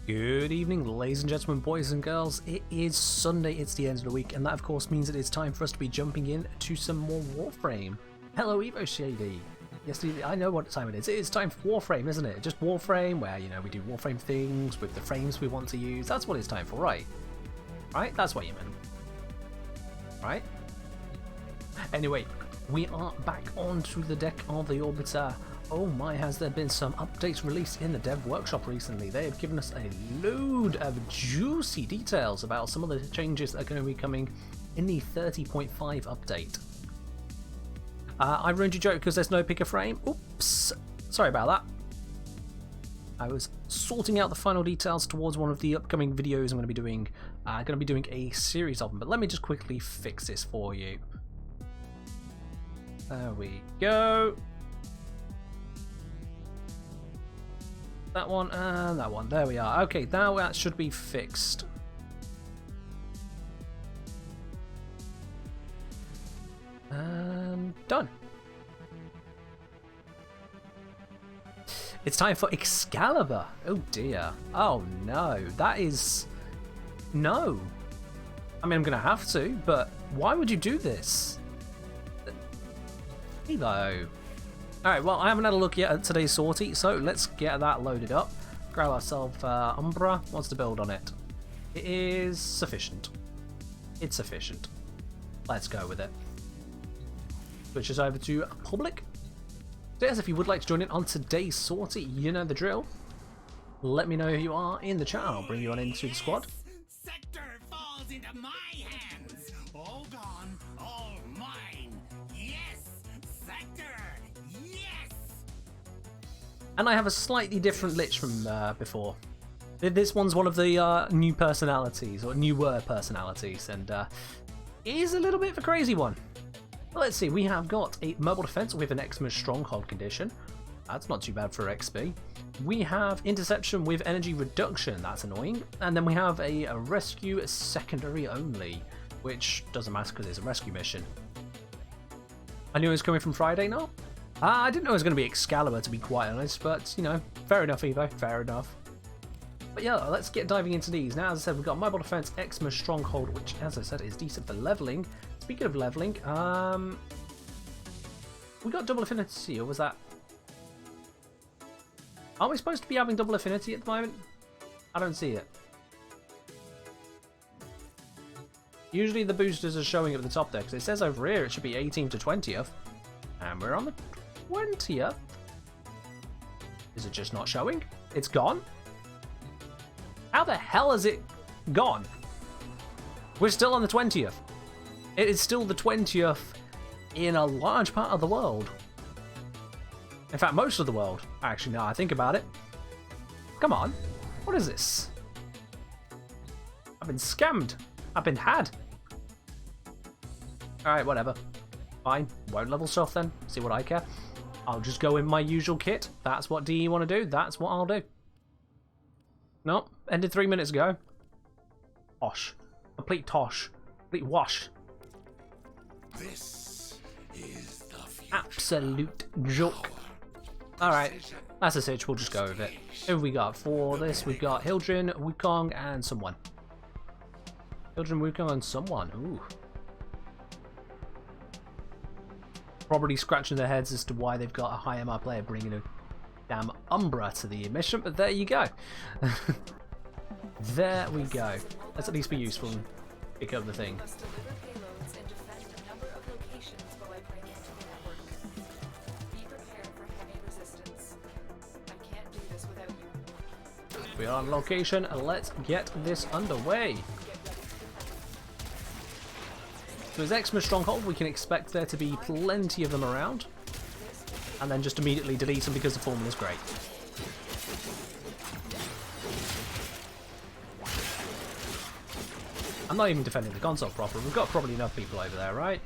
Good evening, ladies and gentlemen, boys and girls. It is Sunday, it's the end of the week, and that of course means that it's time for us to be jumping in to some more Warframe. Hello Evo Shady. Yes, I know what time it is. It is time for Warframe, isn't it? Just Warframe, where, you know, we do Warframe things with the frames we want to use. That's what it's time for, right? Right? That's what you meant. Right? Anyway, we are back onto the deck of the Orbiter. Oh my, has there been some updates released in the dev workshop recently. They have given us a load of juicy details about some of the changes that are going to be coming in the 30.5 update. I ruined your joke because there's no picker frame. Oops, sorry about that. I was sorting out the final details towards one of the upcoming videos I'm going to be doing. I'm going to be doing a series of them, but let me just quickly fix this for you. There we go. That one and that one. There we are. Okay, now that should be fixed. And done. It's time for Excalibur. Oh dear. Oh no. That is... No. I mean, I'm going to have to, but why would you do this? Hello. Alright, well, I haven't had a look yet at today's sortie, so let's get that loaded up. Grab ourselves Umbra. Wants to build on it. It is sufficient. It's sufficient. Let's go with it. Switches over to public. So yes, if you would like to join in on today's sortie, you know the drill. Let me know who you are in the chat. I'll bring you on into the squad. Sector falls into my hands. All gone, all mine. Yes, Sector. Yes. And I have a slightly different lich from before. This one's one of the new personalities, or newer personalities, and it is a little bit of a crazy one. Well, let's see, we have got a mobile defense with an Xmas stronghold condition. That's not too bad for XP. We have interception with energy reduction, that's annoying. And then we have a rescue secondary only, which doesn't matter because it's a rescue mission. I knew it was coming from Friday now. I didn't know it was going to be Excalibur, to be quite honest, but, you know, fair enough, Evo, fair enough. But yeah, let's get diving into these. Now, as I said, we've got mobile defense, Xmas stronghold, which, as I said, is decent for leveling. Speaking of leveling, we got double affinity, or was that... Are we supposed to be having double affinity at the moment? I don't see it. Usually the boosters are showing at the top there, because it says over here it should be 18 to 20th. And we're on the 20th. Is it just not showing? It's gone? How the hell is it gone? We're still on the 20th. It is still the 20th in a large part of the world. In fact, most of the world. Actually, now I think about it. Come on. What is this? I've been scammed. I've been had. Alright, whatever. Fine. Won't level stuff then. See what I care. I'll just go in my usual kit. That's what DE want to do. That's what I'll do. Nope. Ended 3 minutes ago. Tosh. Complete tosh. Complete wash. This is the future. Absolute joke. Alright, that's a sitch, we'll just go with it. Who have we got for this? We've got Hildren, Wukong, and someone. Hildren, Wukong, and someone. Ooh. Probably scratching their heads as to why they've got a high MR player bringing a damn Umbra to the mission, but there you go. There we go. Let's at least be useful and pick up the thing. We are on location, let's get this underway. So as Xmas stronghold, we can expect there to be plenty of them around. And then just immediately delete them because the formula is great. I'm not even defending the console proper, we've got probably enough people over there, right?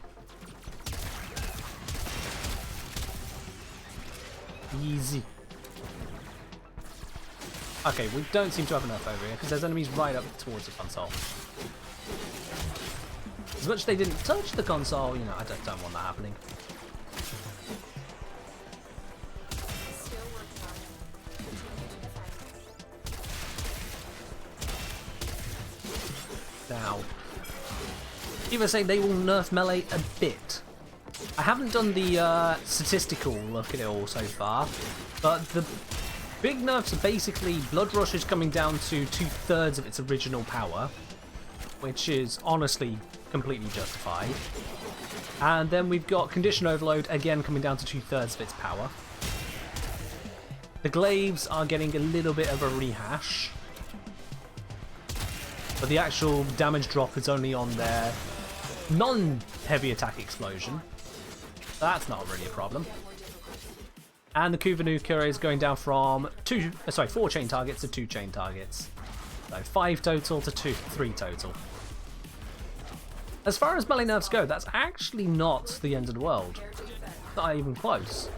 Easy. Okay, we don't seem to have enough over here because there's enemies right up towards the console. As much as they didn't touch the console, you know, I don't want that happening. Now, even saying they will nerf melee a bit. I haven't done the statistical look at it all so far, but the big nerfs are basically Blood Rush is coming down to 2/3 of its original power, which is honestly completely justified. And then we've got Condition Overload again coming down to 2/3 of its power. The glaives are getting a little bit of a rehash, but the actual damage drop is only on their non-heavy attack explosion. That's not really a problem. And the Kuvanuka is going down from 4 chain targets to 2 chain targets. So 5 total to 3 total. As far as melee nerfs go, that's actually not the end of the world. Not even close.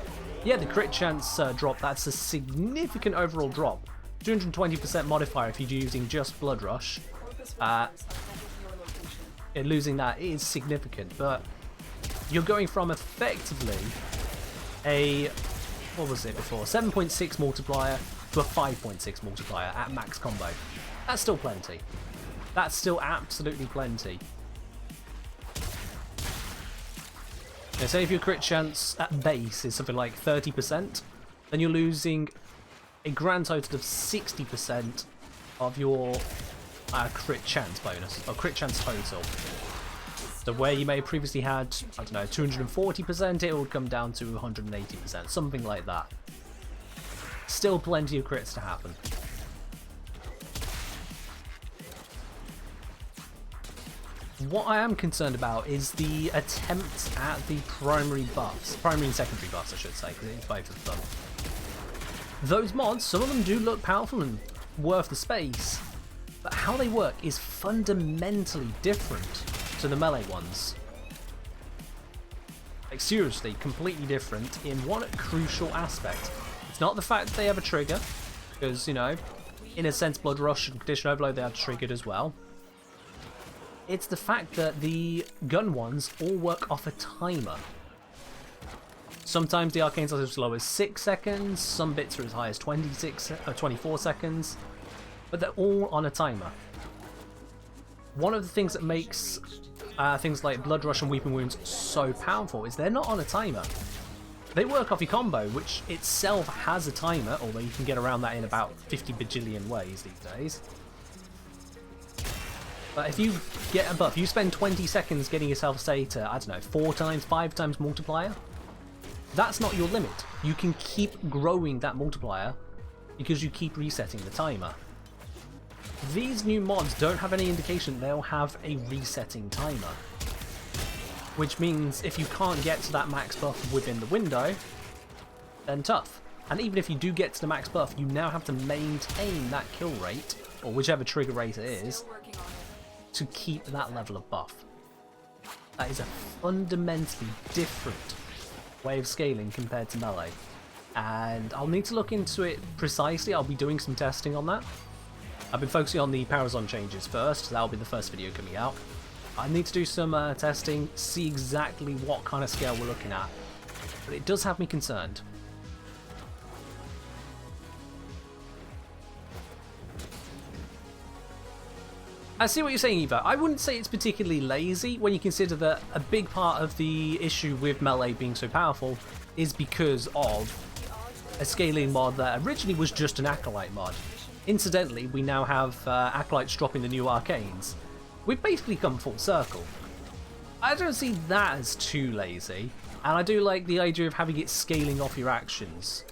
Yeah, the crit chance drop, that's a significant overall drop. 220% modifier if you're using just Blood Rush. Losing that is significant, but you're going from effectively a, what was it before, 7.6 multiplier to a 5.6 multiplier at max combo. That's still plenty. That's still absolutely plenty. Now, say if your crit chance at base is something like 30%, then you're losing a grand total of 60% of your crit chance bonus, or crit chance total. So where you may have previously had, I don't know, 240%, it would come down to 180%, something like that. Still plenty of crits to happen. What I am concerned about is the attempts at the primary buffs, primary and secondary buffs I should say, because it's both of them. Those mods, some of them do look powerful and worth the space, but how they work is fundamentally different to the melee ones. Like seriously, completely different in one crucial aspect. It's not the fact that they have a trigger, because, you know, in a sense Blood Rush and Condition Overload they are triggered as well. It's the fact that the gun ones all work off a timer. Sometimes the arcanes are as low as 6 seconds, some bits are as high as 24 seconds, but they're all on a timer. One of the things that makes things like Blood Rush and Weeping Wounds so powerful is they're not on a timer. They work off your combo, which itself has a timer, although you can get around that in about 50 bajillion ways these days. But if you get a buff, you spend 20 seconds getting yourself, say, to, I don't know, 4 times, 5 times multiplier, that's not your limit. You can keep growing that multiplier because you keep resetting the timer. These new mods don't have any indication they'll have a resetting timer. Which means if you can't get to that max buff within the window, then tough. And even if you do get to the max buff, you now have to maintain that kill rate, or whichever trigger rate it is, to keep that level of buff. That is a fundamentally different way of scaling compared to melee. And I'll need to look into it precisely. I'll be doing some testing on that. I've been focusing on the Parazon changes first, so that'll be the first video coming out. I need to do some testing, see exactly what kind of scale we're looking at. But it does have me concerned. I see what you're saying, Eva. I wouldn't say it's particularly lazy when you consider that a big part of the issue with melee being so powerful is because of a scaling mod that originally was just an Acolyte mod. Incidentally, we now have Acolytes dropping the new Arcanes. We've basically come full circle. I don't see that as too lazy, and I do like the idea of having it scaling off your actions.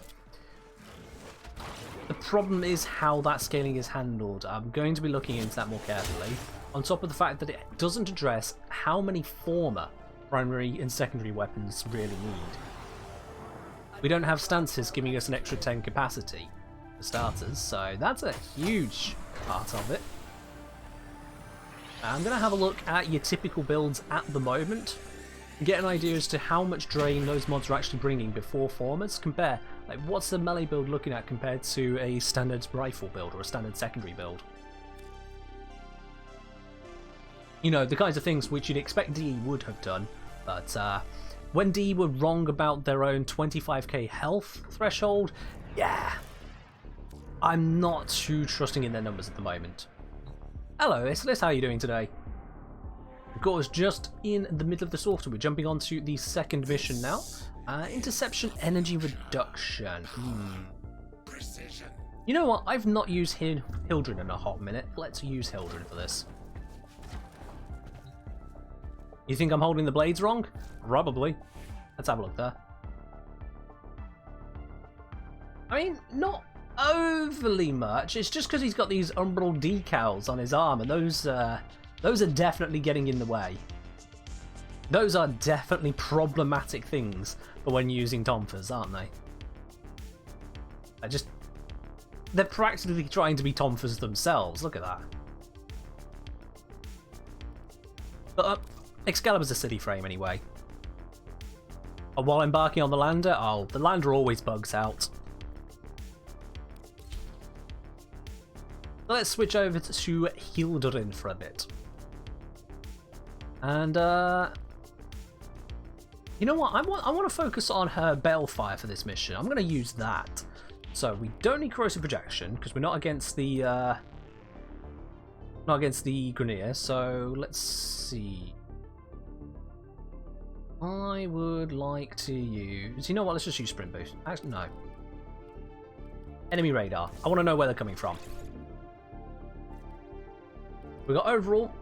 The problem is how that scaling is handled. I'm going to be looking into that more carefully, on top of the fact that it doesn't address how many forma primary and secondary weapons really need. We don't have stances giving us an extra 10 capacity for starters, so that's a huge part of it. I'm going to have a look at your typical builds at the moment and get an idea as to how much drain those mods are actually bringing before formas. Compare, like, what's the melee build looking at compared to a standard rifle build or a standard secondary build? You know, the kinds of things which you'd expect DE would have done, but when DE were wrong about their own 25k health threshold, yeah, I'm not too trusting in their numbers at the moment. Hello, Islis, how are you doing today? Of course, just in the middle of this auto, we're jumping on to the second mission now. Interception Energy Reduction. Precision. You know what? I've not used Hildren in a hot minute. Let's use Hildren for this. You think I'm holding the blades wrong? Probably. Let's have a look there. I mean, not overly much. It's just because he's got these umbral decals on his arm, and those are definitely getting in the way. Those are definitely problematic things for when using Tonfas, aren't they? They're practically trying to be Tonfas themselves. Look at that. But Excalibur's a city frame anyway. And while embarking on the lander, the lander always bugs out. Let's switch over to Hildren for a bit. And, you know what? I want to focus on her Balefire for this mission. I'm going to use that. So we don't need corrosive projection because we're not against the Grenier. So let's see. I would like to use. You know what? Let's just use sprint boost. Actually, no. Enemy radar. I want to know where they're coming from. We got overall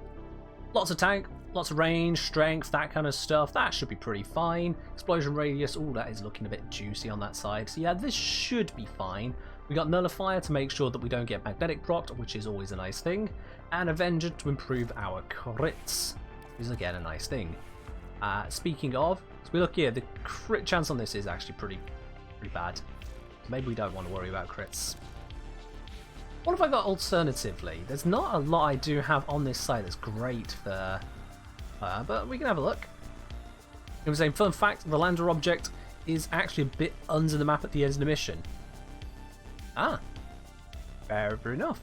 lots of tank. Lots of range, strength, that kind of stuff. That should be pretty fine. Explosion radius. Oh, that is looking a bit juicy on that side. So yeah, this should be fine. We got Nullifier to make sure that we don't get magnetic procced, which is always a nice thing. And Avenger to improve our crits, which is again a nice thing. Speaking of, so we look here, the crit chance on this is actually pretty bad. So maybe we don't want to worry about crits. What have I got alternatively? There's not a lot I do have on this side that's great for... but we can have a look. It was saying, fun fact, the lander object is actually a bit under the map at the end of the mission. Ah, fair enough.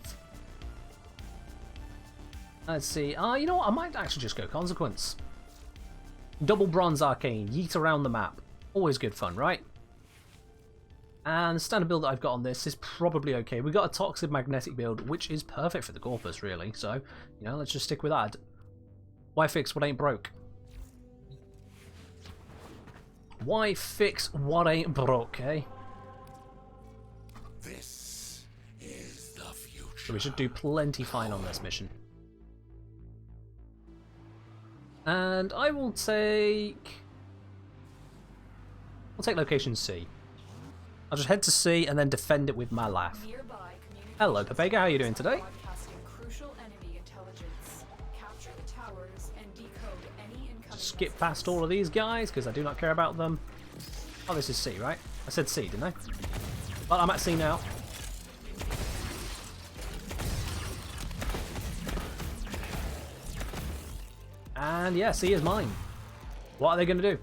Let's see. You know what? I might actually just go Consequence. Double Bronze Arcane, yeet around the map. Always good fun, right? And the standard build that I've got on this is probably okay. We got a Toxic Magnetic build, which is perfect for the Corpus, really. So, you know, let's just stick with that. Why fix what ain't broke? Why fix what ain't broke, eh? This is the future. So we should do plenty fine on this mission. And I will take... I'll take location C. I'll just head to C and then defend it with my life. Hello, Pepega, how are you doing today? Skip past all of these guys because I do not care about them. Oh, this is C, right? I said C, didn't I? Well, I'm at C now. And yeah, C is mine. What are they going to do?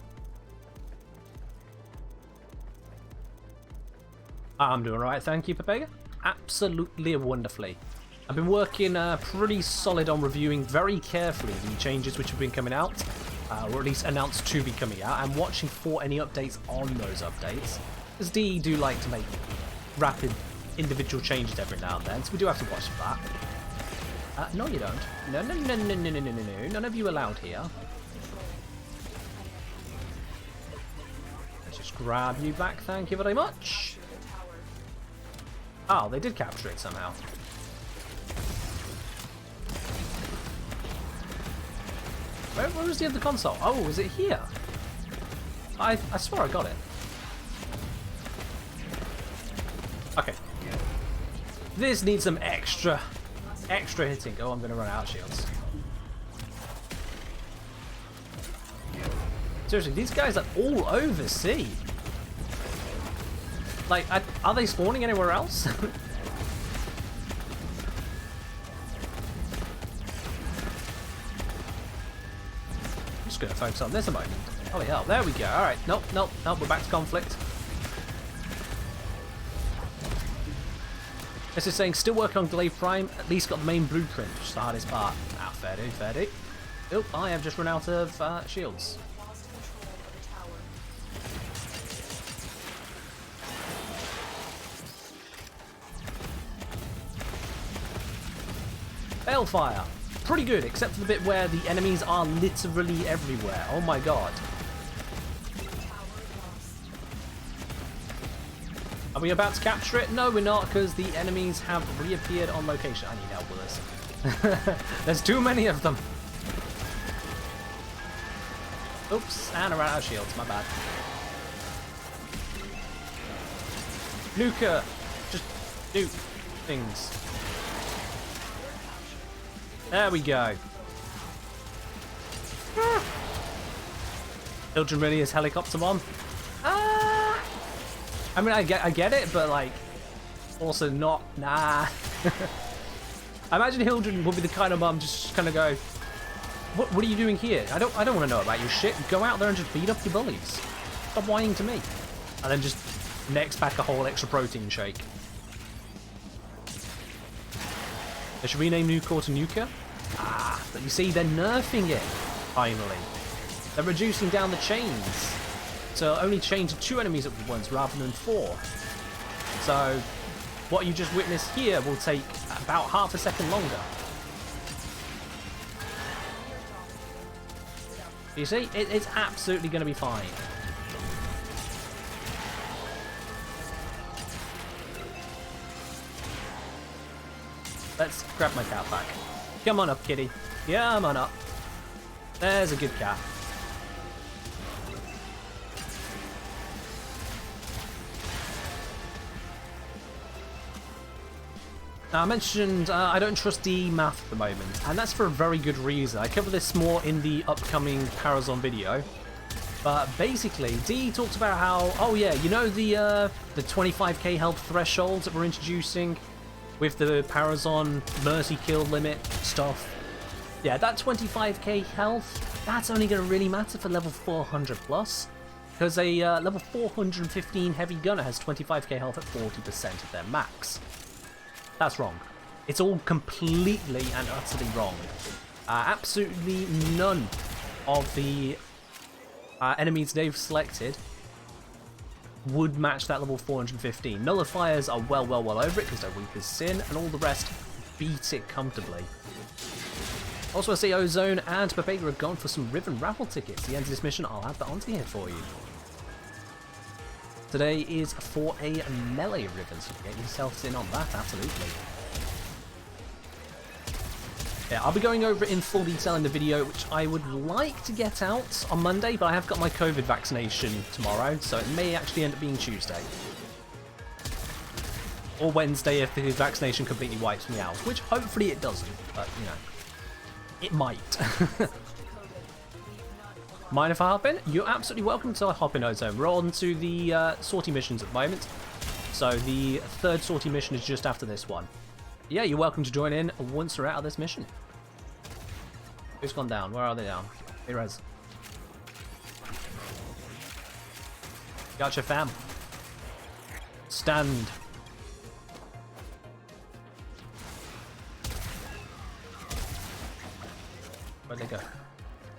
I'm doing alright, thank you, Pepega. Absolutely wonderfully. I've been working pretty solid on reviewing very carefully the changes which have been coming out, or at least announced to be coming out, and watching for any updates on those updates. Because DE do like to make rapid individual changes every now and then, so we do have to watch for that. No you don't. No, none of you allowed here. Let's just grab you back, thank you very much. Oh, they did capture it somehow. Where was the other console? Oh, is it here? I swear I got it. Okay. This needs some extra hitting. Oh, I'm going to run out of shields. Seriously, these guys are all over C. Like, are they spawning anywhere else? I'm just going to focus on this a moment. Holy hell, there we go. Alright, nope, we're back to conflict. This is saying, still working on Glaive Prime, at least got the main blueprint, which is the hardest part. Ah, fair do. Oh, I have just run out of shields. Balefire. Pretty good, except for the bit where the enemies are literally everywhere. Oh my god. Are we about to capture it? No, we're not, because the enemies have reappeared on location. I need help with this. There's too many of them. Oops, and I ran out of shields. My bad. Nuka! Just nuke things. There we go. Children really is helicopter bomb. I mean, I get it, but like, also not. Nah. I imagine Hildren would be the kind of mum just kind of go, "What are you doing here? I don't want to know about your shit. Go out there and just beat up your bullies. Stop whining to me." And then just next pack a whole extra protein shake. Should we name Nuka to Nuka? But you see, they're nerfing it. Finally, they're reducing down the chains. So only chain to 2 enemies at once rather than 4. So what you just witnessed here will take about half a second longer. You see, it's absolutely going to be fine. Let's grab my cat back. Come on up, kitty. Come on up. There's a good cat. Now, I mentioned I don't trust the math at the moment, and that's for a very good reason. I cover this more in the upcoming Parazon video. But basically, D talked about how, oh yeah, you know the 25k health thresholds that we're introducing with the Parazon mercy kill limit stuff? Yeah, that 25k health, that's only going to really matter for level 400 plus. Because a level 415 heavy gunner has 25k health at 40% of their max. That's wrong. It's all completely and utterly wrong. Absolutely none of the enemies they've selected would match that level 415. Nullifiers are well over it because they're weak as sin, and all the rest beat it comfortably. Also, I see Ozone and Pepega have gone for some Riven raffle tickets. At the end of this mission, I'll add that onto here for you. Today is for a melee Riven, so get yourselves in on that, absolutely. Yeah, I'll be going over it in full detail in the video, which I would like to get out on Monday, but I have got my COVID vaccination tomorrow, so it may actually end up being Tuesday. Or Wednesday if the vaccination completely wipes me out, which hopefully it doesn't, but, you know, it might. Mind if I hop in? You're absolutely welcome to hop in, Ozone. We're on to the sortie missions at the moment. So the 3rd sortie mission is just after this one. Yeah, you're welcome to join in once we're out of this mission. Who's gone down? Where are they down? Hey, Rez. Gotcha, fam. Stand. Where'd they go?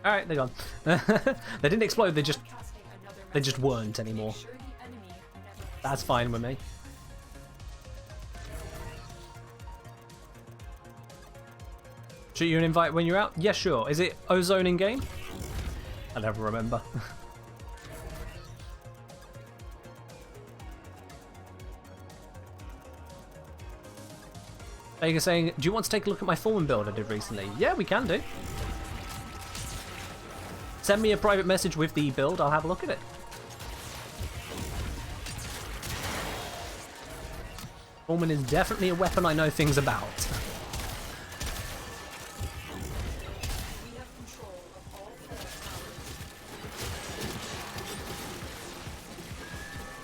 Alright, they're gone. They didn't explode, they just weren't anymore. That's fine with me. Shoot you an invite when you're out? Yeah, sure. Is it Ozone in game? I never remember. Vega saying, do you want to take a look at my Foreman build I did recently? Yeah, we can do. Send me a private message with the build, I'll have a look at it. Foreman is definitely a weapon I know things about.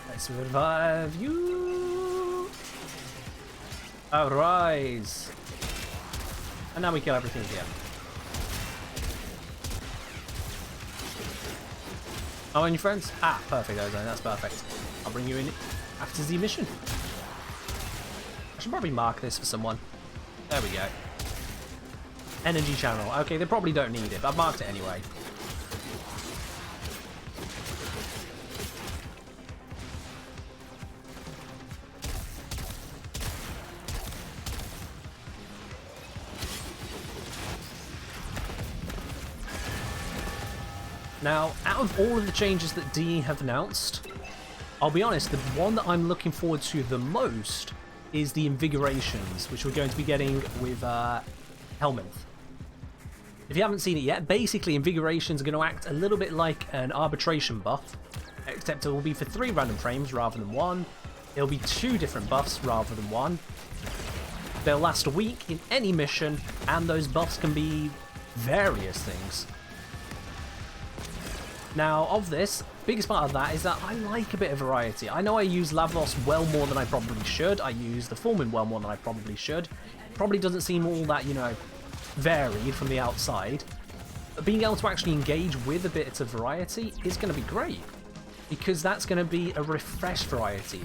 Let's revive you. Arise. And now we kill everything here. Oh, and your friends? Ah, perfect, Ozone, that's perfect. I'll bring you in after the mission. I should probably mark this for someone. There we go. Energy channel. Okay, they probably don't need it, but I've marked it anyway. Now, out of all of the changes that DE have announced, I'll be honest, the one that I'm looking forward to the most is the invigorations, which we're going to be getting with Helminth. If you haven't seen it yet, basically invigorations are going to act a little bit like an arbitration buff, except it will be for 3 random frames rather than 1. It'll be 2 different buffs rather than 1. They'll last a week in any mission, and those buffs can be various things. Now, of this, biggest part of that is that I like a bit of variety. I know I use Lavos well more than I probably should. I use the Foreman well more than I probably should. Probably doesn't seem all that, you know, varied from the outside. But being able to actually engage with a bit of variety is going to be great, because that's going to be a refreshed variety.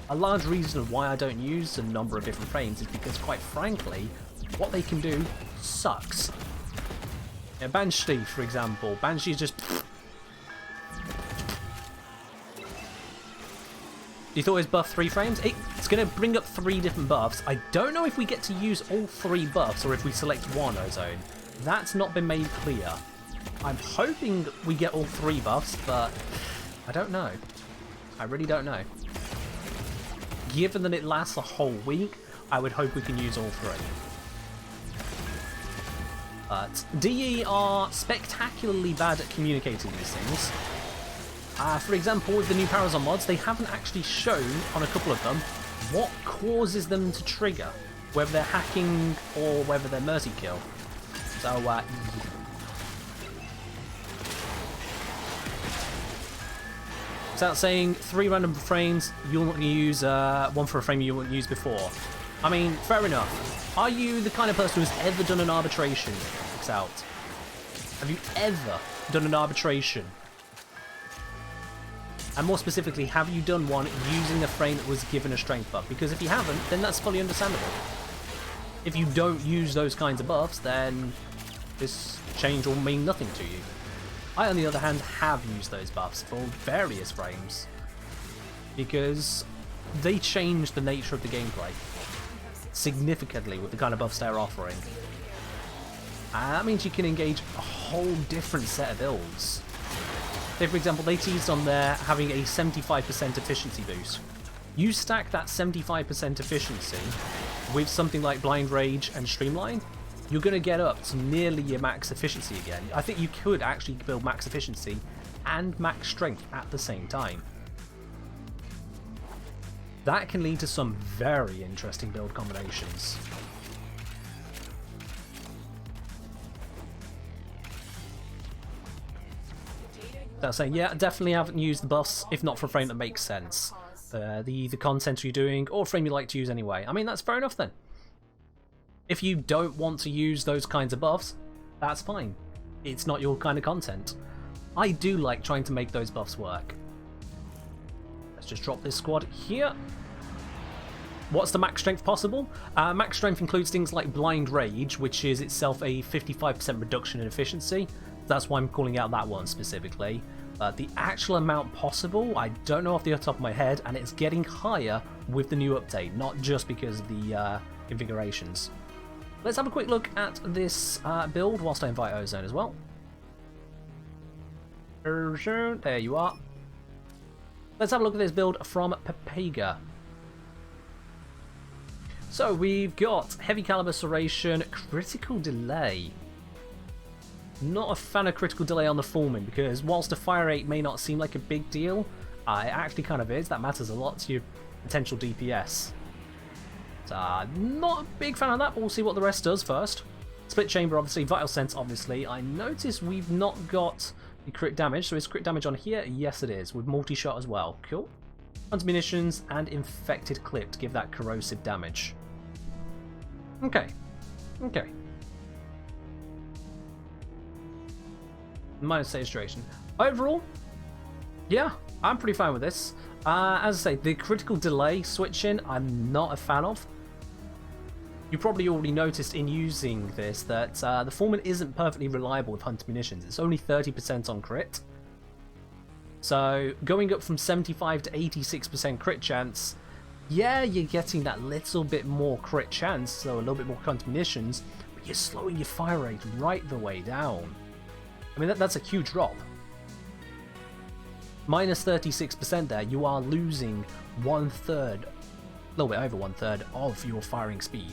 A large reason why I don't use a number of different frames is because, quite frankly, what they can do sucks. Yeah, Banshee, for example. Banshee is just... You thought it was buff 3 frames? It's going to bring up 3 different buffs. I don't know if we get to use all 3 buffs or if we select one ozone. That's not been made clear. I'm hoping we get all 3 buffs, but I don't know. I really don't know. Given that it lasts a whole week, I would hope we can use all 3. But DE are spectacularly bad at communicating these things. For example, with the new Parazon mods, they haven't actually shown, on a couple of them, what causes them to trigger, whether they're hacking or whether they're mercy kill. So, without saying 3 random frames, you're not going to use one for a frame you wouldn't use before. I mean, fair enough. Are you the kind of person who's ever done an arbitration? It's out. Have you ever done an arbitration? And more specifically, have you done one using a frame that was given a strength buff? Because if you haven't, then that's fully understandable. If you don't use those kinds of buffs, then this change will mean nothing to you. I, on the other hand, have used those buffs for various frames, because they change the nature of the gameplay significantly with the kind of buffs they're offering. And that means you can engage a whole different set of builds. Say, for example, they teased on there having a 75% efficiency boost. You stack that 75% efficiency with something like Blind Rage and Streamline, you're going to get up to nearly your max efficiency again. I think you could actually build max efficiency and max strength at the same time. That can lead to some very interesting build combinations. That's saying, yeah, definitely haven't used the buffs, if not for a frame that makes sense. The content you're doing, or a frame you like to use anyway. I mean, that's fair enough then. If you don't want to use those kinds of buffs, that's fine. It's not your kind of content. I do like trying to make those buffs work. Let's just drop this squad here. What's the max strength possible? Max strength includes things like Blind Rage, which is itself a 55% reduction in efficiency. That's why I'm calling out that one specifically. The actual amount possible, I don't know off the top of my head, and it's getting higher with the new update, not just because of the invigorations. Let's have a quick look at this build whilst I invite Ozone as well. There you are. Let's have a look at this build from Pepega. So we've got Heavy Caliber Serration, Critical Delay. Not a fan of Critical Delay on the Foreman, because whilst a fire rate may not seem like a big deal, it actually kind of is. That matters a lot to your potential DPS. So, not a big fan of that, but we'll see what the rest does first. Split Chamber, obviously. Vital Sense, obviously. I notice we've not got the crit damage. So is crit damage on here? Yes, it is. With multi-shot as well. Cool. Hunter Munitions and Infected Clip to give that corrosive damage. Okay. Okay. Minus stage duration. Overall, yeah, I'm pretty fine with this. As I say, the critical delay switching, I'm not a fan of. You probably already noticed in using this that the Foreman isn't perfectly reliable with Hunter Munitions. It's only 30% on crit. So going up from 75 to 86% crit chance, yeah, you're getting that little bit more crit chance, so a little bit more Hunter Munitions, but you're slowing your fire rate right the way down. I mean, that's a huge drop. minus 36% there, you are losing 1/3, a little bit over 1/3 of your firing speed.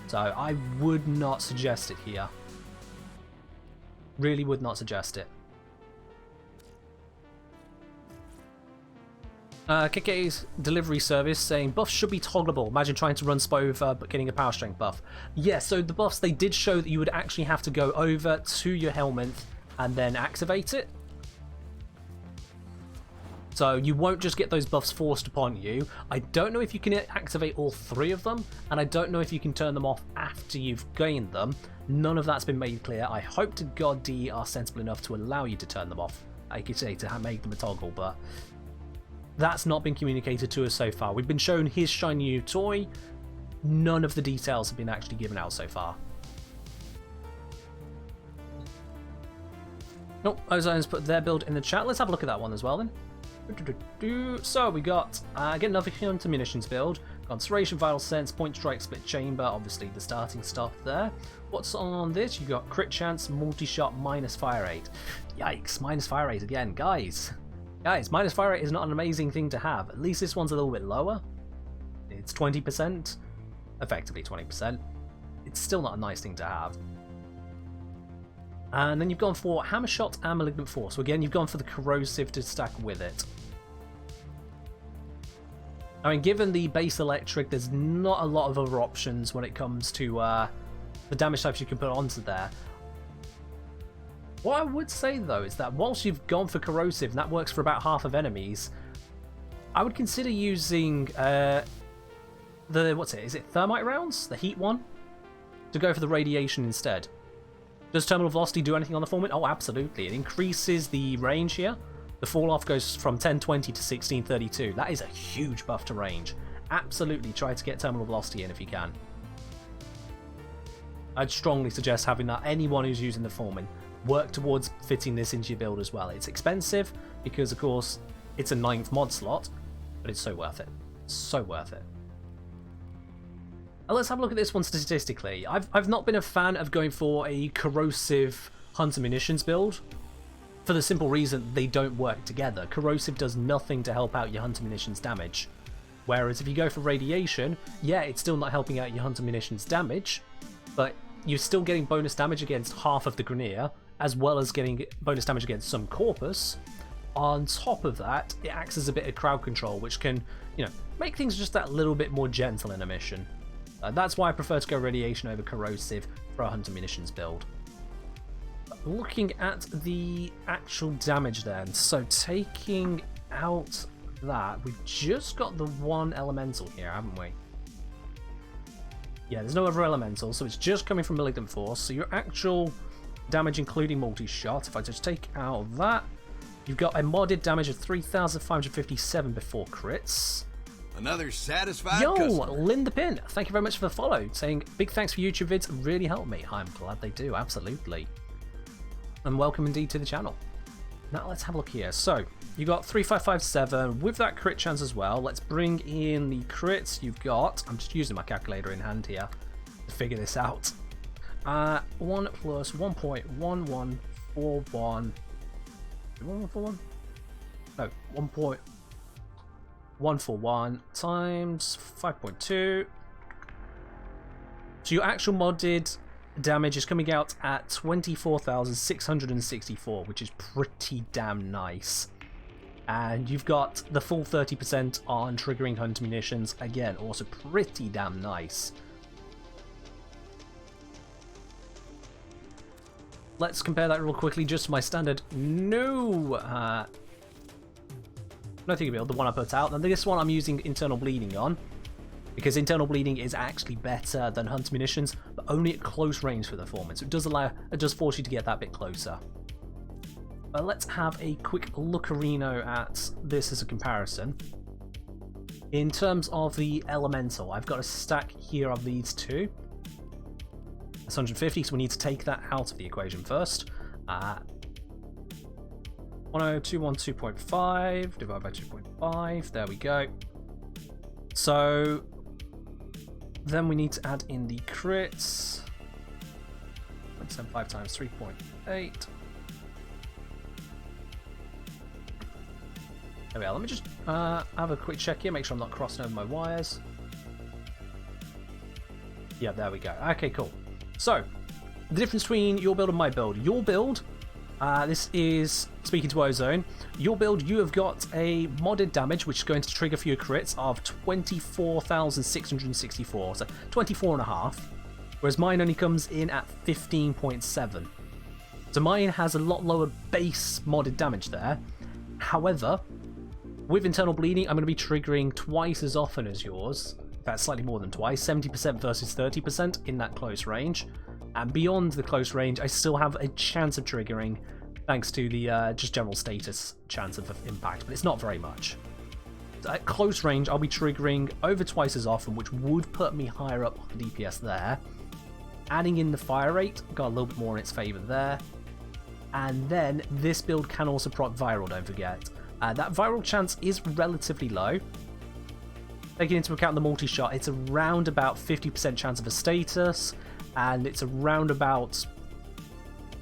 So I would not suggest it here. Really would not suggest it. KK's delivery service saying buffs should be toggleable. Imagine trying to run Spova but getting a power strength buff. Yeah, so the buffs, they did show that you would actually have to go over to your helmet and then activate it. So you won't just get those buffs forced upon you. I don't know if you can activate all 3 of them, and I don't know if you can turn them off after you've gained them. None of that's been made clear. I hope to God DE are sensible enough to allow you to turn them off. I could say to make them a toggle, but that's not been communicated to us so far. We've been shown his shiny new toy. None of the details have been actually given out so far. Nope, Ozone's put their build in the chat. Let's have a look at that one as well then. So we got get another hunter munitions build, concentration, vital sense, point strike, split chamber, obviously the starting stuff there. What's on this? You got crit chance, multi-shot, minus fire rate. Yikes, minus fire rate again, guys, minus fire rate is not an amazing thing to have. At least this one's a little bit lower. It's 20%, effectively 20%. It's still not a nice thing to have. And then you've gone for Hammer Shot and Malignant Force. So again, you've gone for the Corrosive to stack with it. I mean, given the base electric, there's not a lot of other options when it comes to the damage types you can put onto there. What I would say though is that whilst you've gone for Corrosive, and that works for about half of enemies, I would consider using is it Thermite rounds? The heat one? To go for the radiation instead. Does Terminal Velocity do anything on the Foreman? Oh, absolutely. It increases the range here. The fall off goes from 1020 to 1632. That is a huge buff to range. Absolutely try to get Terminal Velocity in if you can. I'd strongly suggest having that. Anyone who's using the Foreman, work towards fitting this into your build as well. It's expensive because, of course, it's a 9th mod slot, but it's so worth it. So worth it. Let's have a look at this one statistically. I've not been a fan of going for a Corrosive Hunter Munitions build for the simple reason they don't work together. Corrosive does nothing to help out your Hunter Munitions damage. Whereas if you go for Radiation, yeah, it's still not helping out your Hunter Munitions damage, but you're still getting bonus damage against half of the Grineer, as well as getting bonus damage against some Corpus. On top of that, it acts as a bit of crowd control, which can, make things just that little bit more gentle in a mission. That's why I prefer to go Radiation over Corrosive for a Hunter Munitions build. Looking at the actual damage then, so taking out that, we've just got the one Elemental here, haven't we? Yeah, there's no other Elemental, so it's just coming from Malignant Force, so your actual damage including multi-shot, if I just take out that, you've got a modded damage of 3,557 before crits. Another satisfied Yo, customer. Lynn the Pin, thank you very much for the follow, saying big thanks for YouTube vids, really help me. I'm glad they do, absolutely. And welcome indeed to the channel. Now let's have a look here. So, you got 3,557 with that crit chance as well. Let's bring in the crits you've got. I'm just using my calculator in hand here to figure this out. 1 plus 1.1141. 1.141? No, 1.141 times 5.2. So your actual modded damage is coming out at 24,664, which is pretty damn nice. And you've got the full 30% on triggering Hunter Munitions, again, also pretty damn nice. Let's compare that real quickly just to my standard nothing build, the one I put out. And this one I'm using Internal Bleeding on, because Internal Bleeding is actually better than Hunter Munitions, but only at close range for the Foreman, so it does force you to get that bit closer. But let's have a quick lookerino at this as a comparison. In terms of the Elemental, I've got a stack here of these two. That's 150, so we need to take that out of the equation first. 10212.5 divided by 2.5, there we go. So then we need to add in the crits. 0.75 times 3.8. There we are. Let me just have a quick check here, make sure I'm not crossing over my wires. Yeah, there we go. Okay, cool. So, the difference between your build and my build. Your build, this is speaking to Ozone. Your build, you have got a modded damage, which is going to trigger for your crits of 24,664, so 24.5. Whereas mine only comes in at 15.7. So mine has a lot lower base modded damage there. However, with internal bleeding, I'm going to be triggering twice as often as yours. That's slightly more than twice, 70% versus 30% in that close range. And beyond the close range, I still have a chance of triggering, thanks to the just general status chance of impact, but it's not very much. So at close range, I'll be triggering over twice as often, which would put me higher up on the DPS there. Adding in the fire rate, got a little bit more in its favour there. And then this build can also proc viral, don't forget. That viral chance is relatively low. Taking into account the multi-shot, it's around about 50% chance of a status, and it's around about,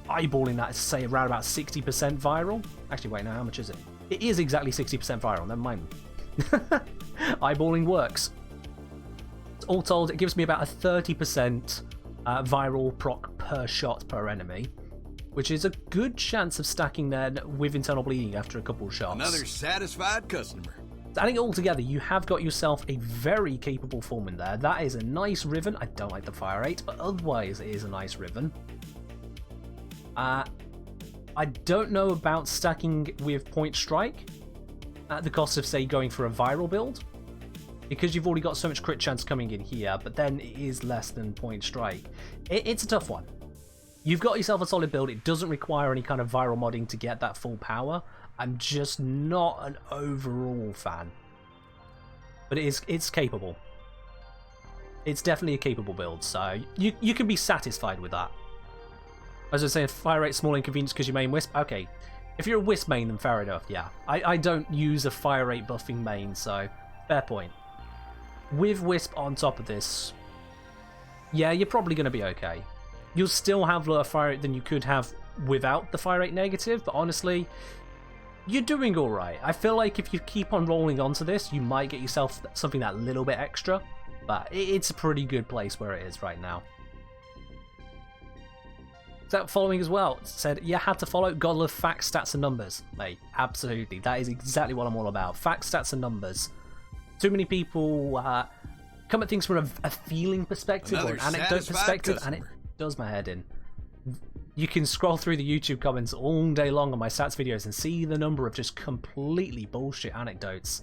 eyeballing that, to say around about 60% viral. Actually, wait, now how much is it? It is exactly 60% viral, never mind. Eyeballing works. All told, it gives me about a 30% viral proc per shot per enemy, which is a good chance of stacking then with internal bleeding after a couple of shots. Another satisfied customer. Adding it all together, you have got yourself a very capable form in there. That is a nice riven. I don't like the fire rate, but otherwise it is a nice riven. I don't know about stacking with point strike at the cost of, say, going for a viral build, because you've already got so much crit chance coming in here, but then it is less than point strike. It's a tough one. You've got yourself a solid build. It doesn't require any kind of viral modding to get that full power. I'm just not an overall fan. But it's capable. It's definitely a capable build, so you can be satisfied with that. As I was saying, fire rate, small inconvenience because you main Wisp. Okay, if you're a Wisp main, then fair enough, yeah. I don't use a fire rate buffing main, so fair point. With Wisp on top of this, yeah, you're probably going to be okay. You'll still have lower fire rate than you could have without the fire rate negative, but honestly, you're doing alright. I feel like if you keep on rolling onto this, you might get yourself something that little bit extra, but it's a pretty good place where it is right now. Is that following as well? It said, yeah, had to follow. God love facts, stats, and numbers. Mate, absolutely. That is exactly what I'm all about. Facts, stats, and numbers. Too many people come at things from a feeling perspective or an anecdote perspective, and it does my head in. You can scroll through the YouTube comments all day long on my stats videos and see the number of just completely bullshit anecdotes.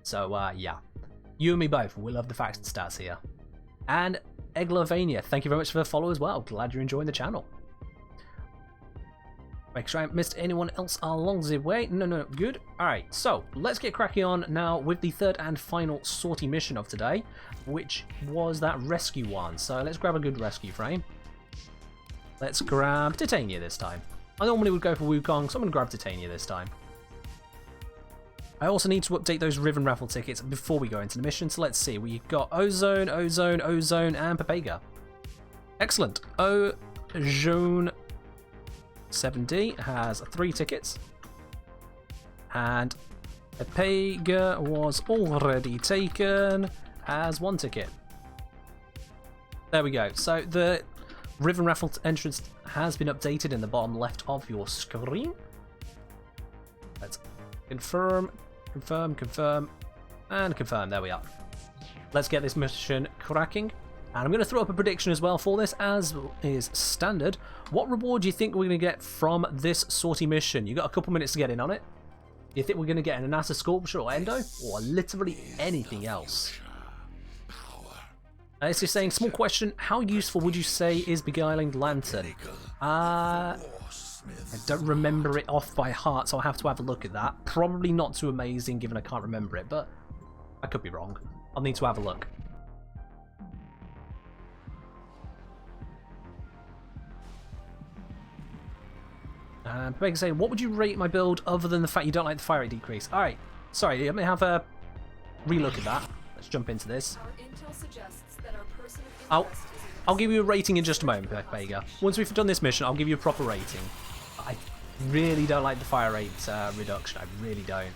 So, yeah. You and me both. We love the facts and stats here. And Eglovania, thank you very much for the follow as well. Glad you're enjoying the channel. Make sure I haven't missed anyone else along the way. No, good. Alright, so let's get cracking on now with the third and final sortie mission of today, which was that rescue one. So let's grab a good rescue frame. Let's grab Titania this time. I normally would go for Wukong, so I'm going to grab Titania this time. I also need to update those Riven raffle tickets before we go into the mission, so let's see. We've got Ozone, and Pepega. Excellent. Ozone 7D has 3 tickets. And Pepega was already taken as 1 ticket. There we go. So the Riven raffle entrance has been updated in the bottom left of your screen. Let's confirm, and confirm. There we are. Let's get this mission cracking. And I'm going to throw up a prediction as well for this, as is standard. What reward do you think we're going to get from this sortie mission? You got a couple minutes to get in on it. Do you think we're going to get an Anasa Sculpture or Endo? Or literally anything else? It's just saying, small question, how useful would you say is Beguiling Lantern? I don't remember it off by heart, so I'll have to have a look at that. Probably not too amazing, given I can't remember it, but I could be wrong. I'll need to have a look. And Peg saying, what would you rate my build other than the fact you don't like the fire rate decrease? Alright, sorry, let me have a relook at that. Let's jump into this. I'll give you a rating in just a moment, Pega. Once we've done this mission, I'll give you a proper rating. I really don't like the fire rate reduction. I really don't.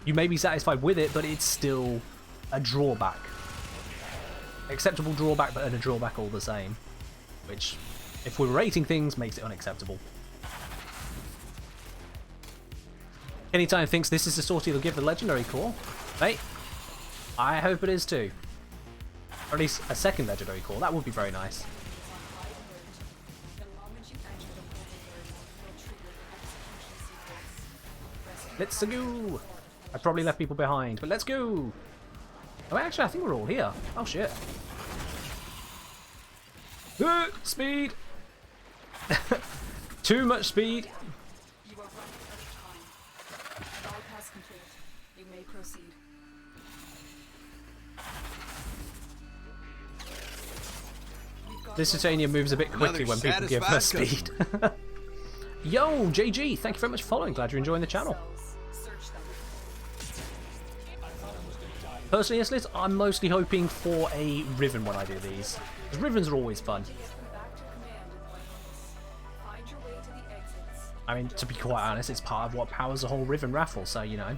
You may be satisfied with it, but it's still a drawback. Acceptable drawback, but a drawback all the same. Which, if we're rating things, makes it unacceptable. Anytime thinks this is the sort he'll give the legendary core. Mate, I hope it is too. Or at least a second legendary core. That would be very nice. Let's go! I probably left people behind, but let's go! Oh, actually, I think we're all here. Oh, shit. Speed! Too much speed. You are running out of time. Bypass complete. You may proceed. This titanium moves a bit quickly when people give her speed. Yo, JG, thank you very much for following. Glad you're enjoying the channel. Personally, yes, Liz, I'm mostly hoping for a riven when I do these. Because rivens are always fun. I mean, to be quite honest, it's part of what powers the whole riven raffle, so, you know.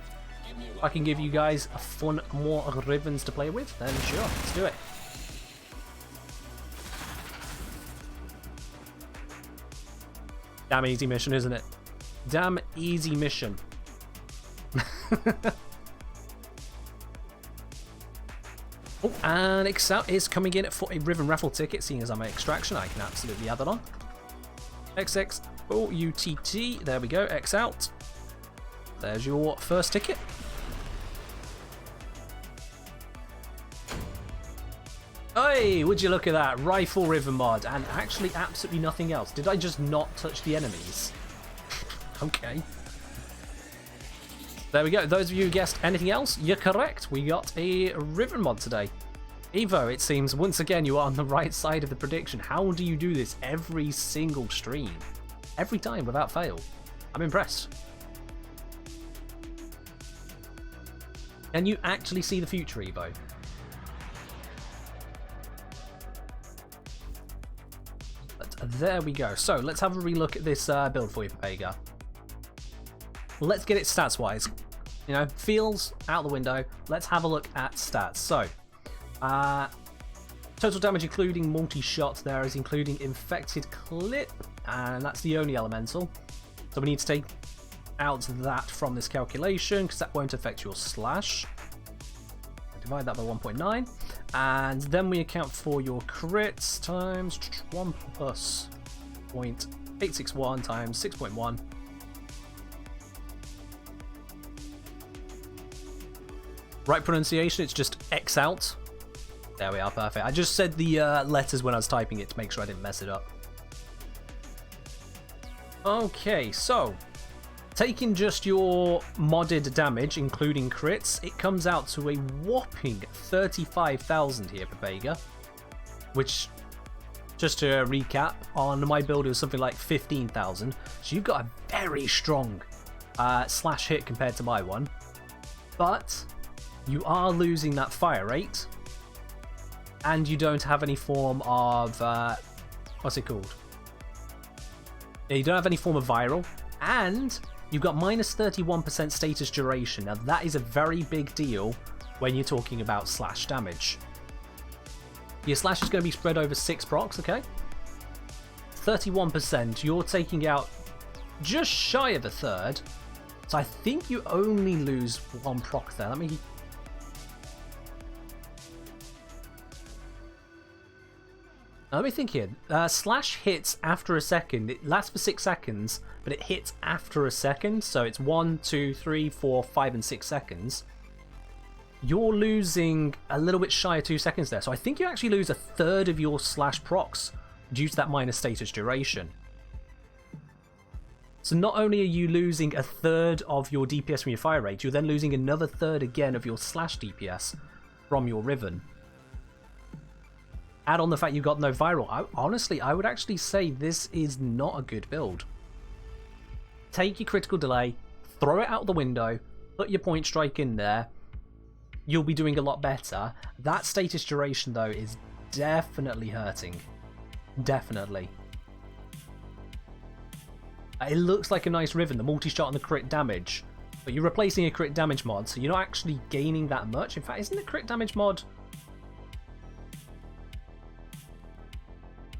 If I can give you guys a fun more rivens to play with, then sure, let's do it. Damn easy mission, isn't it? Damn easy mission. Oh, and Excel is coming in for a Riven raffle ticket. Seeing as I'm an extraction, I can absolutely add that on. XXOUTT. There we go. X out. There's your first ticket. Hey, would you look at that? Rifle Riven mod, and actually absolutely nothing else. Did I just not touch the enemies? Okay. There we go. Those of you who guessed anything else, you're correct. We got a Riven mod today. Evo, it seems, once again, you are on the right side of the prediction. How do you do this every single stream? Every time, without fail. I'm impressed. Can you actually see the future, Evo? But there we go. So, let's have a relook at this build for you, Papega. Let's get it stats-wise. You know, feels out the window. Let's have a look at stats. So, total damage including multi-shot there is including infected clip, and that's the only elemental. So we need to take out that from this calculation because that won't affect your slash. Divide that by 1.9, and then we account for your crits times 1 plus 0.861 times 6.1. Right pronunciation, it's just X out. There we are, perfect. I just said the letters when I was typing it to make sure I didn't mess it up. Okay, so taking just your modded damage, including crits, it comes out to a whopping 35,000 here, Papega. Which, just to recap, on my build it was something like 15,000. So you've got a very strong slash hit compared to my one. But you are losing that fire rate, and you don't have any form of, what's it called? Yeah, you don't have any form of viral, and you've got minus 31% status duration. Now that is a very big deal when you're talking about slash damage. Your slash is going to be spread over 6 procs, okay? 31%, you're taking out just shy of a third, so I think you only lose 1 proc there. Let me think here. Slash hits after a second. It lasts for 6 seconds, but it hits after a second. So it's 1, 2, 3, 4, 5, and 6 seconds. You're losing a little bit shy of 2 seconds there. So I think you actually lose a third of your slash procs due to that minus status duration. So not only are you losing a third of your DPS from your fire rate, you're then losing another third again of your slash DPS from your Riven. Add on the fact you've got no viral. Honestly, I would actually say this is not a good build. Take your critical delay, throw it out the window, put your point strike in there. You'll be doing a lot better. That status duration, though, is definitely hurting. Definitely. It looks like a nice Riven, the multi-shot and the crit damage. But you're replacing a crit damage mod, so you're not actually gaining that much. In fact, isn't the crit damage mod...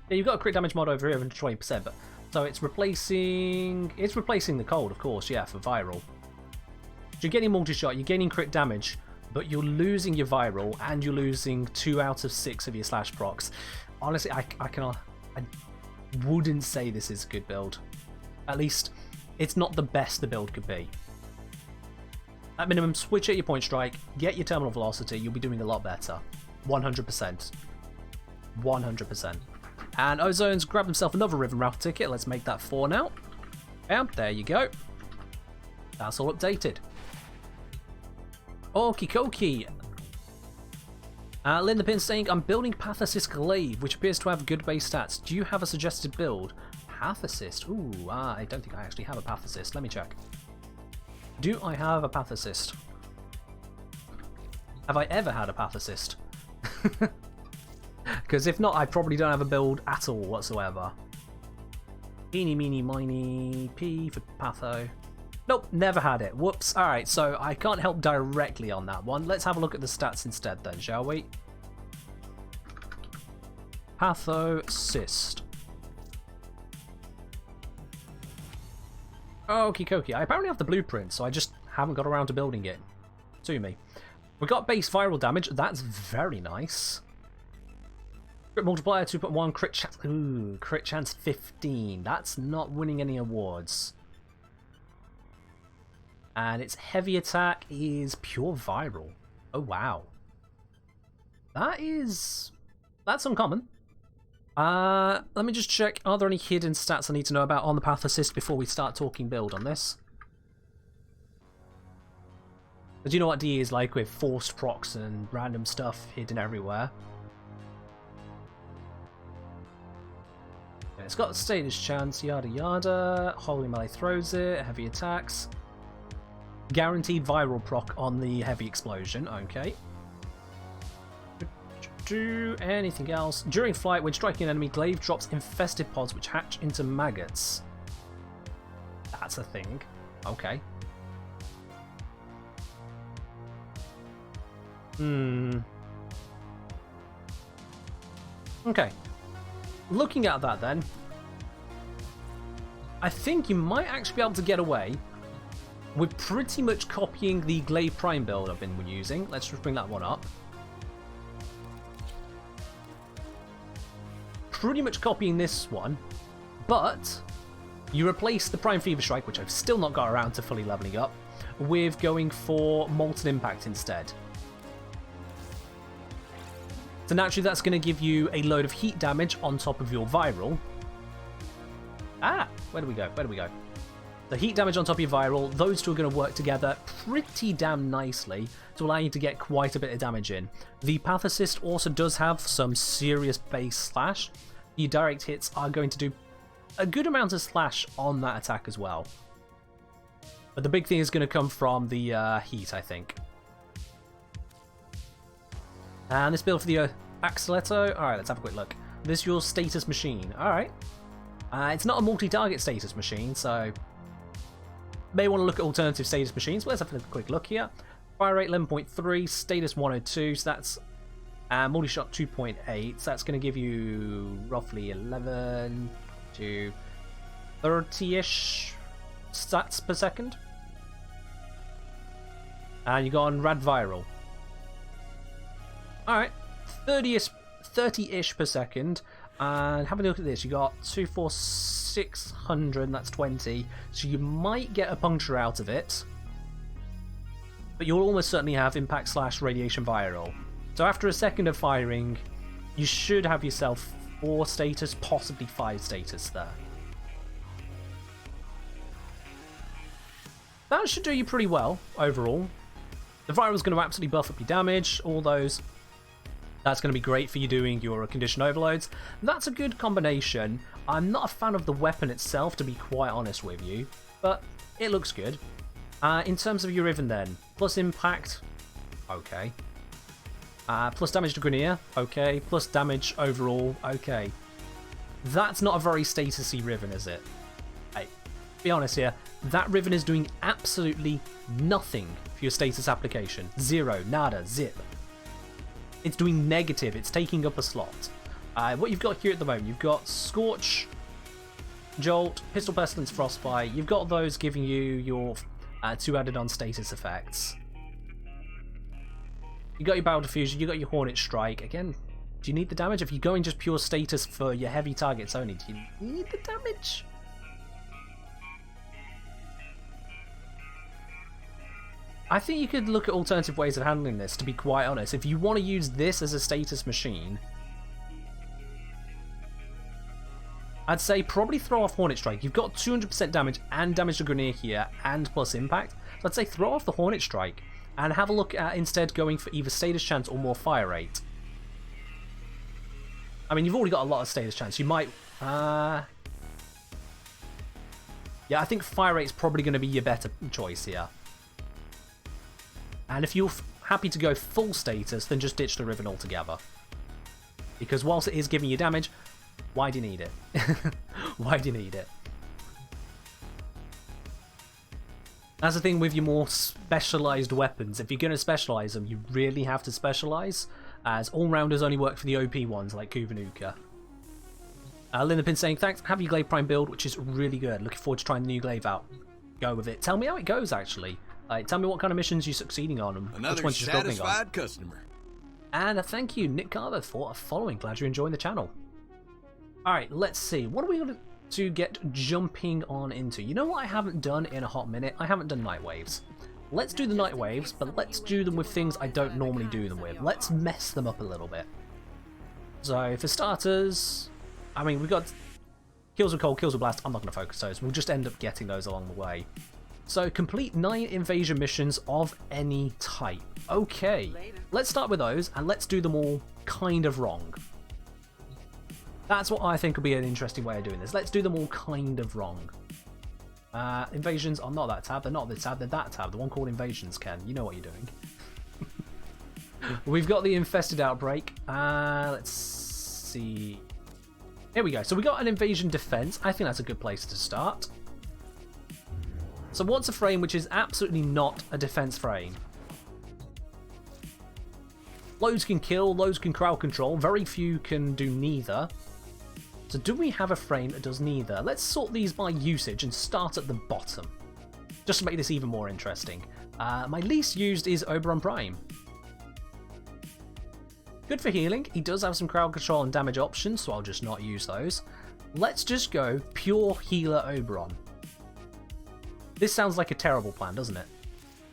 Yeah, you've got a crit damage mod over here of 20%, but so it's replacing the cold, of course, yeah, for viral. So you're getting multi-shot, you're gaining crit damage, but you're losing your viral, and you're losing 2 out of 6 of your slash procs. Honestly, I wouldn't say this is a good build. At least, it's not the best the build could be. At minimum, switch at your point strike, get your terminal velocity, you'll be doing a lot better. 100%. 100%. And Ozone's grabbed himself another Riven Raffle ticket. Let's make that 4 now. And there you go. That's all updated. Okie dokie. Linda Pin saying, I'm building Path Assist Glaive, which appears to have good base stats. Do you have a suggested build? Path Assist? Ooh, I don't think I actually have a Path Assist. Let me check. Do I have a Path Assist? Have I ever had a Path Assist? Because if not, I probably don't have a build at all whatsoever. Eeny, meeny, miny, P for Patho. Nope, never had it. Whoops. Alright, so I can't help directly on that one. Let's have a look at the stats instead then, shall we? Patho Assist. Okie dokie. I apparently have the blueprint, so I just haven't got around to building it to me. We got base viral damage. That's very nice. Crit multiplier 2.1, crit chance. Ooh, crit chance 15. That's not winning any awards. And its heavy attack is pure viral. Oh wow. That's uncommon. Let me just check. Are there any hidden stats I need to know about on the Path Assist before we start talking build on this? But you know what DE is like with forced procs and random stuff hidden everywhere. It's got status chance, yada yada. Holy melee throws it, heavy attacks. Guaranteed viral proc on the heavy explosion, okay. Anything else? During flight, when striking an enemy, Glaive drops infested pods which hatch into maggots. That's a thing. Okay. Okay. Looking at that then, I think you might actually be able to get away with pretty much copying the Glaive Prime build I've been using. Let's just bring that one up. Pretty much copying this one, but you replace the Prime Fever Strike, which I've still not got around to fully leveling up, with going for Molten Impact instead. So naturally that's going to give you a load of heat damage on top of your viral. Where do we go? Where do we go? The heat damage on top of your viral, those two are going to work together pretty damn nicely to allow you to get quite a bit of damage in. The Path Assist also does have some serious base slash. Your direct hits are going to do a good amount of slash on that attack as well. But the big thing is going to come from the heat, I think. And this build for the Axleto. Alright, let's have a quick look. This is your status machine. Alright. It's not a multi-target status machine, so may want to look at alternative status machines. But let's have a quick look here. Fire rate 11.3, status 102, so that's multi-shot 2.8, so that's going to give you roughly 11 to 30-ish stats per second. And you got on Rad Viral. Alright, 30-ish per second. And having a look at this, you got 24600, and that's 20. So you might get a puncture out of it. But you'll almost certainly have impact slash radiation viral. So after a second of firing, you should have yourself 4 status, possibly 5 status there. That should do you pretty well overall. The viral's going to absolutely buff up your damage, all those. That's going to be great for you doing your condition overloads. That's a good combination. I'm not a fan of the weapon itself, to be quite honest with you, but it looks good. In terms of your Riven then, plus impact, okay. Plus damage to Grenier, okay. Plus damage overall, okay. That's not a very statusy Riven, is it? Hey, Be honest here, that riven is doing absolutely nothing for your status application. Zero, nada, zip. It's doing negative, it's taking up a slot. What you've got here at the moment, you've got Scorch, Jolt, Pistol Pestilence, Frostbite. You've got those giving you your 2 added on status effects. You got your Barrel Diffusion, you got your Hornet Strike. Again, do you need the damage? If you're going just pure status for your heavy targets only, do you need the damage? I think you could look at alternative ways of handling this, to be quite honest. If you want to use this as a status machine, I'd say probably throw off Hornet Strike. You've got 200% damage and damage to Grenier here, and plus impact. So I'd say throw off the Hornet Strike, and have a look at instead going for either status chance or more fire rate. I mean, you've already got a lot of status chance. You might... yeah, I think fire rate's probably going to be your better choice here. And if you're happy to go full status, then just ditch the riven altogether. Because whilst it is giving you damage, why do you need it? Why do you need it? That's the thing with your more specialised weapons. If you're going to specialise them, you really have to specialise, as all-rounders only work for the OP ones, like Kuvanuka. Linda saying, thanks, have your Glaive Prime build, which is really good. Looking forward to trying the new Glaive out. Go with it. Tell me how it goes, actually. Tell me what kind of missions you're succeeding on, and which ones you're struggling on. Another satisfied customer. And thank you, Nick Carver, for following. Glad you're enjoying the channel. Alright, let's see. What are we going to get jumping on into? You know what I haven't done in a hot minute? I haven't done night waves. Let's do the night waves, but let's do them with things I don't normally do them with. Let's mess them up a little bit. So, for starters, I mean, we've got kills with cold, kills with blast. I'm not going to focus those. We'll just end up getting those along the way. So, complete 9 invasion missions of any type. Okay, let's start with those, and let's do them all kind of wrong. That's what I think will be an interesting way of doing this. Let's do them all kind of wrong. Invasions are not that tab, they're not this tab, they're that tab. The one called Invasions, Ken. You know what you're doing. We've got the Infested Outbreak. Let's see. Here we go. So we got an Invasion Defense. I think that's a good place to start. So what's a frame which is absolutely not a defense frame? Loads can kill, loads can crowd control, very few can do neither. So do we have a frame that does neither? Let's sort these by usage and start at the bottom, just to make this even more interesting. My least used is Oberon Prime. Good for healing. He does have some crowd control and damage options, so I'll just not use those. Let's just go pure healer Oberon. This sounds like a terrible plan, doesn't it?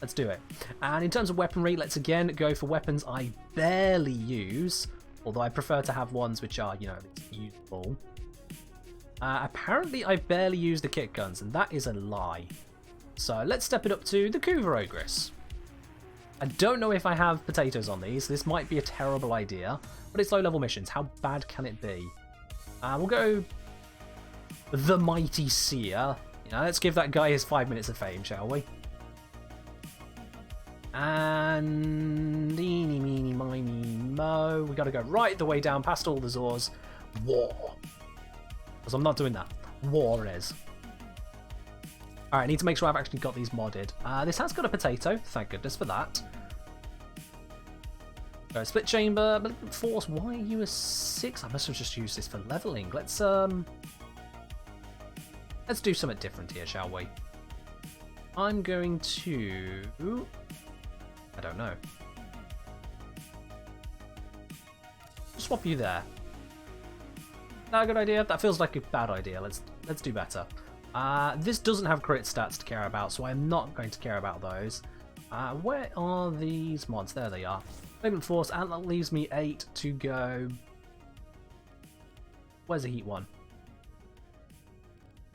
Let's do it. And in terms of weaponry, let's again go for weapons I barely use, although I prefer to have ones which are, you know, useful. Apparently I barely use the kick guns, and that is a lie. So let's step it up to the Cougar Ogress. I don't know if I have potatoes on these. This might be a terrible idea, but it's low-level missions. How bad can it be? We'll go the Mighty Seer. You know, let's give that guy his 5 minutes of fame, shall we? And eeny, meeny, miny, mo. We gotta go right the way down past all the Zors. War. Because I'm not doing that. War is. Alright, I need to make sure I've actually got these modded. This has got a potato. Thank goodness for that. Go split chamber. But force, why are you a 6? I must have just used this for leveling. Let's do something different here, shall we? I'm going to... I don't know. Swap you there. That a good idea? That feels like a bad idea. Let's do better. This doesn't have crit stats to care about, so I'm not going to care about those. Where are these mods? There they are. Movement force, and that leaves me 8 to go. Where's the heat one?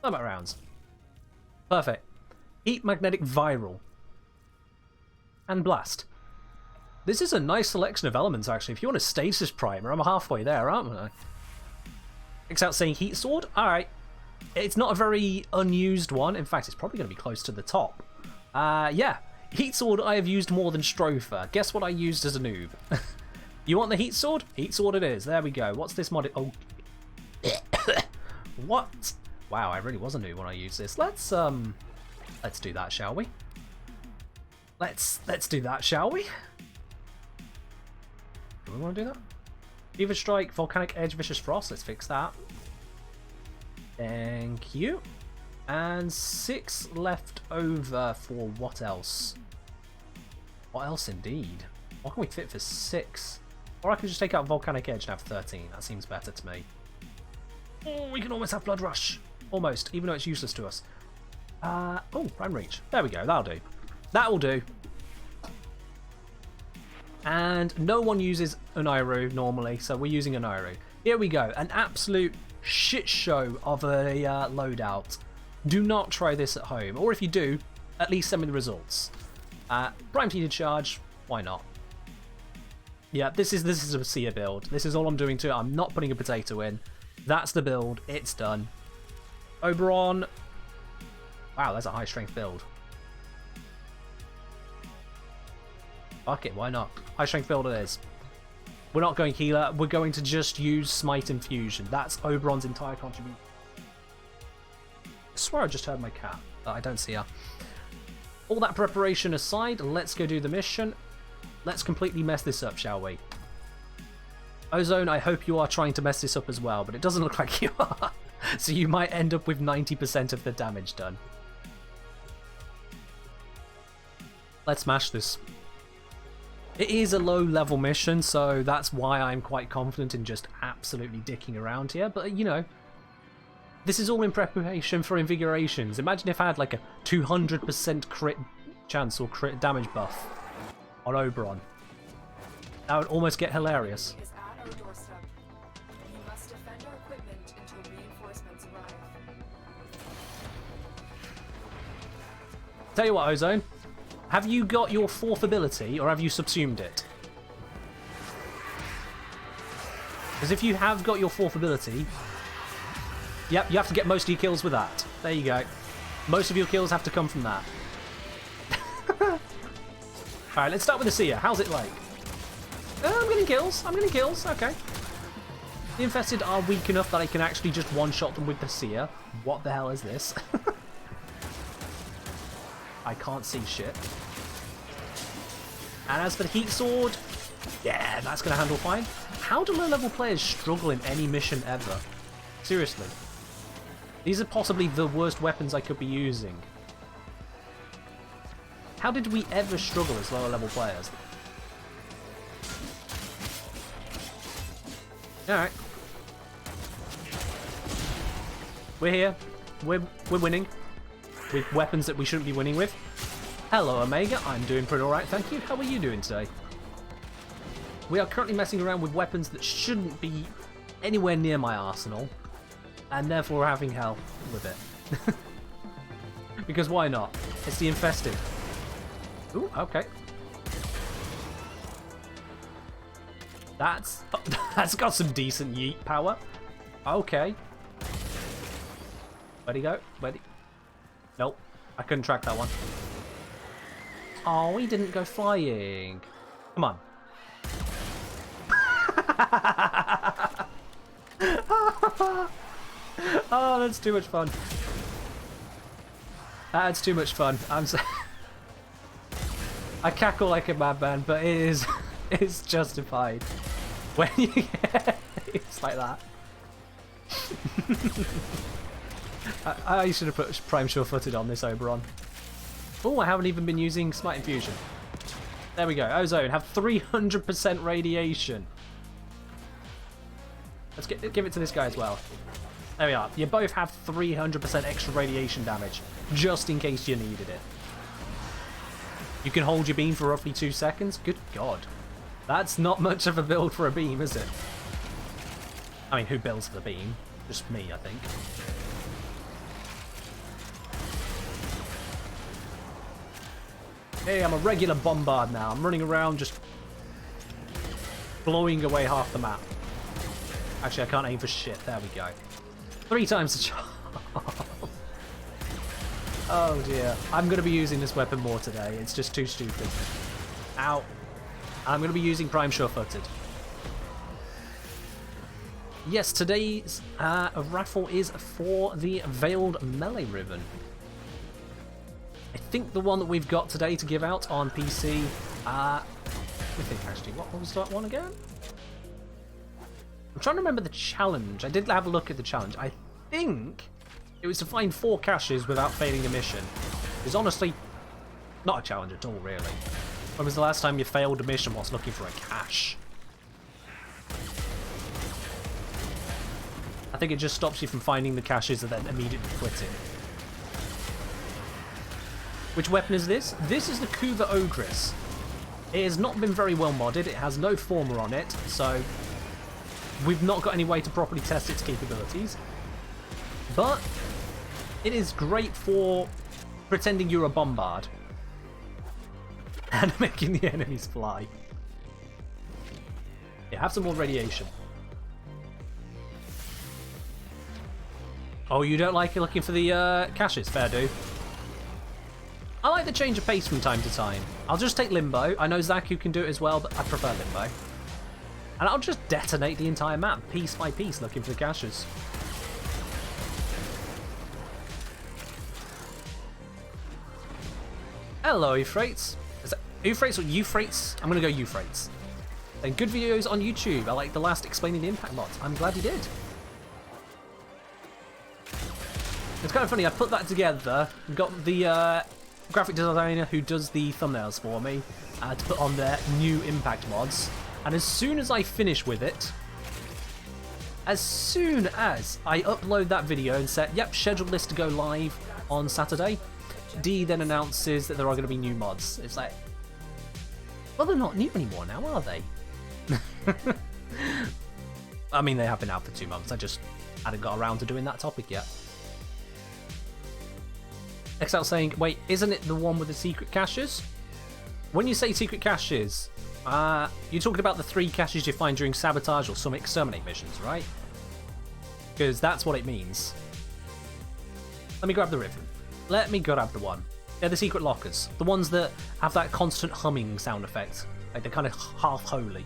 Thermite rounds. Perfect. Heat, magnetic, viral. And blast. This is a nice selection of elements, actually. If you want a stasis primer, I'm halfway there, aren't I? X out saying heat sword. Alright. It's not a very unused one. In fact, it's probably going to be close to the top. Yeah. Heat sword I have used more than Stropher. Guess what I used as a noob? You want the heat sword? Heat sword it is. There we go. What's this mod? Oh. What? Wow, I really was a noob when I used this. Let's do that, shall we? Let's do that, shall we? Do we want to do that? Fever Strike, Volcanic Edge, Vicious Frost. Let's fix that. Thank you. And 6 left over for what else? What else indeed? What can we fit for 6? Or I can just take out Volcanic Edge and have 13. That seems better to me. Oh, we can almost have Blood Rush. Almost, even though it's useless to us. Oh, Prime Reach. There we go, that'll do. That'll do. And no one uses Uniru normally, so we're using Uniru. Here we go, an absolute shit show of a loadout. Do not try this at home, or if you do, at least send me the results. Prime Heated Charge, why not? Yeah, this is a Seer build. This is all I'm doing to it. I'm not putting a potato in. That's the build. It's done. Oberon. Wow, that's a high strength build. Fuck it, why not? High strength build it is. We're not going healer. We're going to just use Smite and Fusion. That's Oberon's entire contribution. I swear I just heard my cat, but I don't see her. All that preparation aside, let's go do the mission. Let's completely mess this up, shall we? Ozone, I hope you are trying to mess this up as well, but it doesn't look like you are. So you might end up with 90% of the damage done. Let's smash this. It is a low level mission, so that's why I'm quite confident in just absolutely dicking around here, but you know, this is all in preparation for Invigorations. Imagine if I had like a 200% crit chance or crit damage buff on Oberon. That would almost get hilarious. Is at our doorstep. You must defend our equipment until reinforcements arrive. Tell you what, Ozone. Have you got your 4th ability, or have you subsumed it? Because if you have got your 4th ability... Yep, you have to get most of your kills with that. There you go. Most of your kills have to come from that. Alright, let's start with the Seer. How's it like? I'm getting kills. I'm getting kills. Okay. The Infested are weak enough that I can actually just one-shot them with the Seer. What the hell is this? I can't see shit. And as for the Heat Sword, yeah, that's going to handle fine. How do low-level players struggle in any mission ever? Seriously. These are possibly the worst weapons I could be using. How did we ever struggle as lower-level players? Alright. We're here. We're winning. With weapons that we shouldn't be winning with. Hello, Omega. I'm doing pretty alright, thank you. How are you doing today? We are currently messing around with weapons that shouldn't be anywhere near my arsenal. And therefore we're having hell with it. Because why not? It's the Infested. Ooh, okay. That's got some decent yeet power. Okay. Where'd he go? Where'd he... Nope. I couldn't track that one. Oh, he didn't go flying. Come on. Oh, that's too much fun. That's too much fun. I'm so... I cackle like a madman, but it's justified. When you get it's like that. I should have put Prime Sure-Footed on this Oberon. Oh, I haven't even been using Smite Infusion. There we go. Ozone, have 300% radiation. Let's give it to this guy as well. There we are. You both have 300% extra radiation damage, just in case you needed it. You can hold your beam for roughly 2 seconds. Good God. That's not much of a build for a beam, is it? I mean, who builds the beam? Just me, I think. Hey, I'm a regular bombard now. I'm running around just blowing away half the map. Actually, I can't aim for shit. There we go. 3 times the charge. Oh dear. I'm going to be using this weapon more today. It's just too stupid. Ow. I'm going to be using Prime Sure-Footed. Yes, today's raffle is for the Veiled Melee Riven. I think the one that we've got today to give out on PC, let me think actually, what was that one again? I'm trying to remember the challenge. I did have a look at the challenge. I think it was to find 4 caches without failing a mission. It was honestly not a challenge at all, really. When was the last time you failed a mission whilst looking for a cache? I think it just stops you from finding the caches and then immediately quitting. Which weapon is this? This is the Kuva Ogress. It has not been very well modded. It has no forma on it, so we've not got any way to properly test its capabilities. But it is great for pretending you're a bombard and making the enemies fly. Yeah, have some more radiation. Oh, you don't like looking for the caches? Fair do. I like the change of pace from time to time. I'll just take Limbo. I know Zaku can do it as well, but I prefer Limbo. And I'll just detonate the entire map, piece by piece, looking for the caches. Hello, Euphrates. Is that Euphrates or Euphrates? I'm going to go Euphrates. And good videos on YouTube. I like the last explaining the impact mods. I'm glad you did. It's kind of funny, I put that together, got the graphic designer who does the thumbnails for me to put on their new impact mods, and as soon as I finish with it, as soon as I upload that video and set, yep, schedule this to go live on Saturday, D then announces that there are going to be new mods. It's like, well, they're not new anymore now, are they? I mean, they have been out for 2 months, I just hadn't got around to doing that topic yet. Excel's saying, wait, isn't it the one with the secret caches? When you say secret caches, you're talking about the 3 caches you find during sabotage or some exterminate missions, right? Because that's what it means. Let me grab the ribbon. Let me grab the one. They're the secret lockers. The ones that have that constant humming sound effect. Like they're kind of half holy.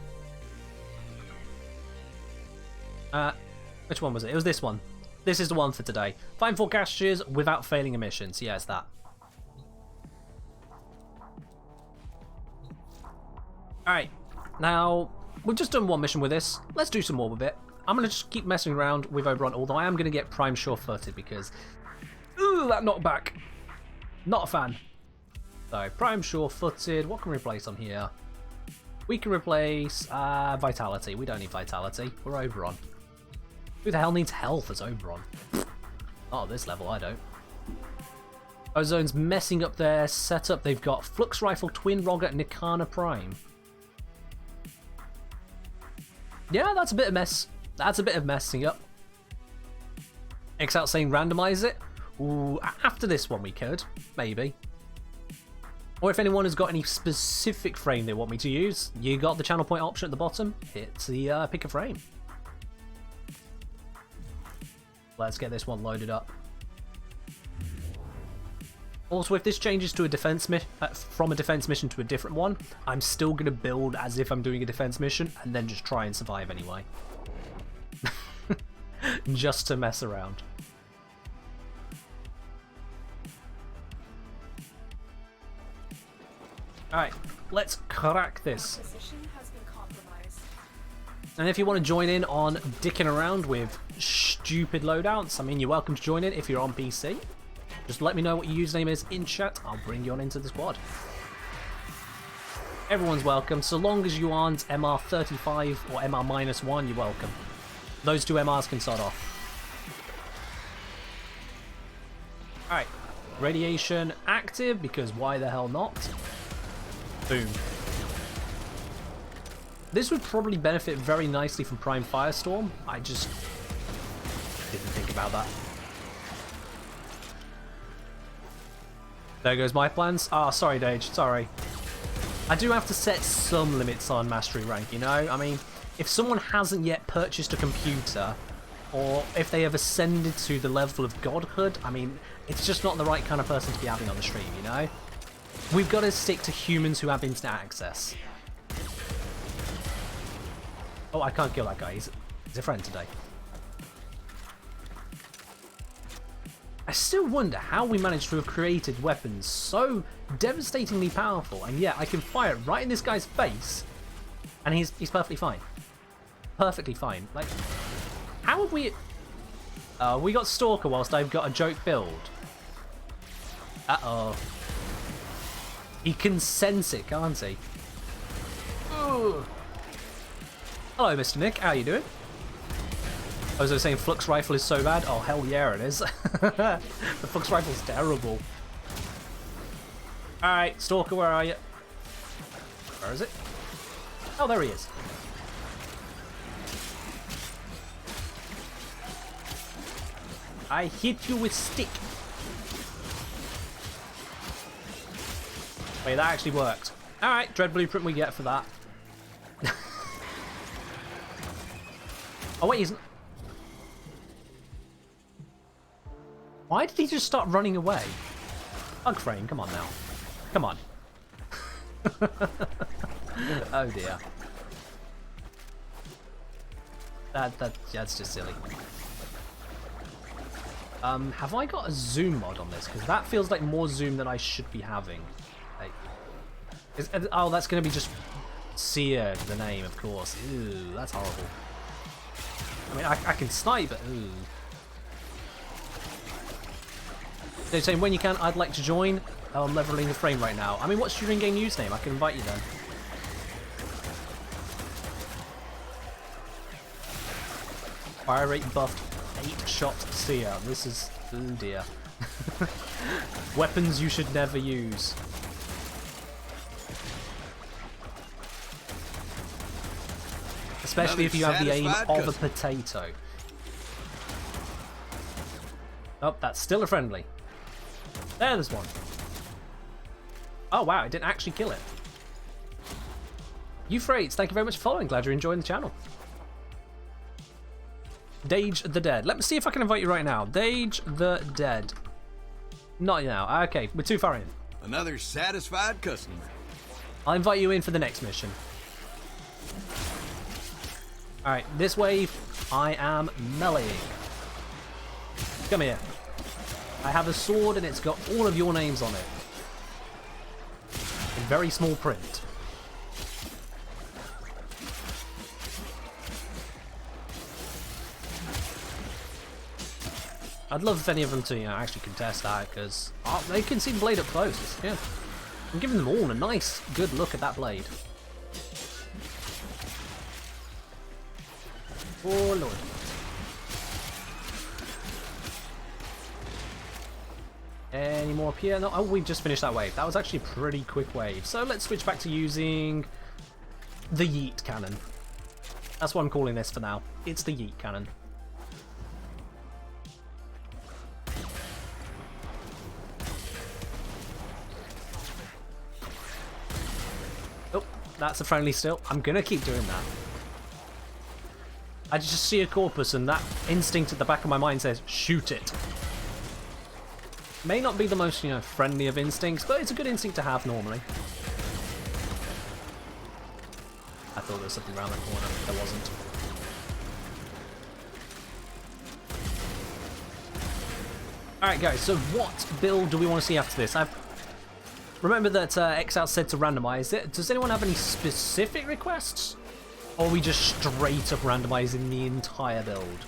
Which one was it? It was this one. This is the one for today. Find 4 caches without failing a mission. So yeah, it's that. Alright, now we've just done 1 mission with this. Let's do some more with it. I'm going to just keep messing around with Oberon, although I am going to get Prime Sure-Footed because... ooh, that knockback. Not a fan. So, Prime Sure-Footed. What can we replace on here? We can replace Vitality. We don't need Vitality. We're Oberon. Who the hell needs health as Oberon? Not at this level, I don't. Ozone's messing up their setup. They've got Flux Rifle, Twin Rocket, Nikana Prime. Yeah, that's a bit of mess. That's a bit of messing up. Excel saying randomize it. Ooh, after this one we could. Maybe. Or if anyone has got any specific frame they want me to use, you got the channel point option at the bottom. Hit the pick a frame. Let's get this one loaded up. Also, if this changes to a defense from a defense mission to a different one, I'm still going to build as if I'm doing a defense mission and then just try and survive anyway. Just to mess around. Alright, let's crack this. Position has been compromised. And if you want to join in on dicking around with stupid loadouts, I mean, you're welcome to join in if you're on PC. Just let me know what your username is in chat. I'll bring you on into the squad. Everyone's welcome. So long as you aren't MR35 or MR-1, you're welcome. Those 2 MRs can start off. Alright. Radiation active, because why the hell not? Boom. This would probably benefit very nicely from Prime Firestorm. I just didn't think about that. There goes my plans. Ah, sorry, Dage. Sorry. I do have to set some limits on mastery rank, you know? I mean, if someone hasn't yet purchased a computer, or if they have ascended to the level of godhood, I mean, it's just not the right kind of person to be having on the stream, you know? We've got to stick to humans who have internet access. Oh, I can't kill that guy. He's a friend today. I still wonder how we managed to have created weapons so devastatingly powerful, and yet I can fire it right in this guy's face, and he's perfectly fine. Perfectly fine. Like, how have we... we got Stalker whilst I've got a joke build. Uh-oh. He can sense it, can't he? Ooh. Hello, Mr. Nick. How you doing? I was saying Flux Rifle is so bad. Oh, hell yeah, it is. The Flux Rifle's terrible. Alright, Stalker, where are you? Where is it? Oh, there he is. I hit you with stick. Wait, that actually worked. Alright, Dread Blueprint we get for that. Oh, wait, he's... Why did he just start running away? Bug frame, come on now. Come on. Oh dear. That's just silly. Have I got a zoom mod on this? Because that feels like more zoom than I should be having. Like, oh, that's going to be just Seer, the name, of course. Ew, that's horrible. I mean, I can snipe, but ooh. They're saying when you can, I'd like to join. Oh, I'm leveling the frame right now. I mean, what's your in-game username? I can invite you then. Fire rate buffed, 8-shot Seer. This is... oh dear. Weapons you should never use. Especially if you have the aim of a potato. Oh, that's still a friendly. There's one. Oh wow, I didn't actually kill it. Euphrates, thank you very much for following. Glad you're enjoying the channel. Dage the Dead. Let me see if I can invite you right now. Dage the Dead. Not now. Okay, we're too far in. Another satisfied customer. I'll invite you in for the next mission. Alright, this wave, I am meleeing. Come here. I have a sword and it's got all of your names on it. In very small print. I'd love if any of them to, actually contest that, because they can see the blade up close. Yeah. I'm giving them all a nice, good look at that blade. Oh lord. Any more up here? No, oh, we've just finished that wave. That was actually a pretty quick wave. So let's switch back to using the Yeet Cannon. That's what I'm calling this for now. It's the Yeet Cannon. Oh, that's a friendly still. I'm gonna keep doing that. I just see a corpus and that instinct at the back of my mind says, shoot it. May not be the most, friendly of instincts, but it's a good instinct to have normally. I thought there was something around the corner. There wasn't. Alright guys, so what build do we want to see after this? Remember that Exile said to randomize it. Does anyone have any specific requests? Or are we just straight up randomizing the entire build?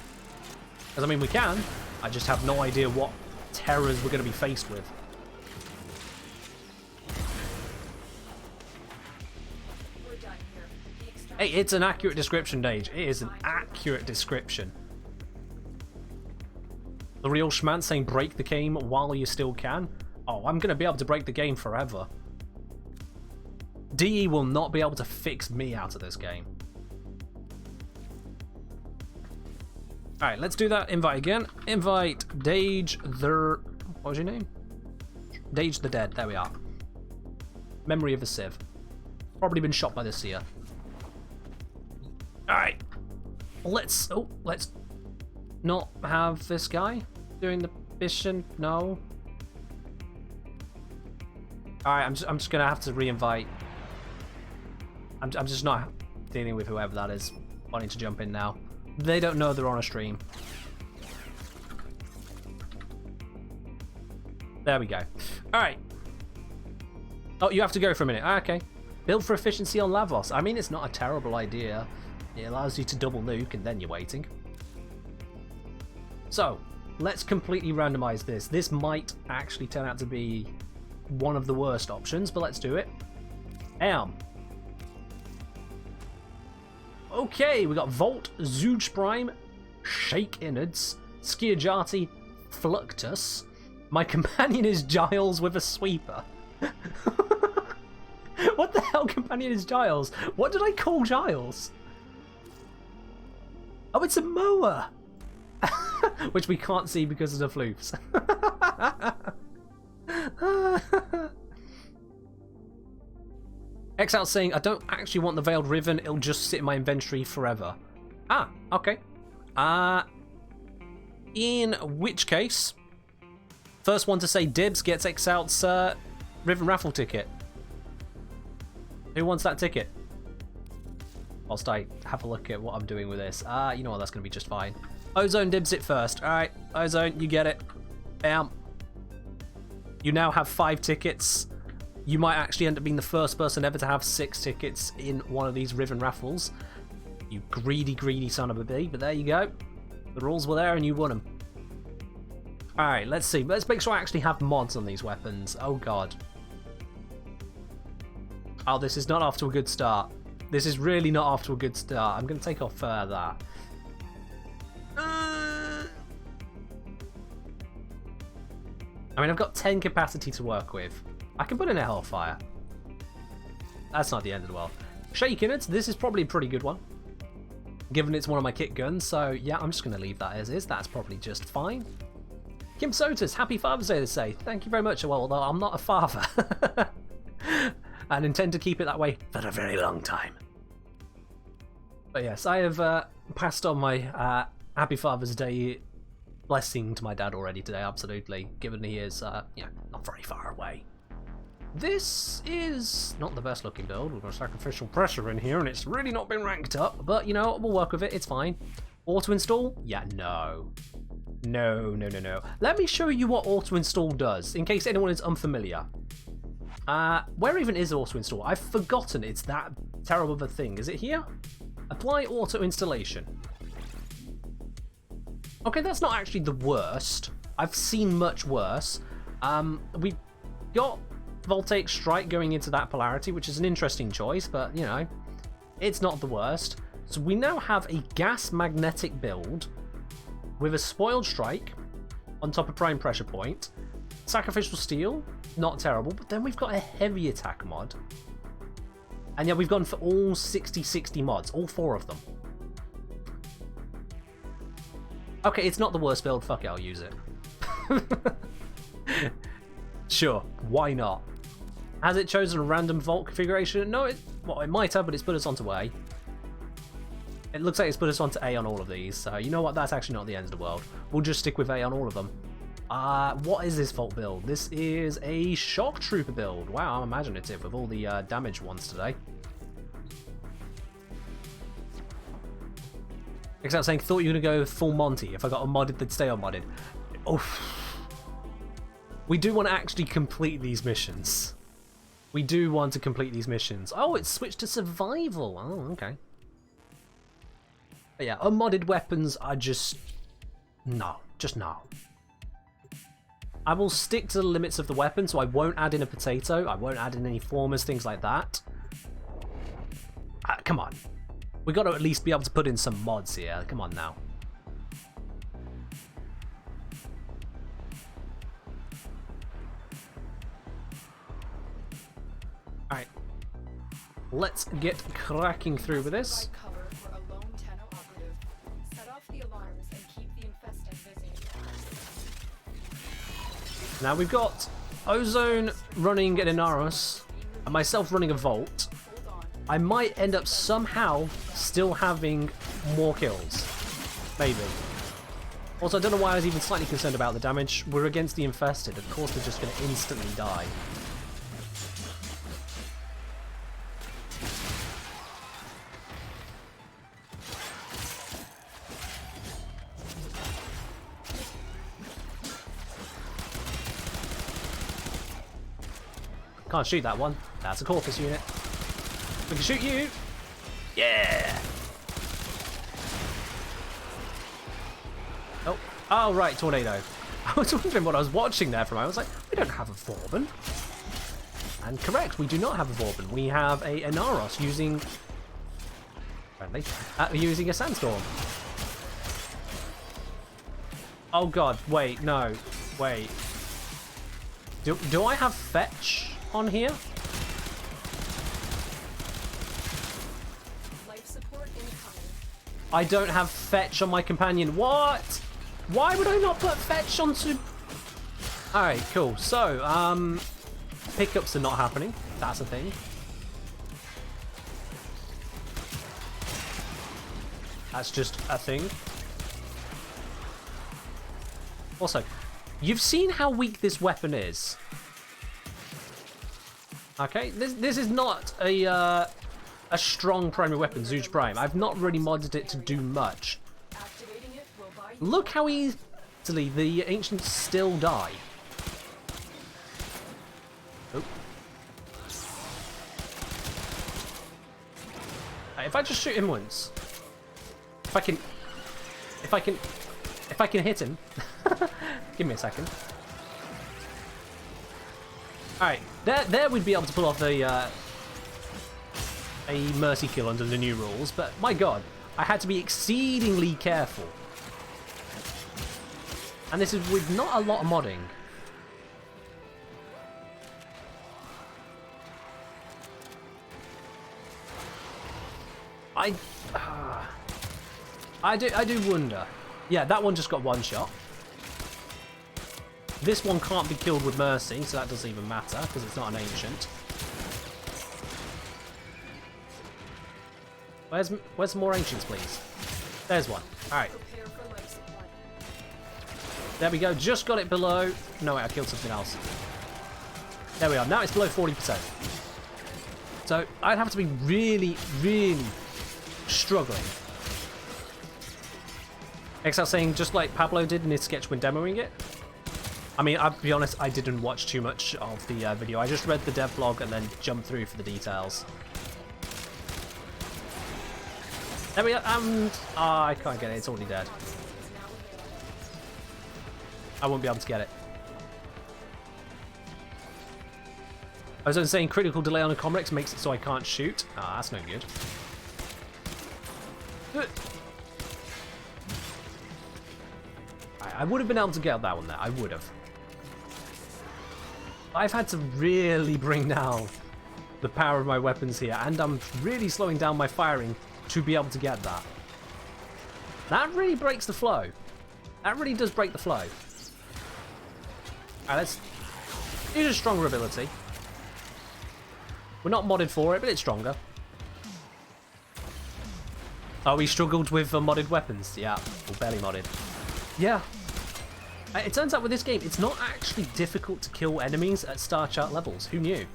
Because I mean we can, I just have no idea what terrors we're going to be faced with. Hey, it's an accurate description, Dage. It is an accurate description. The real schmant saying break the game while you still can. Oh, I'm going to be able to break the game forever. DE will not be able to fix me out of this game. Alright, let's do that invite again. Invite Dage the... what was your name? Dage the Dead. There we are. Memory of a Civ. Probably been shot by the Seer. Alright. Let's not have this guy doing the mission. No. Alright, I'm just gonna have to re-invite. I'm just not dealing with whoever that is wanting to jump in now. They don't know they're on a stream. There we go. All right. Oh, you have to go for a minute. Okay. Build for efficiency on Lavos. I mean, it's not a terrible idea. It allows you to double nuke and then you're waiting. So, let's completely randomize this. This might actually turn out to be one of the worst options, but let's do it. Okay, we got Volt, Zooge Prime, Shake Innards, Skiajati, Fluctus. My companion is Giles with a sweeper. What the hell companion is Giles? What did I call Giles? Oh, it's a mower! Which we can't see because of the floofs. Exile saying, I don't actually want the Veiled Riven, it'll just sit in my inventory forever. Ah, okay. In which case, first one to say dibs gets Exalt's Riven raffle ticket. Who wants that ticket? Whilst I have a look at what I'm doing with this. You know what, that's going to be just fine. Ozone dibs it first. Alright, Ozone, you get it. Bam. You now have 5 tickets. You might actually end up being the first person ever to have 6 tickets in one of these Riven raffles. You greedy, greedy son of a bee. But there you go. The rules were there and you won them. Alright, let's see. Let's make sure I actually have mods on these weapons. Oh god. Oh, this is not off to a good start. This is really not off to a good start. I'm going to take off that. I mean, I've got 10 capacity to work with. I can put in a Hellfire. That's not the end of the world. Shaking it. This is probably a pretty good one, given it's one of my kit guns. So yeah, I'm just going to leave that as is. That's probably just fine. Kim Sotus, happy Father's Day to say. Thank you very much. Well, although I'm not a father. And intend to keep it that way for a very long time. But yes, I have passed on my happy Father's Day blessing to my dad already today, absolutely, given he is, you know, not very far away. This is not the best looking build. We've got sacrificial pressure in here, and it's really not been ranked up, but, you know, we'll work with it, it's fine. Auto-install? Yeah, no. No. Let me show you what auto-install does, in case anyone is unfamiliar. Where even is auto-install? I've forgotten it's that terrible of a thing. Is it here? Apply auto-installation. Okay, that's not actually the worst. I've seen much worse. We got Voltaic Strike going into that polarity, which is an interesting choice, but, you know, it's not the worst. So we now have a gas magnetic build with a Spoiled Strike on top of Prime Pressure Point. Sacrificial Steel, not terrible, but then we've got a heavy attack mod. And yeah, we've gone for all 60/60 mods, all 4 of them. Okay, it's not the worst build, fuck it, I'll use it. Sure, why not? Has it chosen a random vault configuration? No, it might have, but it's put us onto A. It looks like it's put us onto A on all of these, so you know what, that's actually not the end of the world. We'll just stick with A on all of them. What is this vault build? This is a Shock Trooper build. Wow, I'm imaginative with all the damage ones today. Except saying, thought you were going to go full Monty. If I got unmodded, they'd stay unmodded. Oof. We do want to actually complete these missions. We do want to complete these missions. Oh, it's switched to survival. Oh, okay. But yeah, unmodded weapons are just... no. Just no. I will stick to the limits of the weapon, so I won't add in a potato. I won't add in any formers, things like that. Come on. We've got to at least be able to put in some mods here. Come on now. Alright. Let's get cracking through with this. Now we've got Ozone running an Inaros and myself running a Vault. I might end up somehow still having more kills. Maybe. Also, I don't know why I was even slightly concerned about the damage. We're against the Infested. Of course, we're just going to instantly die. Can't shoot that one. That's a Corpus unit. We can shoot you. Yeah. Oh. Oh, right. Tornado. I was wondering what I was watching there from. I was like, we don't have a Vauban. And correct, we do not have a Vauban. We have a Naros using... Friendly. Using a Sandstorm. Oh god, wait, no. Wait. Do I have Fetch on here? Life support incoming. I don't have Fetch on my companion. What? Why would I not put Fetch onto... Alright, cool. So, pickups are not happening. That's a thing. That's just a thing. Also, you've seen how weak this weapon is. Okay, this is not a strong primary weapon, Zooj Prime. I've not really modded it to do much. Activating it will buy you. Look how easily the ancients still die. Oh. If I just shoot him once, if I can hit him. Give me a second. Alright, there we'd be able to pull off a mercy kill under the new rules, but my god, I had to be exceedingly careful. And this is with not a lot of modding. I do wonder. Yeah, that one just got one shot. This one can't be killed with mercy, so that doesn't even matter because it's not an ancient. Where's more ancients, please? There's one. All right. Prepare for life support. There we go. Just got it below. No, wait, I killed something else. There we are. Now it's below 40%. So I'd have to be really, really struggling. Except saying, just like Pablo did in his sketch when demoing it. I mean, I'll be honest, I didn't watch too much of the video. I just read the dev blog and then jumped through for the details. There we are, and... I can't get it, it's already dead. I won't be able to get it. I was saying critical delay on a Comrex makes it so I can't shoot. Ah, that's no good. I would have been able to get that one there. I would have. I've had to really bring down the power of my weapons here, and I'm really slowing down my firing to be able to get that. That really breaks the flow. That really does break the flow. Alright, let's use a stronger ability. We're not modded for it, but it's stronger. Oh, we struggled with modded weapons. Yeah, or barely modded. Yeah. It turns out with this game, it's not actually difficult to kill enemies at star chart levels. Who knew?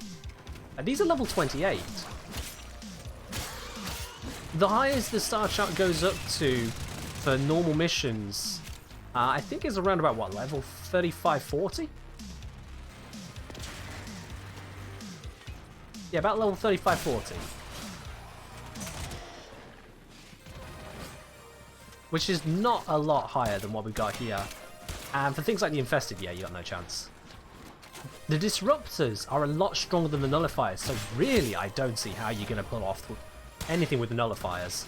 These are level 28. The highest the star chart goes up to for normal missions, I think is around about what, level 35, 40? Yeah, about level 35, 40. Which is not a lot higher than what we've got here. And for things like the Infested, yeah, you got no chance. The Disruptors are a lot stronger than the Nullifiers, so really I don't see how you're going to pull off anything with the Nullifiers.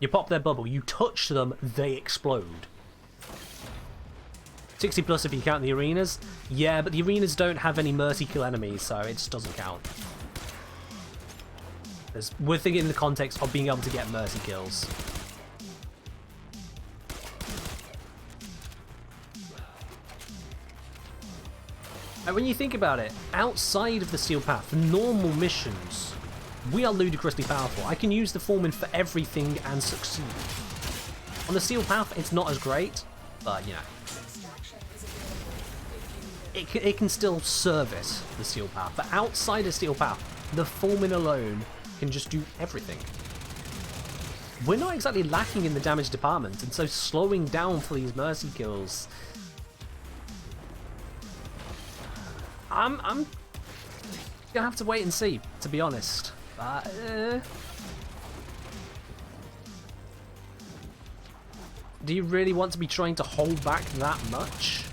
You pop their bubble, you touch them, they explode. 60 plus if you count the arenas. Yeah, but the arenas don't have any mercy kill enemies, so it just doesn't count. We're thinking in the context of being able to get mercy kills. And when you think about it, outside of the Steel Path, for normal missions, we are ludicrously powerful. I can use the Foreman for everything and succeed. On the Steel Path, it's not as great, but you know. It can still service the Steel Path, but outside of Steel Path, the Foreman alone can just do everything. We're not exactly lacking in the damage department, and so slowing down for these mercy kills... I'm gonna have to wait and see, to be honest. Do you really want to be trying to hold back that much?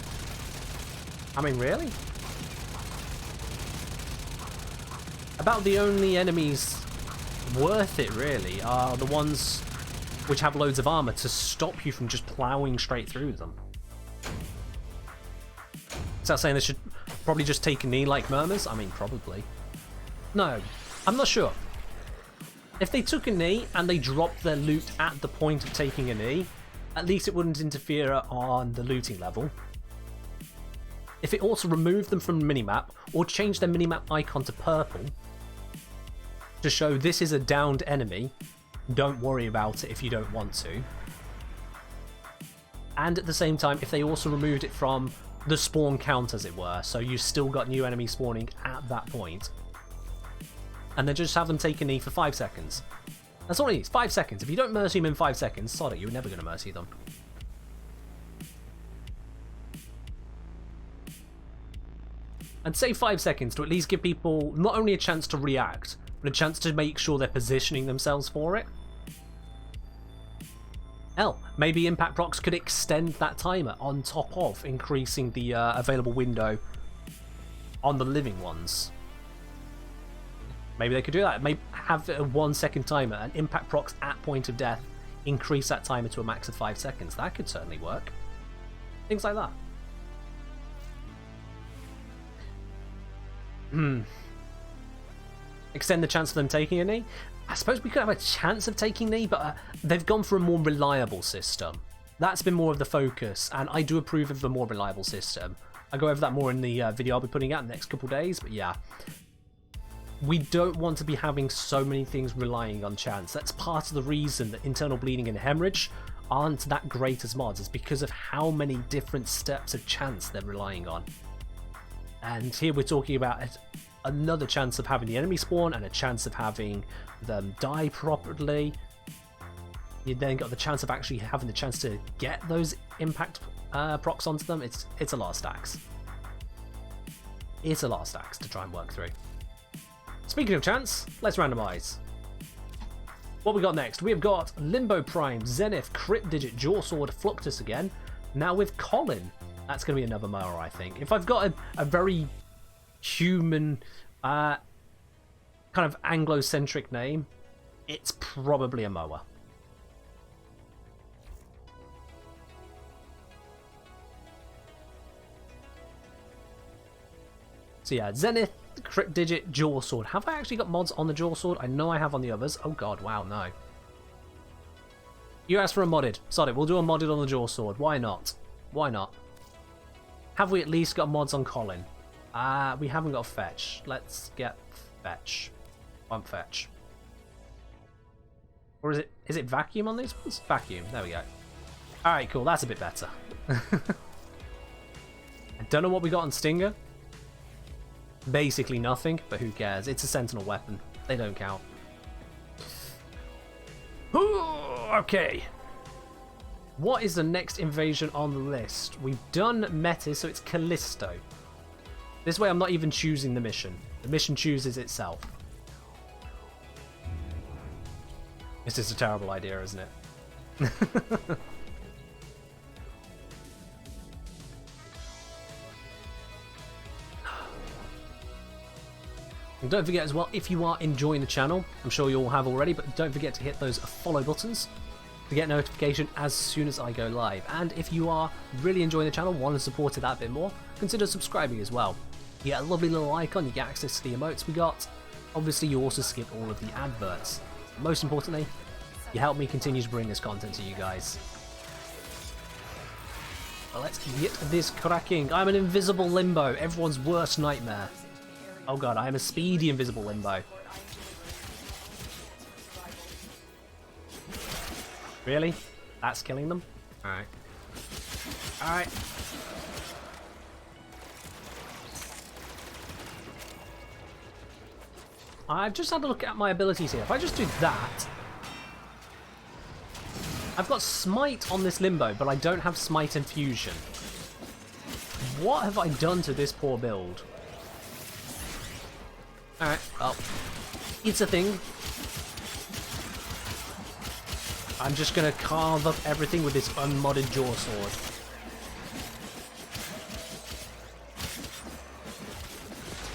I mean, really? About the only enemies worth it, really, are the ones which have loads of armor to stop you from just plowing straight through them. Is that saying they should probably just take a knee like murmurs? I mean, probably. No, I'm not sure. If they took a knee and they dropped their loot at the point of taking a knee, at least it wouldn't interfere on the looting level. If it also removed them from the minimap, or changed their minimap icon to purple, to show this is a downed enemy, don't worry about it if you don't want to. And at the same time, if they also removed it from the spawn count, as it were, so you still got new enemies spawning at that point, and then just have them take a knee for 5 seconds. That's all it needs, 5 seconds. If you don't mercy them in 5 seconds, sod it, you're never going to mercy them. And say 5 seconds to at least give people not only a chance to react, but a chance to make sure they're positioning themselves for it. Hell, maybe Impact Procs could extend that timer on top of increasing the available window on the living ones. Maybe they could do that. Maybe have a 1 second timer and Impact Procs at point of death increase that timer to a max of 5 seconds. That could certainly work. Things like that. Extend the chance of them taking a knee. I suppose we could have a chance of taking knee, but they've gone for a more reliable system. That's been more of the focus, and I do approve of the more reliable system. I'll go over that more in the video I'll be putting out in the next couple of days, but yeah. We don't want to be having so many things relying on chance. That's part of the reason that internal bleeding and hemorrhage aren't that great as mods, is because of how many different steps of chance they're relying on. And here we're talking about another chance of having the enemy spawn and a chance of having them die properly. You then got the chance of actually having the chance to get those impact procs onto them. It's a lot of stacks. It's a lot of stacks to try and work through. Speaking of chance, let's randomize. What we got next? We have got Limbo Prime, Zenith, Crit Digit, Jaw Sword, Fluctus again. Now with Colin. That's going to be another mower, I think. If I've got a very human, kind of Anglo-centric name, it's probably a mower. So yeah, Zenith, Crit Digit, Jaw Sword. Have I actually got mods on the Jaw Sword? I know I have on the others. Oh god, wow, no. You asked for a modded. Sod it, we'll do a modded on the Jaw Sword. Why not? Why not? Have we at least got mods on Colin? We haven't got Fetch. Let's get Fetch. One Fetch. Or is it Vacuum on these ones? Vacuum, there we go. Alright, cool, that's a bit better. I don't know what we got on Stinger. Basically nothing, but who cares? It's a sentinel weapon. They don't count. Okay. What is the next invasion on the list? We've done Metis, so it's Callisto. This way I'm not even choosing the mission. The mission chooses itself. This is a terrible idea, isn't it? And don't forget as well, if you are enjoying the channel, I'm sure you all have already, but don't forget to hit those follow buttons to get notification as soon as I go live. And if you are really enjoying the channel, want to support it that bit more, consider subscribing as well. You get a lovely little icon, you get access to the emotes we got. Obviously, you also skip all of the adverts. Most importantly, you help me continue to bring this content to you guys. Well, let's get this cracking. I'm an invisible Limbo, everyone's worst nightmare. Oh god, I am a speedy invisible Limbo. Really? That's killing them? Alright. Alright. I've just had a look at my abilities here. If I just do that... I've got Smite on this Limbo, but I don't have Smite and Fusion. What have I done to this poor build? Alright, well, it's a thing. I'm just gonna carve up everything with this unmodded jaw sword.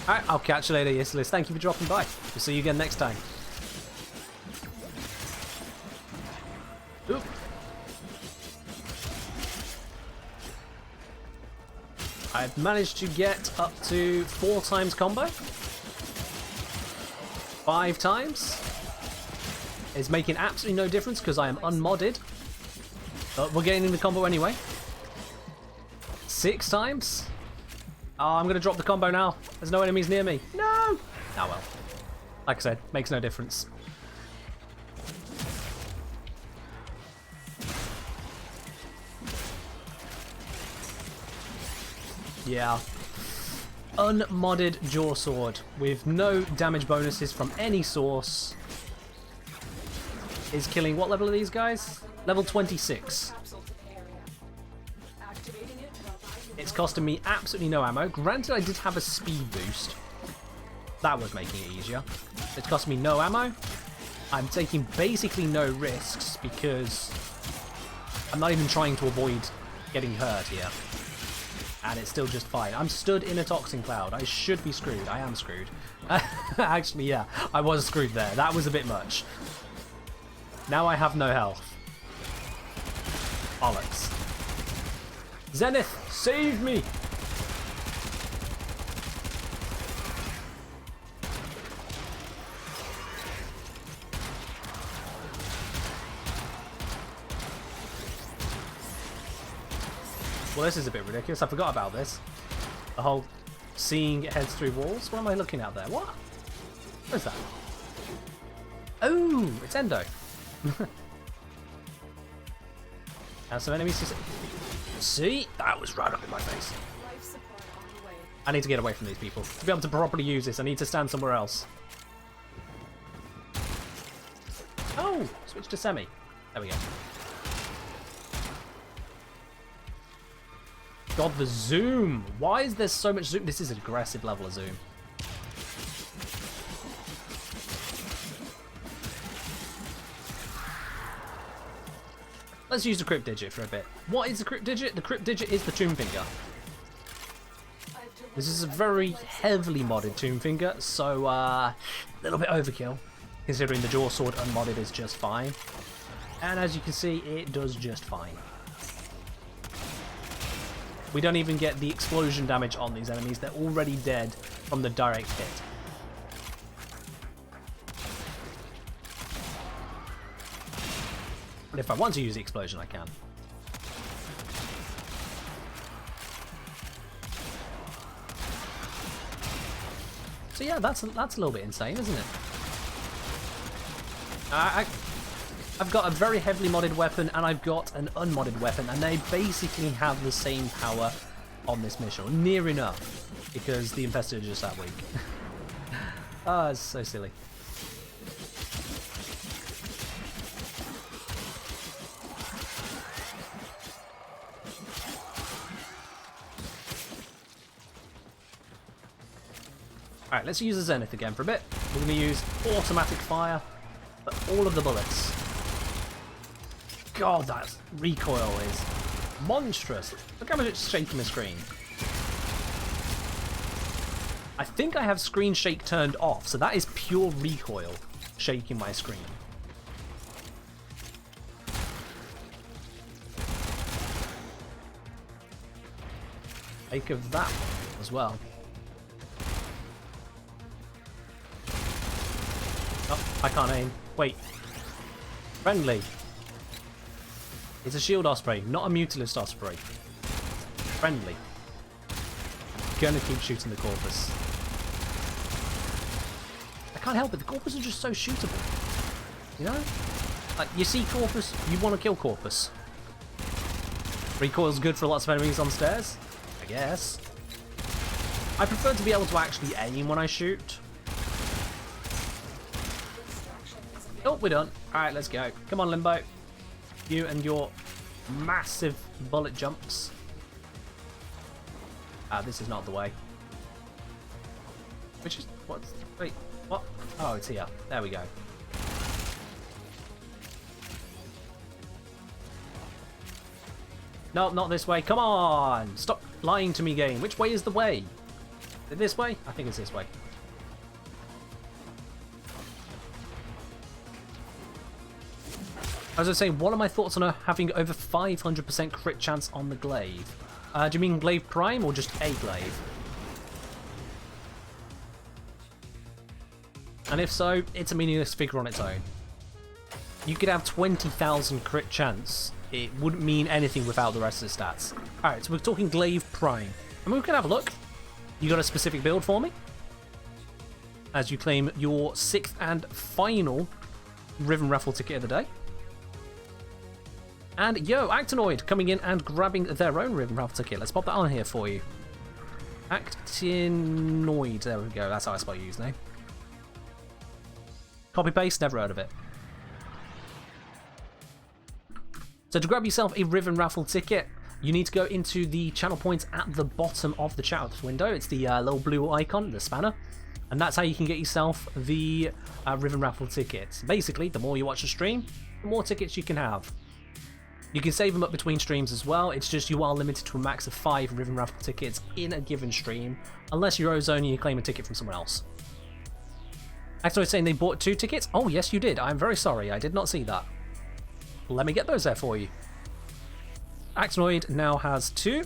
Alright, I'll catch you later, Yeslis. Thank you for dropping by. We'll see you again next time. Oop. I've managed to get up to 4 times combo. 5 times. It's making absolutely no difference because I am unmodded. But we're getting in the combo anyway. 6 times. Oh, I'm going to drop the combo now. There's no enemies near me. No! Oh well. Like I said, makes no difference. Yeah. Unmodded jaw sword with no damage bonuses from any source is killing. What level are these guys? Level 26. It's costing me absolutely no ammo. Granted, I did have a speed boost. That was making it easier. It's costing me no ammo. I'm taking basically no risks because I'm not even trying to avoid getting hurt here. And it's still just fine. I'm stood in a toxin cloud. I should be screwed. I am screwed. Actually, yeah, I was screwed there. That was a bit much. Now I have no health. Bollocks. Zenith, save me! Well, this is a bit ridiculous. I forgot about this. The whole seeing heads through walls. What am I looking at there? What? What is that? Oh, it's Endo. Now some enemies to see. That was right up in my face. I need to get away from these people. To be able to properly use this, I need to stand somewhere else. Oh, switch to semi. There we go. God, the zoom. Why is there so much zoom? This is an aggressive level of zoom. Let's use the crypt digit for a bit. What is the crypt digit? The crypt digit is the tomb finger. This is a very heavily modded tomb finger, so a little bit overkill, considering the jaw sword unmodded is just fine. And as you can see, it does just fine. We don't even get the explosion damage on these enemies. They're already dead from the direct hit. But if I want to use the explosion, I can. So yeah, that's a little bit insane, isn't it? I've got a very heavily modded weapon and I've got an unmodded weapon, and they basically have the same power on this mission, or near enough, because the infested are just that weak. Ah, it's so silly. Alright, let's use the Zenith again for a bit. We're going to use automatic fire for all of the bullets. God, that recoil is monstrous. Look how much it's shaking the screen. I think I have screen shake turned off, so that is pure recoil shaking my screen. Take of that one as well. Oh, I can't aim. Wait. Friendly. It's a shield osprey, not a mutilist osprey. Friendly. Gonna keep shooting the corpus. I can't help it, the corpus are just so shootable. You know? Like, you see corpus, you want to kill corpus. Recoil's good for lots of enemies on stairs, I guess. I prefer to be able to actually aim when I shoot. Oh, we're done. Alright, let's go. Come on, Limbo. You and your massive bullet jumps. Ah, this is not the way. Which is... What's... Wait, what? Oh, it's here. There we go. No, not this way. Come on! Stop lying to me, game. Which way is the way? Is it this way? I think it's this way. As I was saying, what are my thoughts on having over 500% crit chance on the glaive? Do you mean glaive prime or just a glaive? And if so, it's a meaningless figure on its own. You could have 20,000 crit chance. It wouldn't mean anything without the rest of the stats. Alright, so we're talking glaive prime. And we can have a look. You got a specific build for me? As you claim your 6th and final Riven raffle ticket of the day. And yo, Actinoid coming in and grabbing their own Riven raffle ticket. Let's pop that on here for you. Actinoid, there we go. That's how I spell your username. Copy paste, never heard of it. So to grab yourself a Riven raffle ticket, you need to go into the channel points at the bottom of the chat window. It's the little blue icon, the spanner. And that's how you can get yourself the Riven raffle tickets. Basically, the more you watch the stream, the more tickets you can have. You can save them up between streams as well. It's just you are limited to a max of 5 Riven raffle tickets in a given stream, unless you're Ozone and you claim a ticket from someone else. Actually, saying they bought 2 tickets? Oh, yes, you did. I'm very sorry. I did not see that. Let me get those there for you. Actinoid now has 2.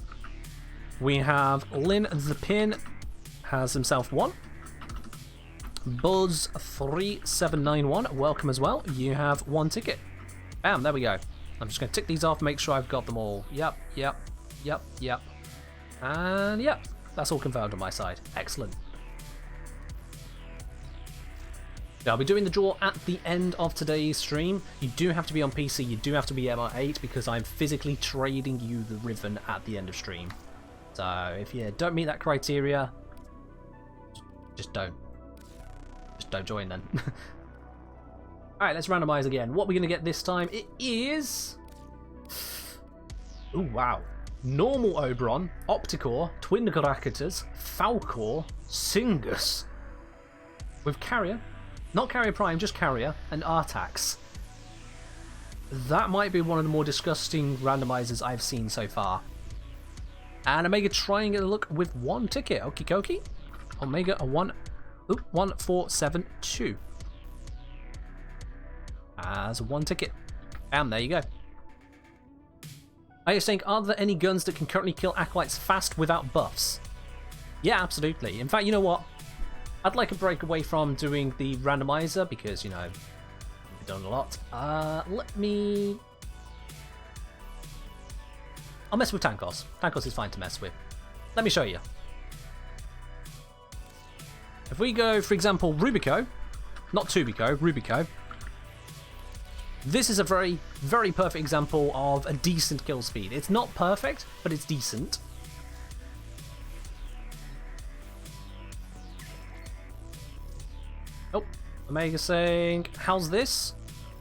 We have Lynn the Pin has himself 1. Buzz3791, welcome as well. You have 1 ticket. Bam, there we go. I'm just going to tick these off, make sure I've got them all. Yep. And yep, that's all confirmed on my side. Excellent. I'll be doing the draw at the end of today's stream. You do have to be on PC, you do have to be MR8 because I'm physically trading you the Riven at the end of stream. So if you don't meet that criteria, just don't. Just don't join then. Alright, let's randomize again. What we're going to get this time, it is... Ooh, wow. Normal Oberon, Opticore, Twin Gracketas, Falcor, Singus. With Carrier. Not Carrier Prime, just Carrier, and Artax. That might be one of the more disgusting randomizers I've seen so far. And Omega trying a look with 1 ticket. Okie dokie. Omega a 1472. As 1 ticket. Bam, there you go. Are you saying, are there any guns that can currently kill acolytes fast without buffs? Yeah, absolutely. In fact, you know what? I'd like a break away from doing the randomizer because, you know, we've done a lot. Let me... I'll mess with Tankos. Tankos is fine to mess with. Let me show you. If we go, for example, Rubico, not Tubico, Rubico, this is a very, very perfect example of a decent kill speed. It's not perfect, but it's decent. Oh, Omega saying, how's this?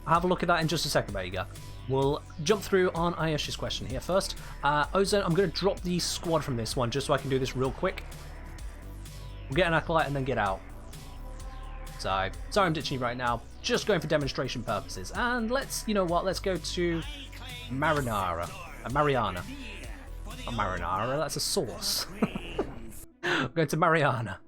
I'll have a look at that in just a second, Omega. We'll jump through on Ayesh's question here first. Ozone, I'm going to drop the squad from this one just so I can do this real quick. We'll get an Acolyte and then get out. So, sorry I'm ditching you right now. Just going for demonstration purposes. And let's, you know what, let's go to Mariana. Not Marinara, that's a sauce. We're going to Mariana.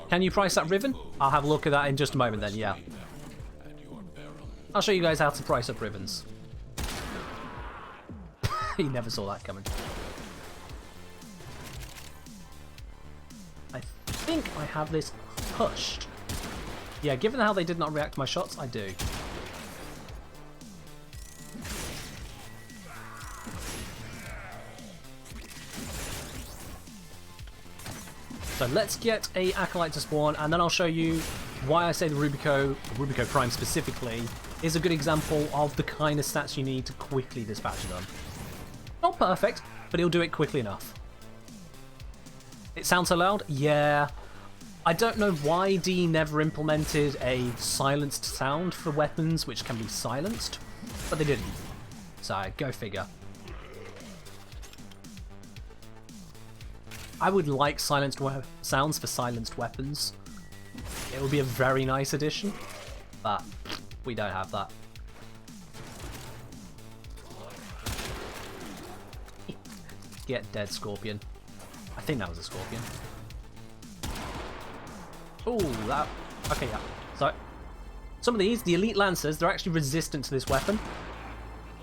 Can you price that Riven? I'll have a look at that in just a moment then, yeah. I'll show you guys how to price up Rivens. He never saw that coming. I think I have this pushed. Yeah, given how they did not react to my shots, I do. So let's get a Acolyte to spawn, and then I'll show you why I say the Rubico Prime specifically, is a good example of the kind of stats you need to quickly dispatch them. Not perfect, but he'll do it quickly enough. It sounds so loud? Yeah. I don't know why D never implemented a silenced sound for weapons which can be silenced, but they didn't. So, go figure. I would like silenced sounds for silenced weapons. It would be a very nice addition, but we don't have that. Get dead, Scorpion. I think that was a Scorpion. Oh, that... Okay, yeah. So, some of these, the Elite Lancers, they're actually resistant to this weapon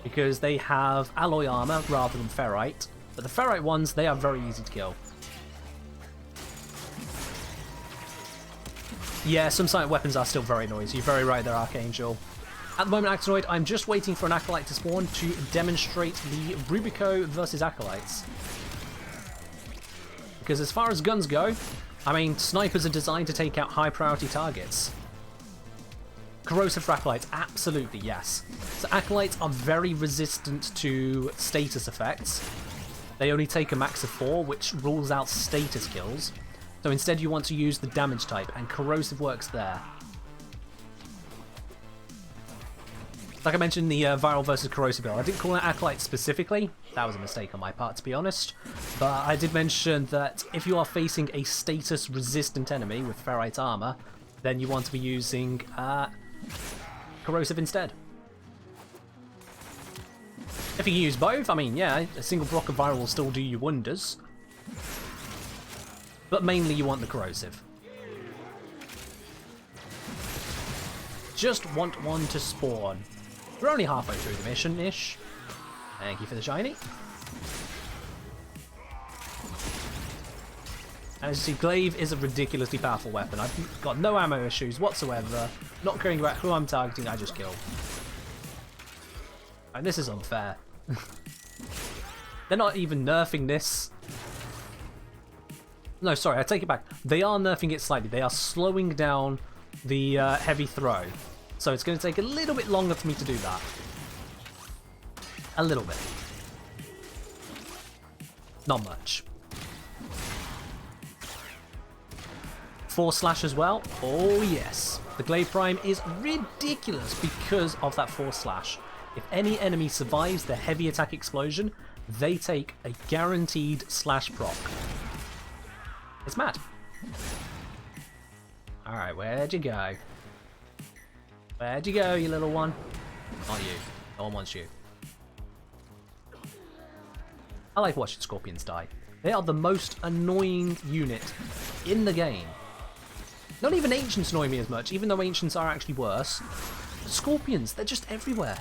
because they have alloy armor rather than ferrite. But the ferrite ones, they are very easy to kill. Yeah, some silent weapons are still very noisy. You're very right there, Archangel. At the moment, Actinoid, I'm just waiting for an Acolyte to spawn to demonstrate the Rubico versus Acolytes. Because as far as guns go, I mean, snipers are designed to take out high priority targets. Corrosive for Acolytes, absolutely, yes. So Acolytes are very resistant to status effects. They only take a max of 4, which rules out status kills. So instead you want to use the damage type, and Corrosive works there. Like I mentioned, the Viral versus Corrosive build, I didn't call it Acolyte specifically. That was a mistake on my part, to be honest. But I did mention that if you are facing a status-resistant enemy with Ferrite armor, then you want to be using Corrosive instead. If you use both, I mean, yeah, a single block of Viral will still do you wonders. But mainly you want the Corrosive. Just want one to spawn. We're only halfway through the mission-ish. Thank you for the shiny. And as you see, Glaive is a ridiculously powerful weapon. I've got no ammo issues whatsoever. Not caring about who I'm targeting, I just kill. And this is unfair. They're not even nerfing this. No, sorry, I take it back. They are nerfing it slightly. They are slowing down the heavy throw. So it's going to take a little bit longer for me to do that. A little bit. Not much. 4 slash as well. Oh yes. The Glaive Prime is ridiculous because of that 4 slash. If any enemy survives the heavy attack explosion, they take a guaranteed slash proc. It's mad. Alright, where'd you go? Where'd you go, you little one? Not you. No one wants you. I like watching Scorpions die. They are the most annoying unit in the game. Not even Ancients annoy me as much, even though Ancients are actually worse. Scorpions, they're just everywhere.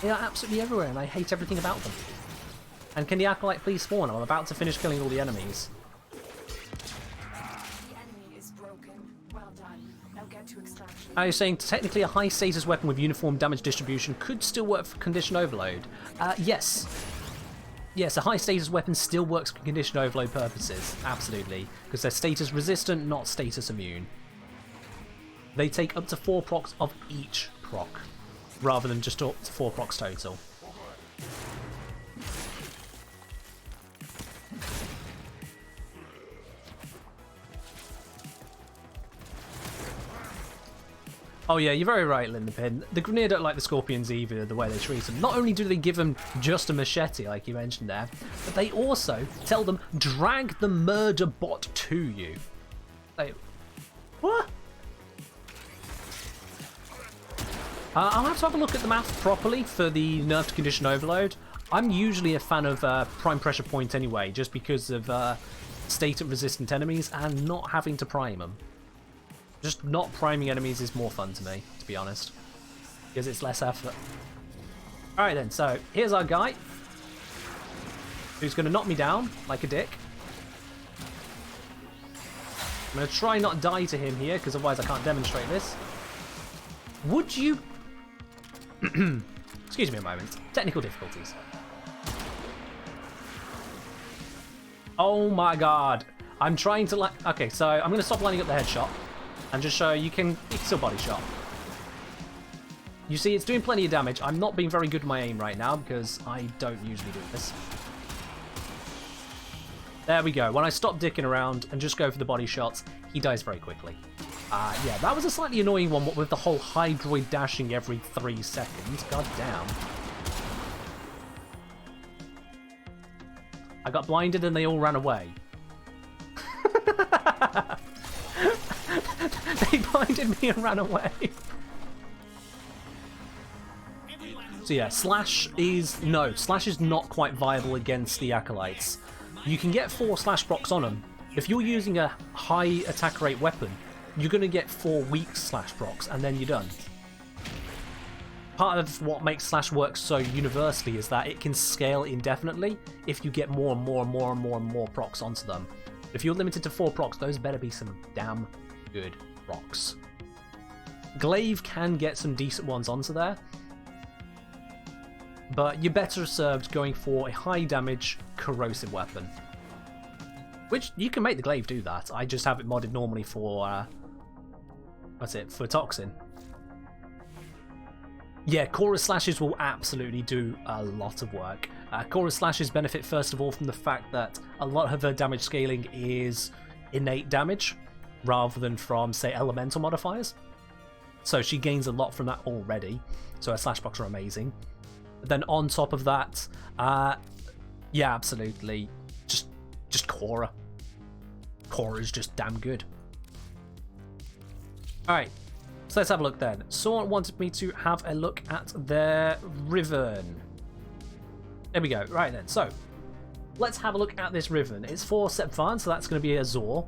They are absolutely everywhere, and I hate everything about them. And can the Acolyte please spawn? I'm about to finish killing all the enemies. The enemy is broken. Well done. Now get to extraction. I was saying, technically a high status weapon with uniform damage distribution could still work for condition overload. Yes. Yes, a high status weapon still works for condition overload purposes. Absolutely. Because they're status resistant, not status immune. They take up to 4 procs of each proc, rather than just 4 procs total. Oh yeah, you're very right, Linderpin. The Grenadier don't like the Scorpions either, the way they treat them. Not only do they give them just a machete, like you mentioned there, but they also tell them, drag the murder bot to you. Like, what? I'll have to have a look at the math properly for the nerfed condition overload. I'm usually a fan of prime pressure point anyway, just because of state-resistant enemies and not having to prime them. Just not priming enemies is more fun to me, to be honest, because it's less effort. Alright then, so here's our guy, who's going to knock me down like a dick. I'm going to try not die to him here, because otherwise I can't demonstrate this. Would you... Excuse me a moment. Technical difficulties. Oh my god. I'm trying to... Okay, so I'm going to stop lining up the headshot. And just show you can still body shot. You see, it's doing plenty of damage. I'm not being very good at my aim right now because I don't usually do this. There we go. When I stop dicking around and just go for the body shots, he dies very quickly. Yeah, that was a slightly annoying one with the whole Hydroid dashing every 3 seconds. God damn. I got blinded and they all ran away. They blinded me and ran away. So yeah, Slash is not quite viable against the Acolytes. You can get 4 Slash procs on them. If you're using a high attack rate weapon, you're going to get 4 weak Slash procs and then you're done. Part of what makes Slash work so universally is that it can scale indefinitely if you get more and more and more and more and more procs onto them. If you're limited to 4 procs, those better be some damn good procs. Glaive can get some decent ones onto there, but you're better served going for a high damage corrosive weapon. Which, you can make the Glaive do that, I just have it modded normally for, for Toxin. Yeah, Chorus Slashes will absolutely do a lot of work. Chorus Slashes benefit first of all from the fact that a lot of her damage scaling is innate damage, rather than from, say, elemental modifiers. So she gains a lot from that already, so her slash procs are amazing. But then on top of that, yeah, absolutely, just Cora. Cora is just damn good. Alright. So let's have a look then. Someone wanted me to have a look at their Riven. There we go. Right then. So let's have a look at this Riven. It's for Sepfan, so that's going to be a Zor,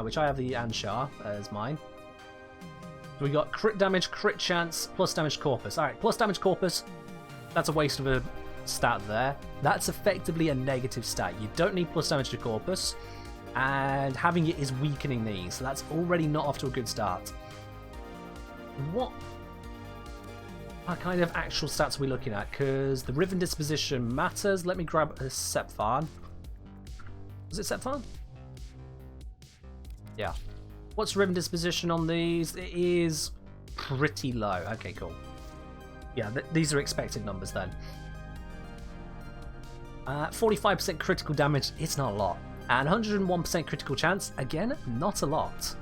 which I have the Anshar as mine. So we got crit damage, crit chance, plus damage corpus. Alright, plus damage corpus. That's a waste of a stat there. That's effectively a negative stat. You don't need plus damage to corpus, and having it is weakening these, so that's already not off to a good start. What kind of actual stats are we looking at? Because the Riven disposition matters. Let me grab a Sepfan. Was it Sepfan? Yeah. What's Riven disposition on these? It is pretty low. Okay, cool. Yeah, these are expected numbers then. 45% critical damage, it's not a lot. And 101% critical chance, again, not a lot.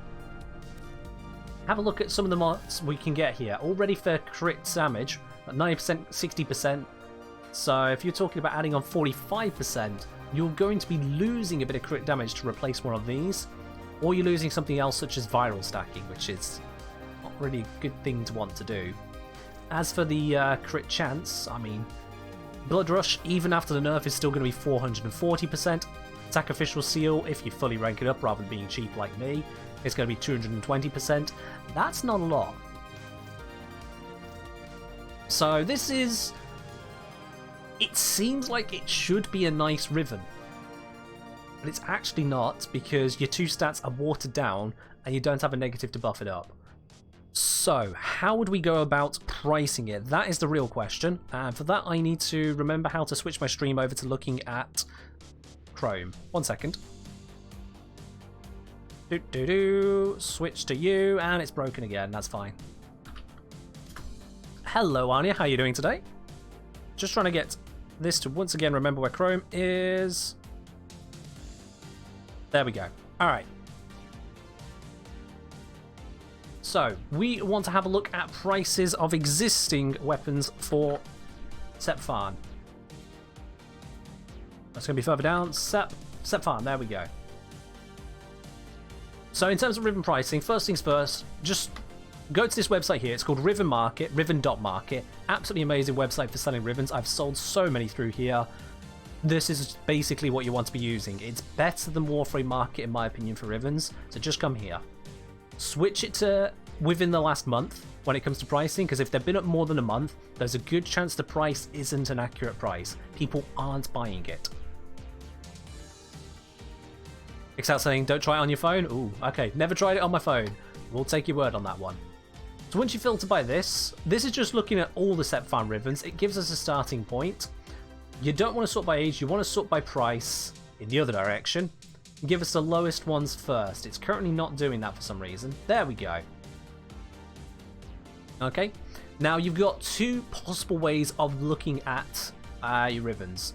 Have a look at some of the mods we can get here. Already for crit damage, at 90%, 60%. So if you're talking about adding on 45%, you're going to be losing a bit of crit damage to replace one of these. Or you're losing something else such as viral stacking, which is not really a good thing to want to do. As for the crit chance, I mean, Blood Rush, even after the nerf, is still going to be 440%. Sacrificial Seal, if you fully rank it up rather than being cheap like me, it's going to be 220%. That's not a lot. So this is... It seems like it should be a nice Riven. But it's actually not, because your 2 stats are watered down and you don't have a negative to buff it up. So, how would we go about pricing it? That is the real question. And for that, I need to remember how to switch my stream over to looking at Chrome. 1 second. Switch to you, and it's broken again. That's fine. Hello, Anya. How are you doing today? Just trying to get this to once again remember where Chrome is. There we go. All right. So, we want to have a look at prices of existing weapons for Sepfan. That's going to be further down. Sepfan, there we go. So in terms of Riven pricing, first things first, just go to this website here. It's called Riven Market, riven.market. Absolutely amazing website for selling Rivens. I've sold so many through here. This is basically what you want to be using. It's better than Warframe Market in my opinion for Rivens, so just come here. Switch it to within the last month when it comes to pricing, because if they've been up more than a month, there's a good chance the price isn't an accurate price. People aren't buying it. Excel saying, don't try it on your phone? Ooh, okay, never tried it on my phone. We'll take your word on that one. So once you filter by this is just looking at all the Sepfan Rivens. It gives us a starting point. You don't want to sort by age, you want to sort by price in the other direction. Give us the lowest ones first. It's currently not doing that for some reason. There we go. Okay, now you've got 2 possible ways of looking at your Rivens.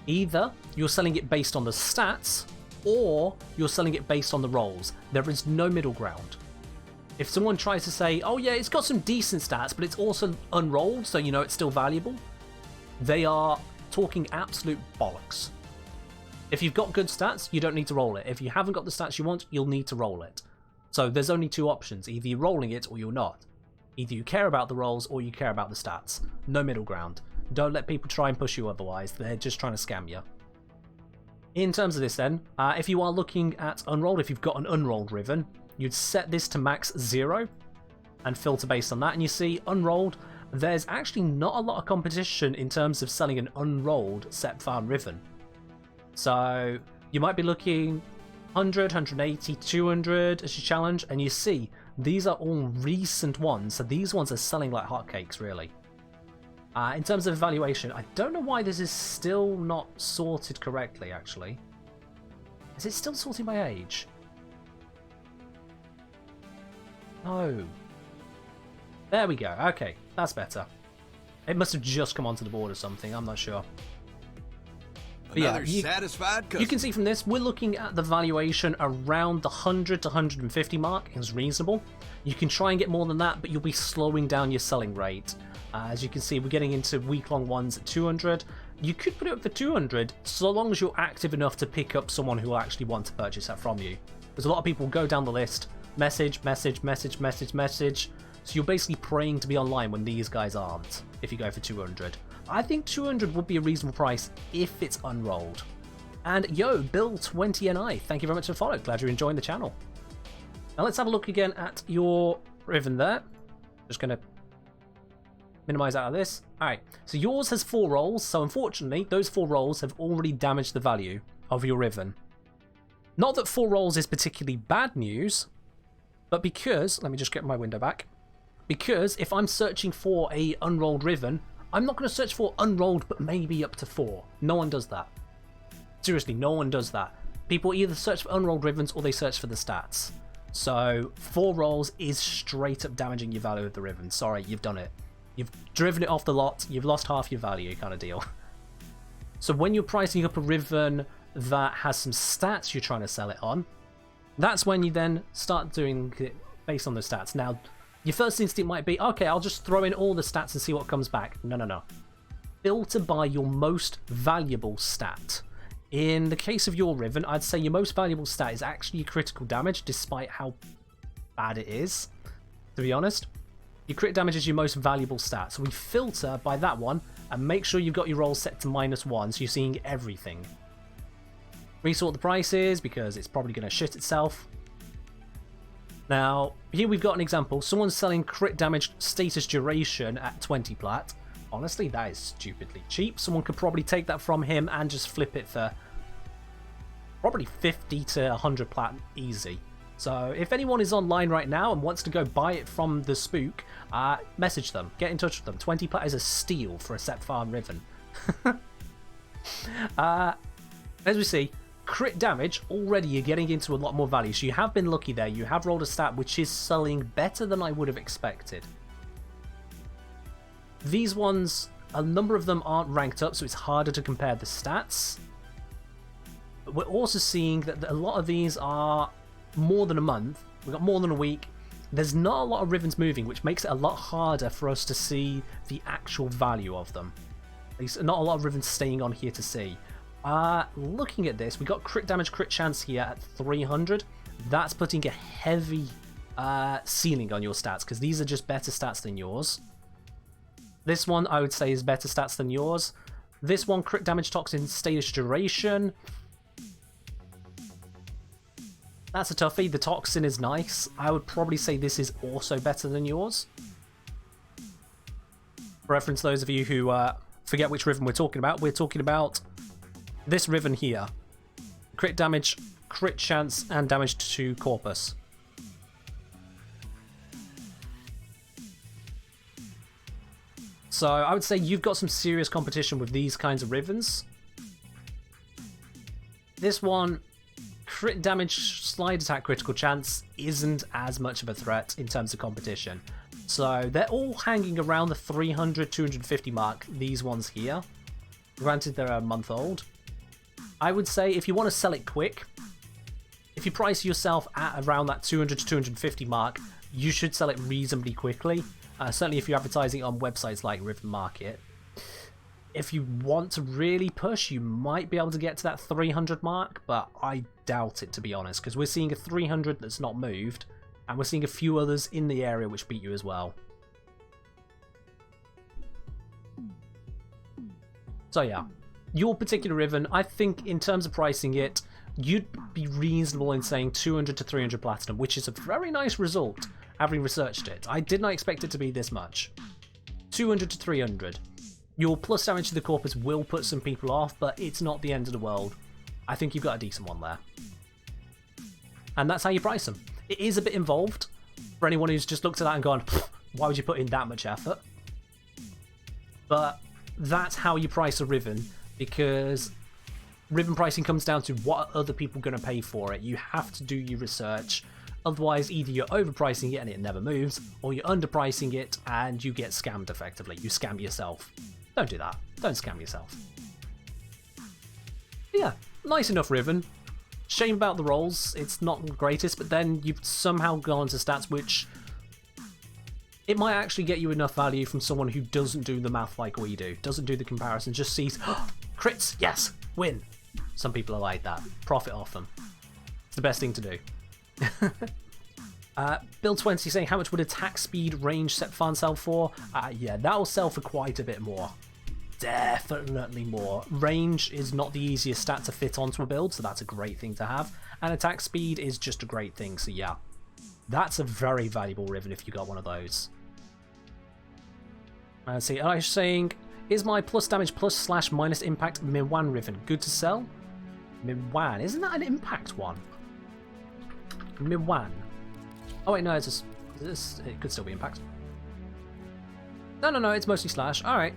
Either you're selling it based on the stats, or you're selling it based on the rolls. There is no middle ground. If someone tries to say, oh yeah, it's got some decent stats, but it's also unrolled, so you know it's still valuable, they are talking absolute bollocks. If you've got good stats, you don't need to roll it. If you haven't got the stats you want, you'll need to roll it. So there's only two options. Either you're rolling it or you're not. Either you care about the rolls or you care about the stats. No middle ground. Don't let people try and push you otherwise. They're just trying to scam you. In terms of this then, if you are looking at unrolled, if you've got an unrolled Riven, you'd set this to max 0 and filter based on that. And you see, unrolled, there's actually not a lot of competition in terms of selling an unrolled set farm Riven. So you might be looking 100, 180, 200 as your challenge, and you see these are all recent ones, so these ones are selling like hotcakes really. In terms of evaluation, I don't know why this is still not sorted correctly actually. Is it still sorting by age? No. There we go, okay, that's better. It must have just come onto the board or something, I'm not sure. Another satisfied customer. You can see from this, we're looking at the valuation around the 100 to 150 mark is reasonable. You can try and get more than that, but you'll be slowing down your selling rate. As you can see, we're getting into week-long ones at 200. You could put it up for 200, so long as you're active enough to pick up someone who will actually want to purchase that from you. Because a lot of people go down the list, message, so you're basically praying to be online when these guys aren't, if you go for 200. I think 200 would be a reasonable price if it's unrolled. And yo, Bill20NI, thank you very much for the follow. Glad you're enjoying the channel. Now let's have a look again at your Riven there. Just going to minimize out of this. Alright, so yours has 4 rolls, so unfortunately those 4 rolls have already damaged the value of your Riven. Not that 4 rolls is particularly bad news, but because, let me just get my window back, because if I'm searching for a unrolled Riven, I'm not going to search for unrolled, but maybe up to 4. No one does that. Seriously, no one does that. People either search for unrolled Rivens or they search for the stats. So 4 rolls is straight up damaging your value of the Riven. Sorry, you've done it. You've driven it off the lot. You've lost half your value kind of deal. So when you're pricing up a Riven that has some stats you're trying to sell it on, that's when you then start doing it based on the stats. Now, your first instinct might be, okay, I'll just throw in all the stats and see what comes back. No. Filter by your most valuable stat. In the case of your Riven, I'd say your most valuable stat is actually your critical damage, despite how bad it is, to be honest. Your crit damage is your most valuable stat, so we filter by that one, and make sure you've got your rolls set to -1, so you're seeing everything. Resort the prices, because it's probably going to shit itself. Now, here we've got an example. Someone's selling crit damage status duration at 20 plat. Honestly, that is stupidly cheap. Someone could probably take that from him and just flip it for probably 50 to 100 plat easy. So if anyone is online right now and wants to go buy it from the spook, message them. Get in touch with them. 20 plat is a steal for a set farm Riven. As we see, crit damage, already you're getting into a lot more value, so you have been lucky there. You have rolled a stat which is selling better than I would have expected. These ones, a number of them aren't ranked up, so it's harder to compare the stats. But we're also seeing that a lot of these are more than a month. We've got more than a week. There's not a lot of Rivens moving, which makes it a lot harder for us to see the actual value of them. At least not a lot of Rivens staying on here to see. Looking at this, we got crit damage, crit chance here at 300. That's putting a heavy ceiling on your stats, because these are just better stats than yours. This one, I would say, is better stats than yours. This one, crit damage, toxin, status duration. That's a toughie. The toxin is nice. I would probably say this is also better than yours. For reference, those of you who forget which Riven we're talking about this Riven here. Crit damage, crit chance, and damage to corpus. So I would say you've got some serious competition with these kinds of Rivens. This one, crit damage, slide attack, critical chance, isn't as much of a threat in terms of competition. So they're all hanging around the 300, 250 mark, these ones here. Granted, they're a month old. I would say if you want to sell it quick, if you price yourself at around that 200 to 250 mark, you should sell it reasonably quickly. Certainly if you're advertising on websites like Riven Market. if you want to really push, you might be able to get to that 300 mark, but I doubt it, to be honest, because we're seeing a 300 that's not moved, and we're seeing a few others in the area which beat you as well. So yeah, your particular Riven, I think in terms of pricing it, you'd be reasonable in saying 200 to 300 platinum, which is a very nice result, having researched it. I did not expect it to be this much. 200 to 300. Your plus damage to the corpus will put some people off, but it's not the end of the world. I think you've got a decent one there. And that's how you price them. It is a bit involved for anyone who's just looked at that and gone, why would you put in that much effort? But that's how you price a Riven, because Riven pricing comes down to what are other people going to pay for it. You have to do your research. Otherwise, either you're overpricing it and it never moves, or you're underpricing it and you get scammed effectively. You scam yourself. Don't do that. Don't scam yourself. But yeah, nice enough Riven. Shame about the rolls. It's not the greatest, but then you've somehow gone to stats which it might actually get you enough value from someone who doesn't do the math like we do, doesn't do the comparison, just sees, oh, crits, yes, win. Some people are like that. Profit off them. It's the best thing to do. Bill 20 saying, how much would attack speed range set farm sell for? Yeah, that'll sell for quite a bit more. Definitely more. Range is not the easiest stat to fit onto a build, so that's a great thing to have. And attack speed is just a great thing, so yeah. That's a very valuable Riven if you got one of those. Let's see, I was saying, is my plus damage plus slash minus impact Minwan Riven good to sell? Minwan, isn't that an impact one? Minwan. Oh wait, no, it's just, it could still be impact. No, it's mostly slash. Alright.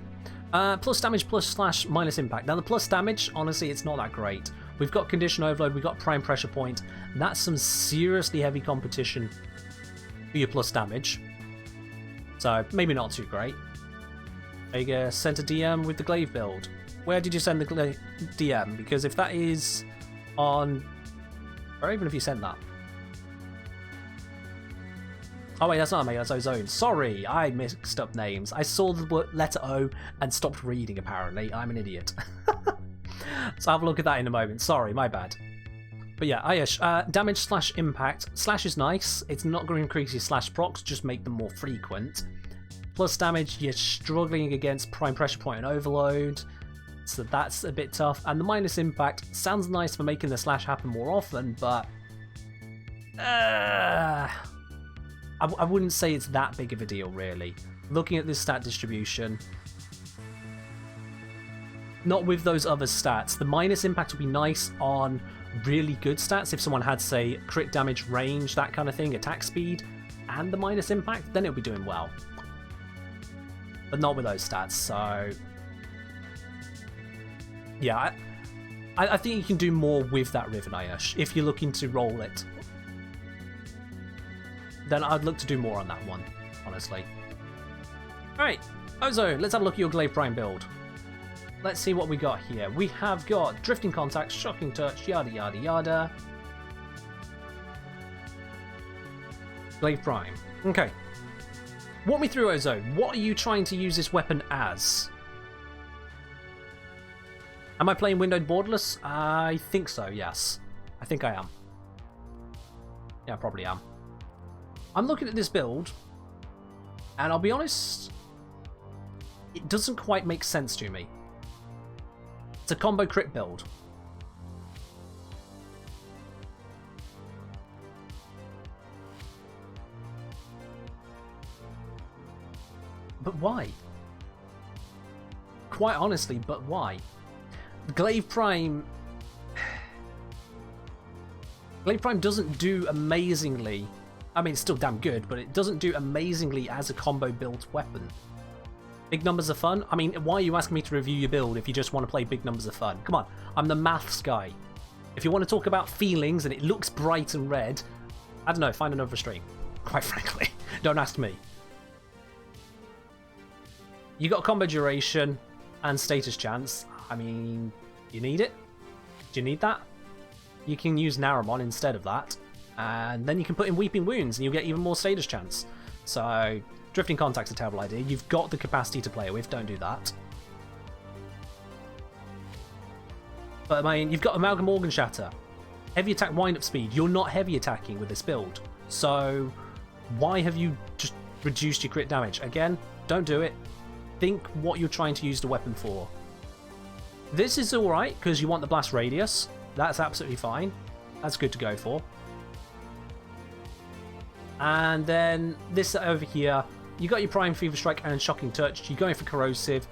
Plus damage plus slash minus impact. Now the plus damage, honestly, it's not that great. We've got condition overload, we've got prime pressure point. That's some seriously heavy competition for your plus damage. So maybe not too great. There you go, sent a DM with the glaive build. Where did you send the DM? Because if that is on, or even if you sent that. Oh wait, that's not Omega, that's Ozone. Sorry, I mixed up names. I saw the letter O and stopped reading, apparently. I'm an idiot. So I'll have a look at that in a moment. Sorry, my bad. But yeah, Ayush, damage slash impact. Slash is nice. It's not going to increase your slash procs, just make them more frequent. Plus damage, you're struggling against prime pressure point and overload. So that's a bit tough. And the minus impact sounds nice for making the slash happen more often, but I wouldn't say it's that big of a deal, really. Looking at this stat distribution, not with those other stats. The minus impact would be nice on really good stats. If someone had, say, crit damage, range, that kind of thing, attack speed, and the minus impact, then it would be doing well. But not with those stats, so yeah, I think you can do more with that Riven, Ayush, if you're looking to roll it. Then I'd look to do more on that one, honestly. Alright, Ozone, let's have a look at your Glaive Prime build. Let's see what we got here. We have got Drifting Contact, Shocking Touch, yada yada yada. Glaive Prime. Okay. Walk me through, Ozone. What are you trying to use this weapon as? Am I playing windowed borderless? I think so, yes. I think I am. Yeah, I probably am. I'm looking at this build, and I'll be honest, it doesn't quite make sense to me. It's a combo crit build. But why? Quite honestly, but why? Glaive Prime doesn't do amazingly. I mean, it's still damn good, but it doesn't do amazingly as a combo built weapon. Big numbers are fun? I mean, why are you asking me to review your build if you just want to play big numbers are fun? Come on, I'm the maths guy. If you want to talk about feelings and it looks bright and red, I don't know, find another stream. Quite frankly, don't ask me. You got combo duration and status chance. I mean, you need it? Do you need that? You can use Naramon instead of that. And then you can put in Weeping Wounds and you'll get even more status chance. So, Drifting Contact's a terrible idea. You've got the capacity to play with, don't do that. But I mean, you've got Amalgam Organ Shatter. Heavy attack wind-up speed. You're not heavy attacking with this build. So why have you just reduced your crit damage? Again, don't do it. Think what you're trying to use the weapon for. This is alright, because you want the blast radius. That's absolutely fine. That's good to go for. And then this over here, you got your Prime Fever Strike and Shocking Touch. You're going for Corrosive.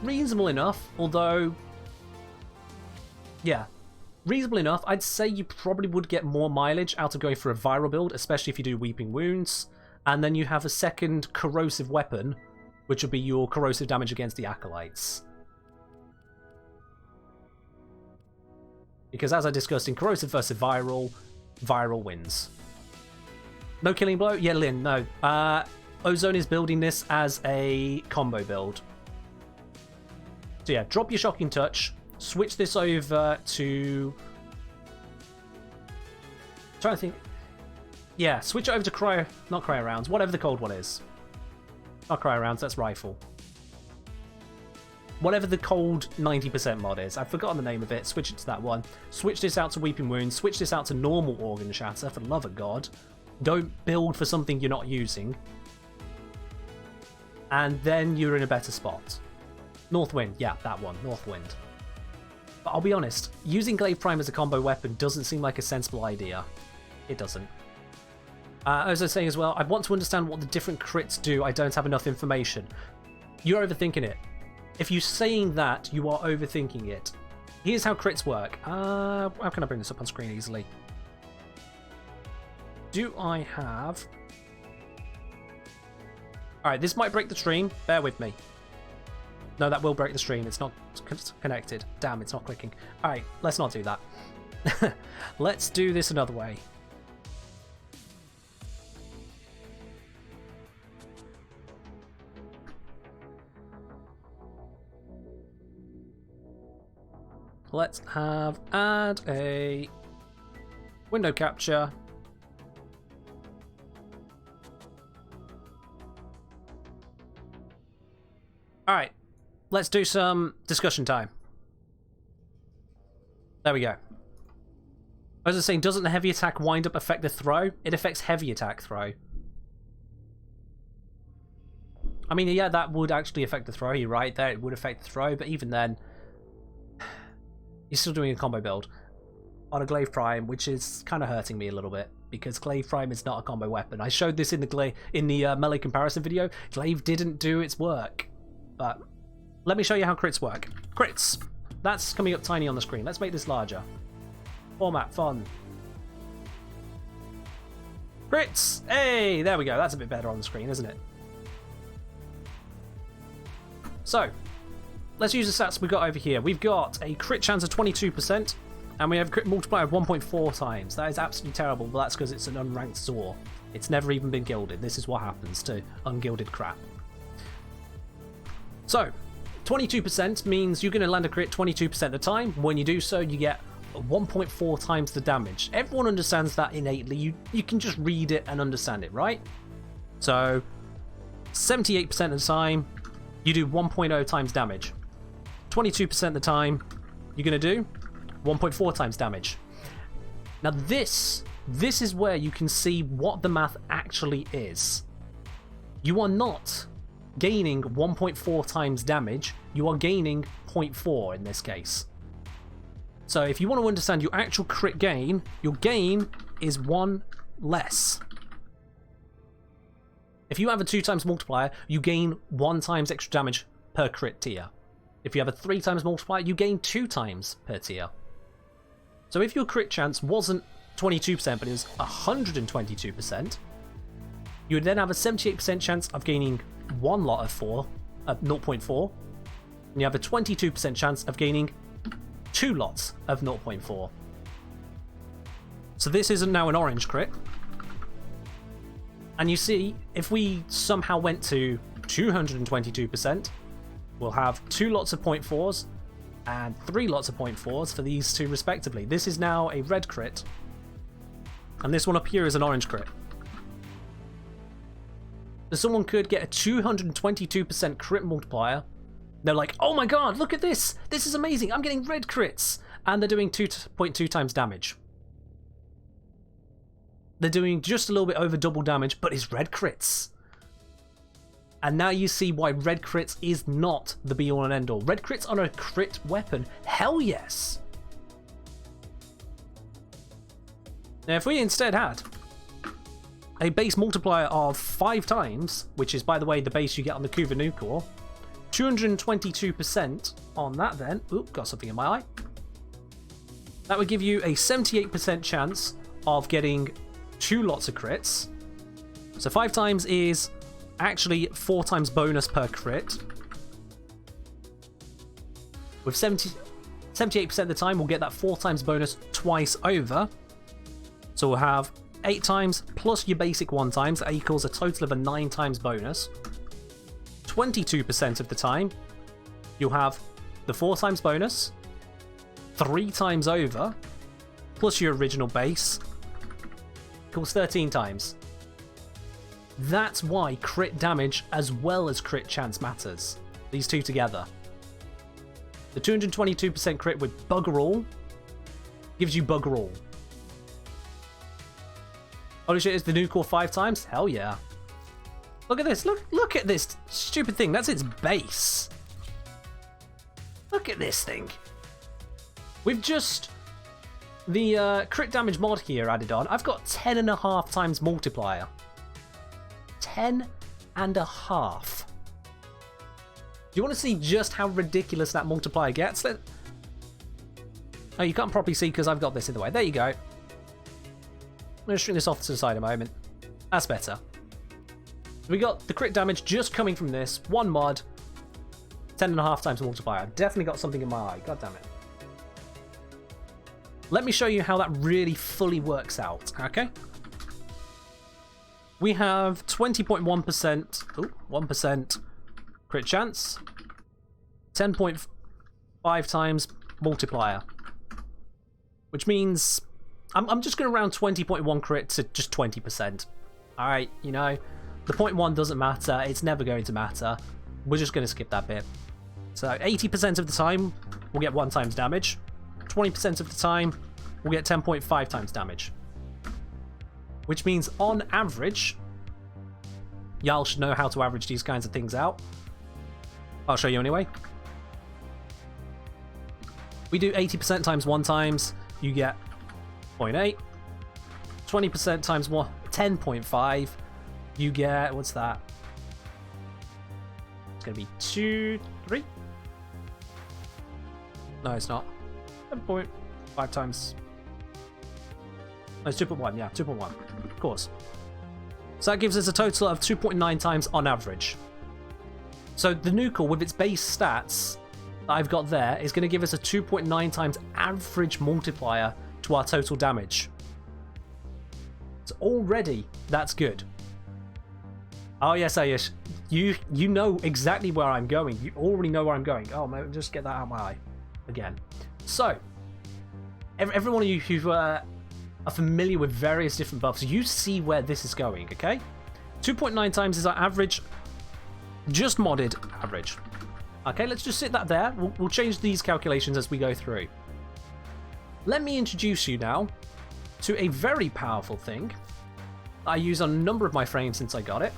Reasonable enough, although... yeah. Reasonable enough. I'd say you probably would get more mileage out of going for a viral build, especially if you do Weeping Wounds. And then you have a second corrosive weapon, which will be your corrosive damage against the Acolytes. Because as I discussed in corrosive versus viral, viral wins. No Killing Blow? Yeah, Lynn, no. Ozone is building this as a combo build. So yeah, drop your Shocking Touch, switch this over to... I'm trying to think... yeah, switch it over to not Cryo Rounds, whatever the cold one is. Not Cryo Rounds, that's Rifle. Whatever the cold 90% mod is. I've forgotten the name of it, switch it to that one. Switch this out to Weeping Wounds, switch this out to normal Organ Shatter, for the love of God. Don't build for something you're not using. And then you're in a better spot. Northwind, yeah, that one, Northwind. But I'll be honest, using Glaive Prime as a combo weapon doesn't seem like a sensible idea. It doesn't. As I was saying as well, I want to understand what the different crits do. I don't have enough information. You're overthinking it. If you're saying that, you are overthinking it. Here's how crits work. How can I bring this up on screen easily? Do I have... alright, this might break the stream. Bear with me. No, that will break the stream. It's not connected. Damn, it's not clicking. Alright, let's not do that. Let's do this another way. Let's add a window capture. Alright, let's do some discussion time. There we go. As I was saying, doesn't the heavy attack wind up affect the throw? It affects heavy attack throw. I mean, yeah, that would actually affect the throw. You're right there, it would affect the throw, but even then, you're still doing a combo build on a Glaive Prime, which is kind of hurting me a little bit, because Glaive Prime is not a combo weapon. I showed this in the melee comparison video. Glaive didn't do its work. But let me show you how crits work. Crits. That's coming up tiny on the screen. Let's make this larger. Format, fun. Crits! Hey, there we go. That's a bit better on the screen, isn't it? So, let's use the stats we've got over here. We've got a crit chance of 22%, and we have a crit multiplier of 1.4 times. That is absolutely terrible, but that's because it's an unranked Zor. It's never even been gilded. This is what happens to ungilded crap. So, 22% means you're going to land a crit 22% of the time. When you do so, you get 1.4 times the damage. Everyone understands that innately. You can just read it and understand it, right? So, 78% of the time, you do 1.0 times damage. 22% of the time, you're going to do 1.4 times damage. Now this is where you can see what the math actually is. You are not gaining 1.4 times damage, you are gaining 0.4 in this case. So if you want to understand your actual crit gain, your gain is 1 less. If you have a 2 times multiplier, you gain 1 times extra damage per crit tier. If you have a 3 times multiplier, you gain 2 times per tier. So if your crit chance wasn't 22%, but it was 122%, you would then have a 78% chance of gaining 1 lot of 0.4, and you have a 22% chance of gaining 2 lots of 0.4. So this isn't now an orange crit. And you see, if we somehow went to 222%, we'll have 2 lots of 0.4s and 3 lots of 0.4s for these two respectively. This is now a red crit, and this one up here is an orange crit. So someone could get a 222% crit multiplier. They're like, oh my god, look at this! This is amazing! I'm getting red crits! and they're doing 2.2 times damage. They're doing just a little bit over double damage, but it's red crits. And now you see why red crits is not the be-all and end-all. Red crits on a crit weapon? Hell yes! Now if we instead had a base multiplier of 5 times, which is, by the way, the base you get on the Kuva Nucor, 222% on that then. Oop, got something in my eye. That would give you a 78% chance of getting 2 lots of crits. So 5 times is actually 4 times bonus per crit. With 78% of the time, we'll get that 4 times bonus twice over. So we'll have 8 times plus your basic 1 times. That equals a total of a 9 times bonus. 22% of the time, you'll have the 4 times bonus, 3 times over, plus your original base, equals 13 times. That's why crit damage as well as crit chance matters. These two together. The 222% crit with bugger all gives you bugger all. Holy shit, is the Nucor 5 times? Hell yeah. Look at this. Look at this stupid thing. That's its base. Look at this thing. We've just the crit damage mod here added on. I've got 10.5 times multiplier. 10.5. Do you want to see just how ridiculous that multiplier gets? Oh, you can't properly see because I've got this in the way. There you go. I'm going to shrink this off to the side a moment. That's better. We got the crit damage just coming from this. One mod. 10.5 times multiplier. Definitely got something in my eye. God damn it. Let me show you how that really fully works out, okay? We have 20.1%, 1% crit chance, 10.5 times multiplier, which means I'm just going to round 20.1 crit to just 20%. Alright, you know, the 0.1 doesn't matter, it's never going to matter. We're just going to skip that bit. So 80% of the time, we'll get 1 times damage. 20% of the time, we'll get 10.5 times damage. Which means, on average, y'all should know how to average these kinds of things out. I'll show you anyway. We do 80% times 1 times, you get 0.8. 20% times 1, 10.5, you get, what's that? It's going to be 2, 3? No, it's not. 10.5 times. No, it's 2.1, yeah, 2.1. Of course. So that gives us a total of 2.9 times on average. So the Nucor, with its base stats that I've got there, is going to give us a 2.9 times average multiplier to our total damage. So already, that's good. Oh yes, Ayush, you know exactly where I'm going. You already know where I'm going. Oh man, just get that out of my eye again. So, every one of you who are familiar with various different buffs, you see where this is going, okay? 2.9 times is our average, just modded average. Okay, let's just sit that there. We'll change these calculations as we go through. Let me introduce you now to a very powerful thing I use on a number of my frames since I got it.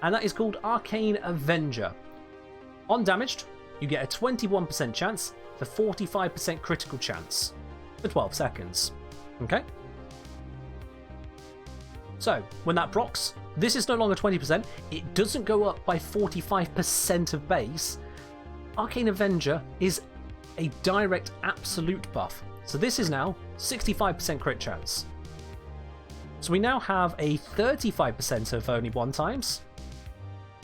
And that is called Arcane Avenger. On damaged, you get a 21% chance for 45% critical chance for 12 seconds. Okay? So, when that procs, this is no longer 20%, it doesn't go up by 45% of base. Arcane Avenger is a direct absolute buff. So this is now 65% crit chance. So we now have a 35% of only 1 times.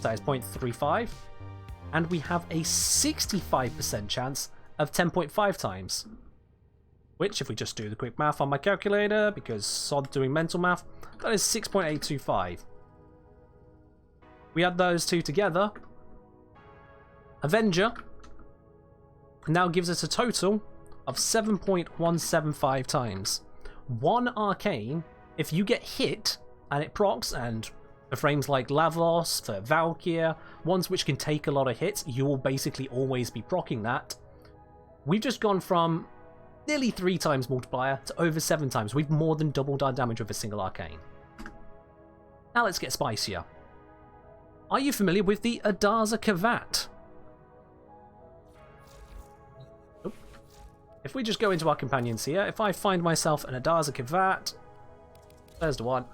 That is 0.35. And we have a 65% chance of 10.5 times. Which, if we just do the quick math on my calculator, because sod doing mental math, that is 6.825. We add those two together. Avenger now gives us a total of 7.175 times. 1 arcane, if you get hit and it procs, and for frames like Lavos, for Valkyr, ones which can take a lot of hits, you will basically always be proccing that. we've just gone from nearly 3 times multiplier to over 7 times. We've more than doubled our damage with a single arcane. Now let's get spicier. Are you familiar with the Adaza Kavat? Oop. If we just go into our companions here, if I find myself an Adaza Kavat, there's the one.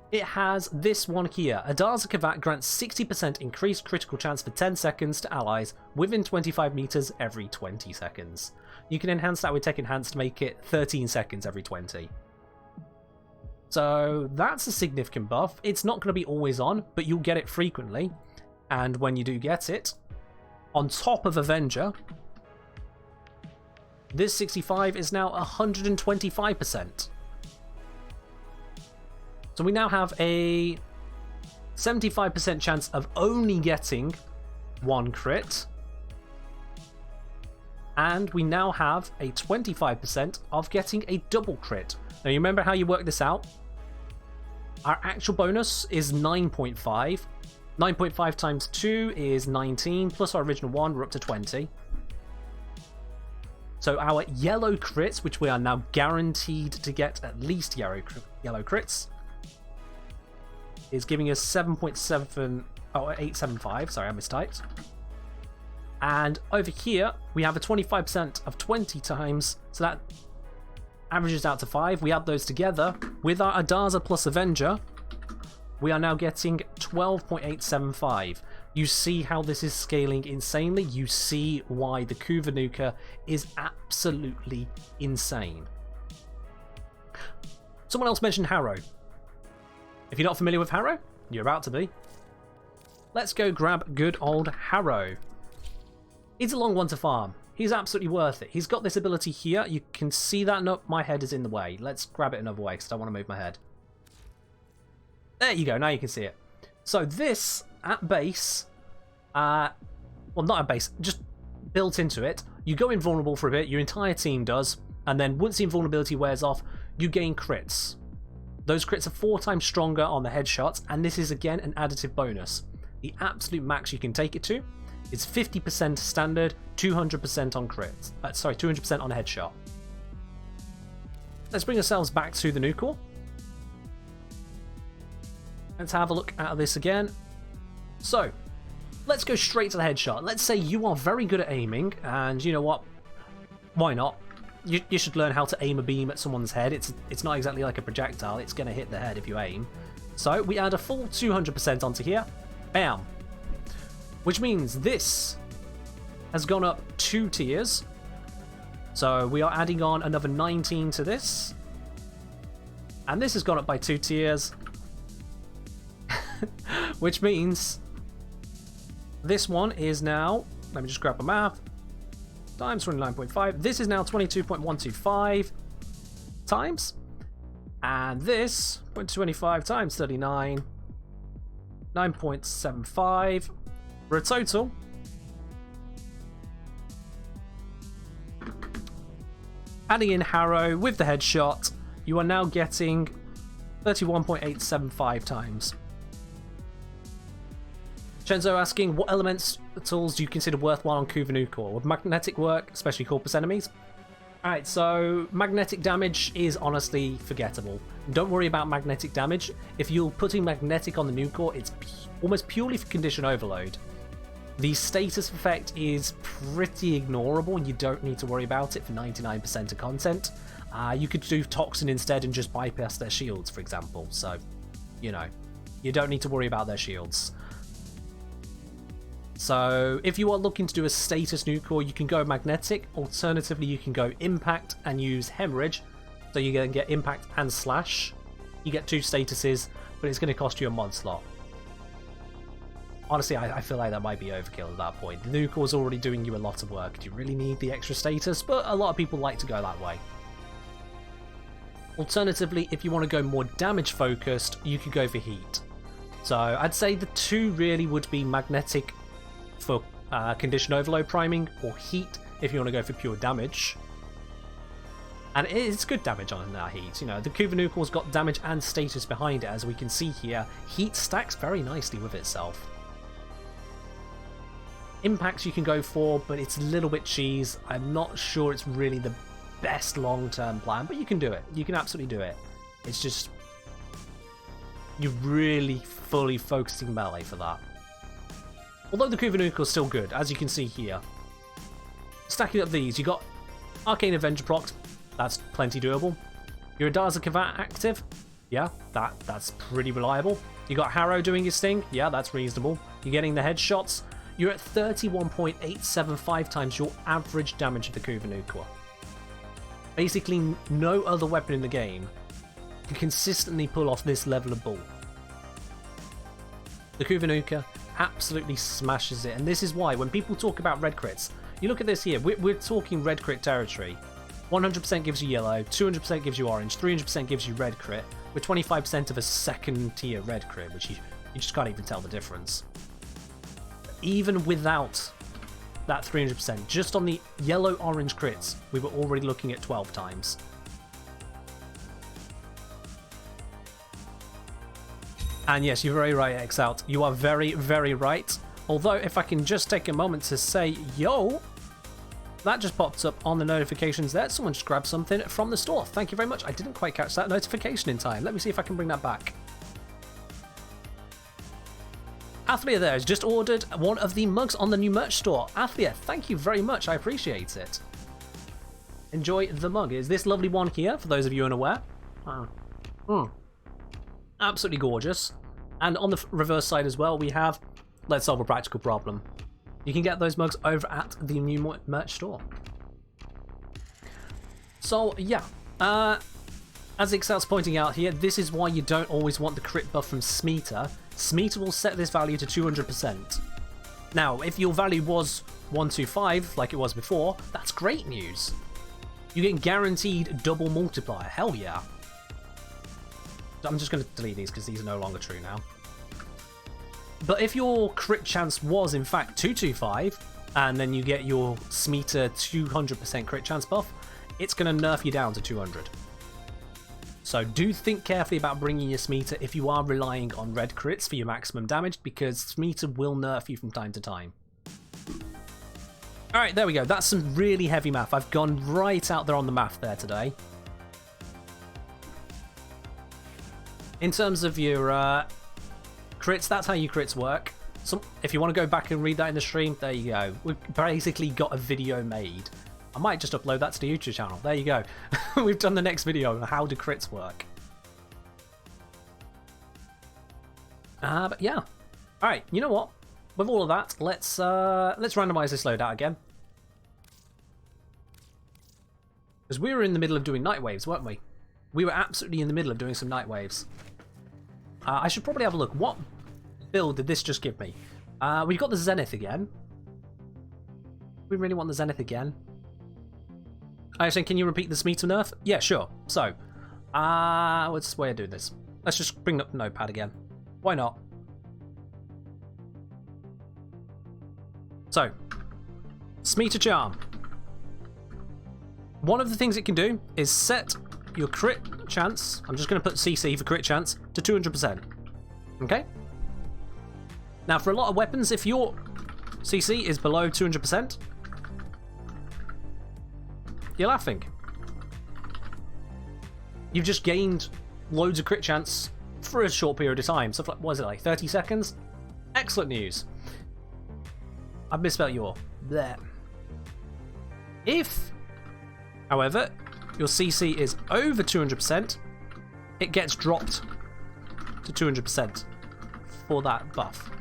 It has this one here. Adaza Kavat grants 60% increased critical chance for 10 seconds to allies within 25 meters every 20 seconds. You can enhance that with Tech Enhance to make it 13 seconds every 20. So that's a significant buff. It's not going to be always on, but you'll get it frequently. And when you do get it, on top of Avenger, this 65 is now 125%. So we now have a 75% chance of only getting 1 crit. And we now have a 25% of getting a double crit. Now you remember how you work this out? Our actual bonus is 9.5. 9.5 times 2 is 19, plus our original 1, we're up to 20. So our yellow crits, which we are now guaranteed to get at least yellow crits, is giving us 875, sorry I mistyped. And over here, we have a 25% of 20 times, so that averages out to 5. We add those together. With our Adaza plus Avenger, we are now getting 12.875. You see how this is scaling insanely. You see why the Kuvanuka is absolutely insane. Someone else mentioned Harrow. If you're not familiar with Harrow, you're about to be. Let's go grab good old Harrow. He's a long one to farm. He's absolutely worth it. He's got this ability here. You can see that. Nope, my head is in the way. Let's grab it another way because I don't want to move my head. There you go. Now you can see it. So this, at base, well, not at base, just built into it. You go invulnerable for a bit. Your entire team does. And then once the invulnerability wears off, you gain crits. Those crits are 4 times stronger on the headshots. And this is, again, an additive bonus. The absolute max you can take it to is 50% standard, 200% on crits. 200% on headshot. Let's bring ourselves back to the new core. Let's have a look at this again. So, let's go straight to the headshot. Let's say you are very good at aiming, and you know what? Why not? You should learn how to aim a beam at someone's head. It's not exactly like a projectile. It's going to hit the head if you aim. So, we add a full 200% onto here. Bam. Which means this has gone up 2 tiers. So we are adding on another 19 to this. And this has gone up by 2 tiers. Which means this one is now, let me just grab my math, times 29.5. This is now 22.125 times. And this, 0.25 times 39, 9.75. For a total adding in Harrow with the headshot, you are now getting 31.875 times. Chenzo asking, what elements tools do you consider worthwhile on Kuvanuka? Would magnetic work, especially corpus enemies? Alright, so magnetic damage is honestly forgettable. Don't worry about magnetic damage. If you're putting magnetic on the new core, it's almost purely for condition overload. The status effect is pretty ignorable. You don't need to worry about it for 99% of content. You could do Toxin instead and just bypass their shields, for example. So, you know, you don't need to worry about their shields. So, if you are looking to do a status new core, you can go magnetic. Alternatively, you can go impact and use hemorrhage. So you're going to get impact and slash. You get 2 statuses, but it's going to cost you a mod slot. Honestly, I feel like that might be overkill at that point. The new core's already doing you a lot of work. Do you really need the extra status? But a lot of people like to go that way. Alternatively, if you want to go more damage focused, you could go for heat. So I'd say the 2 really would be magnetic for condition overload priming, or heat if you want to go for pure damage. And it's good damage on that heat. You know, the Kuvanuka's got damage and status behind it, as we can see here. Heat stacks very nicely with itself. Impacts you can go for, but it's a little bit cheese. I'm not sure it's really the best long-term plan, but you can do it. You can absolutely do it. It's just you're really fully focusing melee for that. Although the Kuvanuka is still good, as you can see here. Stacking up these, you got Arcane Avenger procs. That's plenty doable. Your Adaza Kavat active. Yeah, that's pretty reliable. You got Harrow doing his thing. Yeah, that's reasonable. You're getting the headshots. You're at 31.875 times your average damage of the Kuvanuka. Basically, no other weapon in the game can consistently pull off this level of bull. The Kuvanuka absolutely smashes it, and this is why when people talk about red crits, you look at this here, we're talking red crit territory. 100% gives you yellow, 200% gives you orange, 300% gives you red crit, with 25% of a second tier red crit, which you just can't even tell the difference. Even without that 300%, just on the yellow-orange crits, we were already looking at 12 times. And yes, you're very right, X-Out. You are very, very right. Although, if I can just take a moment to say, yo, that just popped up on the notifications there. Someone just grabbed something from the store. Thank you very much. I didn't quite catch that notification in time. Let me see if I can bring that back. Athlia there has just ordered one of the mugs on the new merch store. Athlia, thank you very much. I appreciate it. Enjoy the mug. Is this lovely one here, for those of you unaware? Absolutely gorgeous. And on the reverse side as well, we have Let's Solve a Practical Problem. You can get those mugs over at the new merch store. So, yeah. As Excel's pointing out here, this is why you don't always want the crit buff from Smeeta. Smeeta will set this value to 200%. Now, if your value was 125, like it was before, that's great news. You get guaranteed double multiplier. Hell yeah. I'm just going to delete these because these are no longer true now. But if your crit chance was in fact 225, and then you get your Smeeta 200% crit chance buff, it's going to nerf you down to 200. So do think carefully about bringing your Smeeta if you are relying on red crits for your maximum damage, because Smeeta will nerf you from time to time. Alright, there we go. That's some really heavy math. I've gone right out there on the math there today. In terms of your crits, that's how your crits work. So if you want to go back and read that in the stream, there you go. We've basically got a video made. I might just upload that to the YouTube channel. There you go. We've done the next video on how do crits work. But yeah. Alright, you know what? With all of that, let's randomize this loadout again. Because we were in the middle of doing night waves, weren't we? We were absolutely in the middle of doing some night waves. I should probably have a look. What build did this just give me? We've got the Zenith again. We really want the Zenith again. I was saying, can you repeat the Smeeta nerf? Yeah, sure. So, what's the way of doing this? Let's just bring up the notepad again. Why not? So, Smeeta Charm. One of the things it can do is set your crit chance, I'm just going to put CC for crit chance, to 200%. Okay? Now, for a lot of weapons, if your CC is below 200%, you're laughing. You've just gained loads of crit chance for a short period of time. So, what is it, like 30 seconds? Excellent news. I've misspelled your. There. If, however, your CC is over 200%, it gets dropped to 200% for that buff.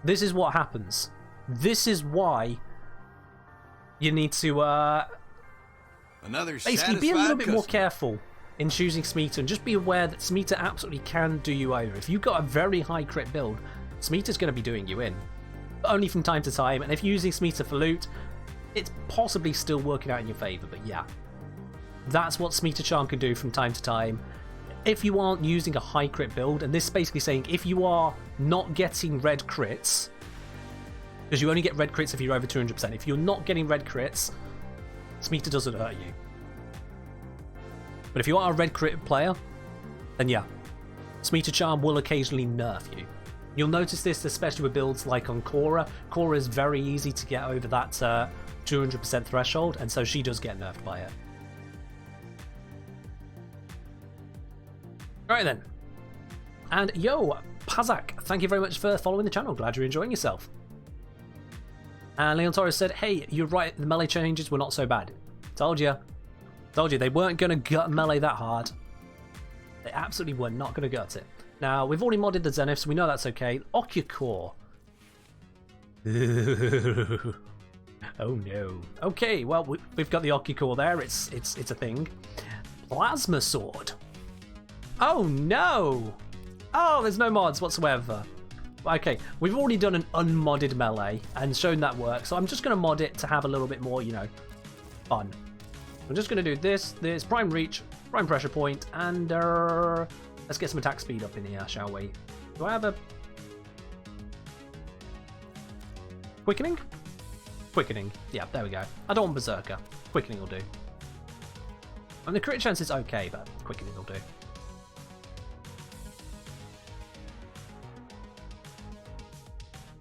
This is what happens. This is why you need to basically be a little bit more careful in choosing Smeeta, and just be aware that Smeeta absolutely can do you over. If you've got a very high crit build, Smeeta's going to be doing you in. But only from time to time, and if you're using Smeeta for loot, it's possibly still working out in your favour, but yeah. That's what Smeeta Charm can do from time to time. If you aren't using a high crit build, and this is basically saying if you are not getting red crits, because you only get red crits if you're over 200%, if you're not getting red crits, Smeeta doesn't hurt you. But if you are a red crit player, then yeah, Smeeta Charm will occasionally nerf you. You'll notice this especially with builds like on Cora. Cora is very easy to get over that 200% threshold, and so she does get nerfed by it. Alright then. And yo, Pazak, thank you very much for following the channel. Glad you're enjoying yourself. And Leon Torres said, hey, you're right, the melee changes were not so bad. Told you. Told you, they weren't going to gut melee that hard. They absolutely were not going to gut it. Now, we've already modded the Zenith, so we know that's okay. Ocucore. Oh no. Okay, well, we've got the Ocucore there. It's a thing. Plasma Sword. Oh no! Oh, there's no mods whatsoever. Okay, we've already done an unmodded melee and shown that works, so I'm just going to mod it to have a little bit more, you know, fun. I'm just going to do this, prime reach, prime pressure point, and let's get some attack speed up in here, shall we? Do I have a quickening? Quickening. Yeah, there we go. I don't want Berserker. Quickening will do. And the crit chance is okay, but quickening will do.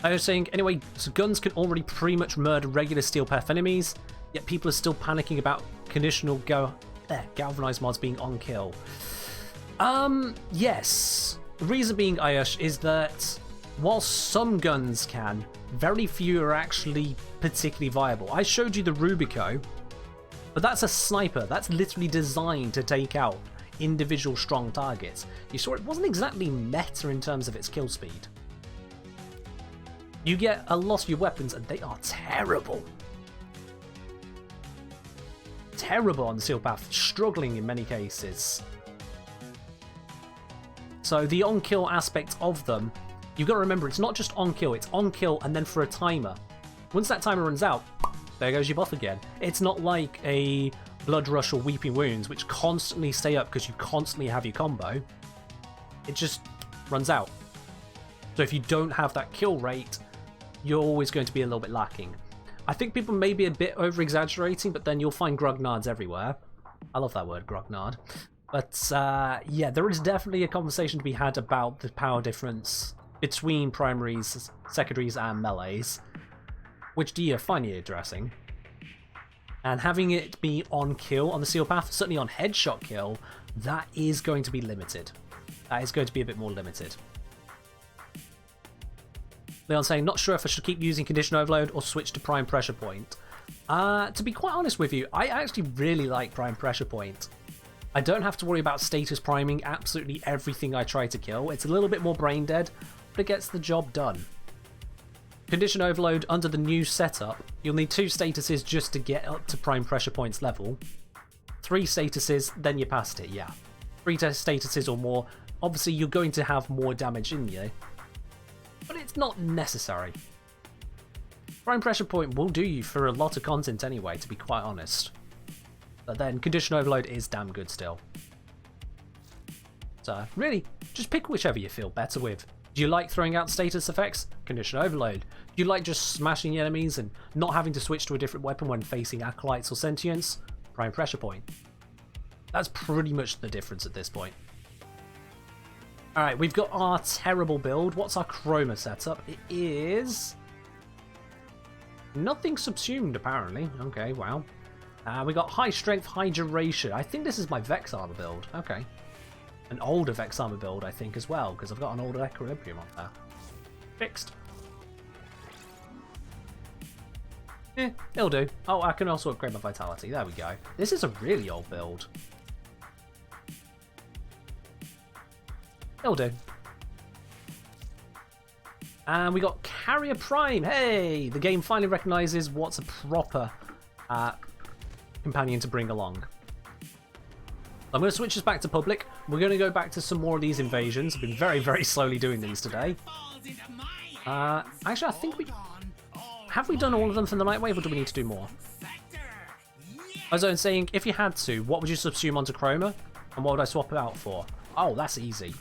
I was saying, anyway, so guns can already pretty much murder regular steel path enemies, yet people are still panicking about conditional galvanized mods being on kill. Yes. The reason being, Ayush, is that while some guns can, very few are actually particularly viable. I showed you the Rubico, but that's a sniper. That's literally designed to take out individual strong targets. You saw it wasn't exactly meta in terms of its kill speed. You get a lot of your weapons and they are terrible. Terrible on the steel path, struggling in many cases. So the on-kill aspect of them, you've got to remember it's not just on-kill, it's on-kill and then for a timer. Once that timer runs out, there goes your buff again. It's not like a Blood Rush or Weeping Wounds, which constantly stay up because you constantly have your combo. It just runs out. So if you don't have that kill rate, you're always going to be a little bit lacking. I think people may be a bit over-exaggerating, but then you'll find grognards everywhere. I love that word, grognard. But yeah, there is definitely a conversation to be had about the power difference between primaries, secondaries, and melees. Which do you find you addressing? And having it be on kill on the seal path, certainly on headshot kill, that is going to be limited. That is going to be a bit more limited. Leon saying, not sure if I should keep using condition overload or switch to prime pressure point. To be quite honest with you, I actually really like prime pressure point. I don't have to worry about status priming absolutely everything I try to kill. It's a little bit more brain dead, but it gets the job done. Condition overload under the new setup, you'll need 2 statuses just to get up to prime pressure points level. 3 statuses, then you're past it, yeah. 3 statuses or more, obviously you're going to have more damage in you. But it's not necessary. Prime pressure point will do you for a lot of content anyway, to be quite honest. But then condition overload is damn good still. So really, just pick whichever you feel better with. Do you like throwing out status effects? Condition overload. Do you like just smashing enemies and not having to switch to a different weapon when facing acolytes or sentients? Prime pressure point. That's pretty much the difference at this point. Alright, we've got our terrible build. What's our chroma setup? It is nothing subsumed, apparently. Okay, wow. We got high strength, high duration. I think this is my Vex armor build. Okay. An older Vex armor build, I think, as well, because I've got an older equilibrium on there. Fixed. It'll do. Oh, I can also upgrade my vitality. There we go. This is a really old build. It'll do. And we got Carrier Prime. Hey! The game finally recognises what's a proper companion to bring along. I'm going to switch this back to public. We're going to go back to some more of these invasions. I've been very, very slowly doing these today. Actually, I think we... Have we done all of them from the Nightwave, or do we need to do more? I was saying, if you had to, what would you subsume onto Chroma? And what would I swap it out for? Oh, that's easy.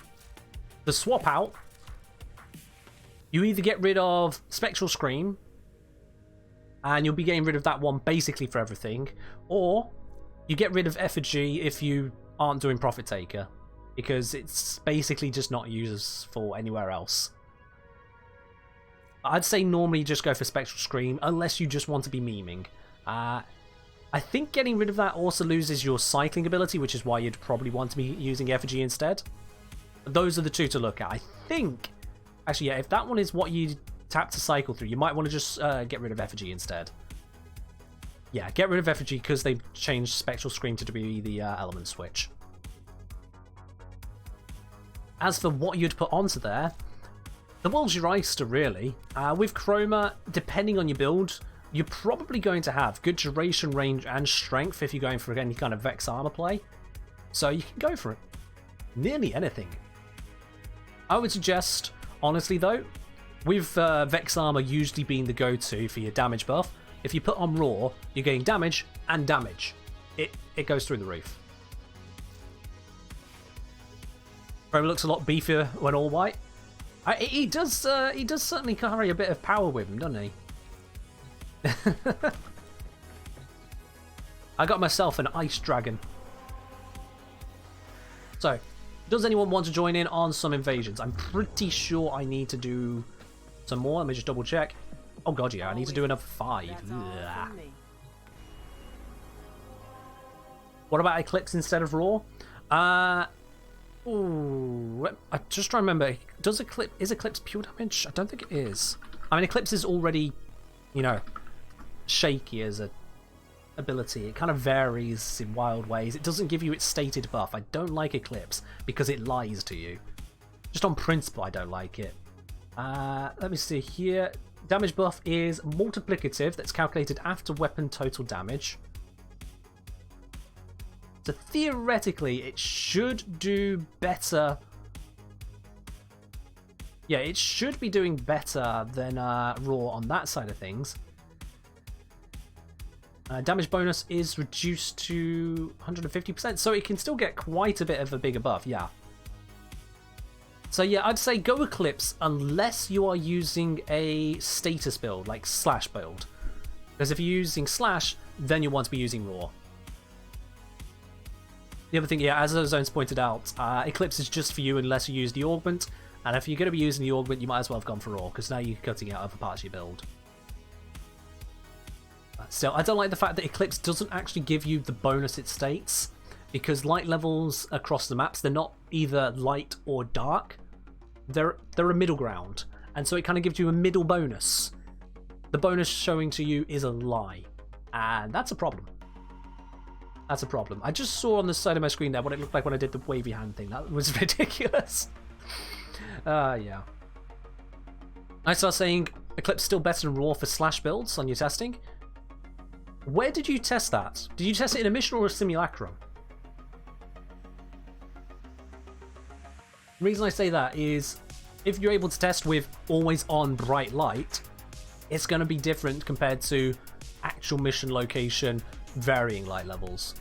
The swap out, you either get rid of Spectral Scream, and you'll be getting rid of that one basically for everything, or you get rid of Effigy if you aren't doing Profit Taker, because it's basically just not useful anywhere else. I'd say normally just go for Spectral Scream, unless you just want to be memeing. I think getting rid of that also loses your cycling ability, which is why you'd probably want to be using Effigy instead. Those are the two to look at. I think, actually, yeah, if that one is what you tap to cycle through, you might want to just get rid of Effigy instead. Yeah, get rid of Effigy because they've changed Spectral Scream to be the element switch. As for what you'd put onto there, the world's your oyster, really. With Chroma, depending on your build, you're probably going to have good duration, range, and strength if you're going for any kind of Vex armor play. So you can go for it. Nearly anything. I would suggest, honestly though, with Vex armor usually being the go-to for your damage buff, if you put on Raw, you're getting damage and damage. It goes through the roof. Chroma looks a lot beefier when all white. He does certainly carry a bit of power with him, doesn't he? I got myself an ice dragon. So, does anyone want to join in on some invasions? I'm pretty sure I need to do some more. Let me just double check. Oh god, yeah, I need to do another 5. What about Eclipse instead of Raw? Ooh, I just try to remember. Is Eclipse pure damage? I don't think it is. I mean, Eclipse is already, you know, shaky as a ability. It kind of varies in wild ways. It doesn't give you its stated buff. I don't like Eclipse because it lies to you. Just on principle, I don't like it. Let me see here. Damage buff is multiplicative. That's calculated after weapon total damage. So theoretically, it should do better. Yeah, it should be doing better than Raw on that side of things. Damage bonus is reduced to 150%, so it can still get quite a bit of a bigger buff, yeah. So yeah, I'd say go Eclipse unless you are using a status build, like Slash build. Because if you're using Slash, then you want to be using Raw. The other thing, yeah, as Ozone's pointed out, Eclipse is just for you unless you use the Augment, and if you're going to be using the Augment, you might as well have gone for Raw, because now you're cutting out other parts of your build. Still, I don't like the fact that Eclipse doesn't actually give you the bonus it states, because light levels across the maps, they're not either light or dark. They're a middle ground, and so it kind of gives you a middle bonus. The bonus showing to you is a lie, and that's a problem. That's a problem. I just saw on the side of my screen there what it looked like when I did the wavy hand thing. That was ridiculous. Yeah. I start saying Eclipse still better than Raw for Slash builds on your testing. Where did you test that? Did you test it in a mission or a simulacrum? The reason I say that is if you're able to test with always on bright light, it's going to be different compared to actual mission location varying light levels.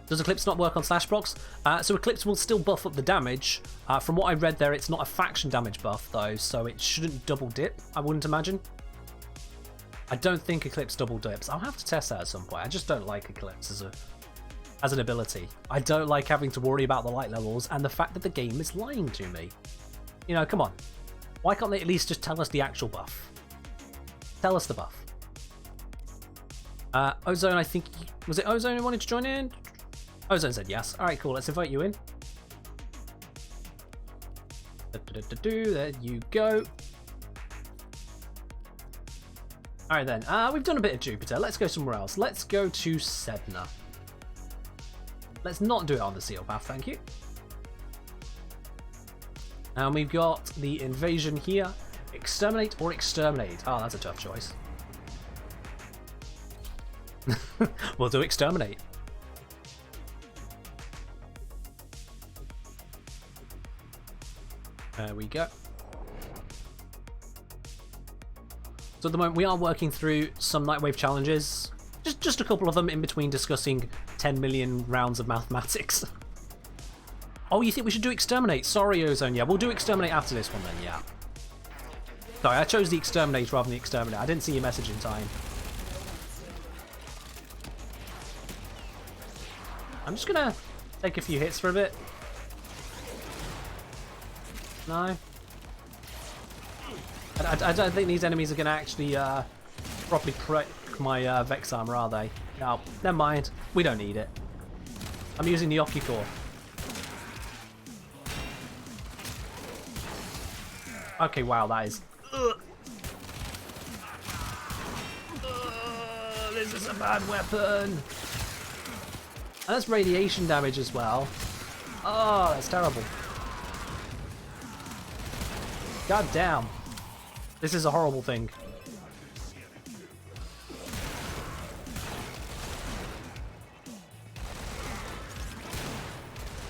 Does Eclipse not work on Slash procs? So Eclipse will still buff up the damage. From what I read there, it's not a faction damage buff though, so it shouldn't double dip, I wouldn't imagine. I don't think Eclipse double dips. I'll have to test that at some point. I just don't like Eclipse as an ability. I don't like having to worry about the light levels and the fact that the game is lying to me. You know, come on. Why can't they at least just tell us the actual buff? Tell us the buff. Ozone, I think... Was it Ozone who wanted to join in? Ozone said yes. Alright, cool. Let's invite you in. There you go. Alright then. We've done a bit of Jupiter. Let's go somewhere else. Let's go to Sedna. Let's not do it on the Seal Path, thank you. And we've got the invasion here. Exterminate or exterminate? Oh, that's a tough choice. We'll do exterminate. There we go. So at the moment we are working through some Nightwave challenges. Just a couple of them in between discussing 10 million rounds of mathematics. Oh, you think we should do exterminate? Sorry, Ozone. Yeah, we'll do exterminate after this one then, yeah. Sorry, I chose the exterminate rather than the exterminate. I didn't see your message in time. I'm just gonna take a few hits for a bit. No. I don't think these enemies are going to actually properly protect my Vex armor, are they? No, never mind. We don't need it. I'm using the Okicore. Okay, wow, that is... this is a bad weapon. And that's radiation damage as well. Oh, that's terrible. God damn. This is a horrible thing.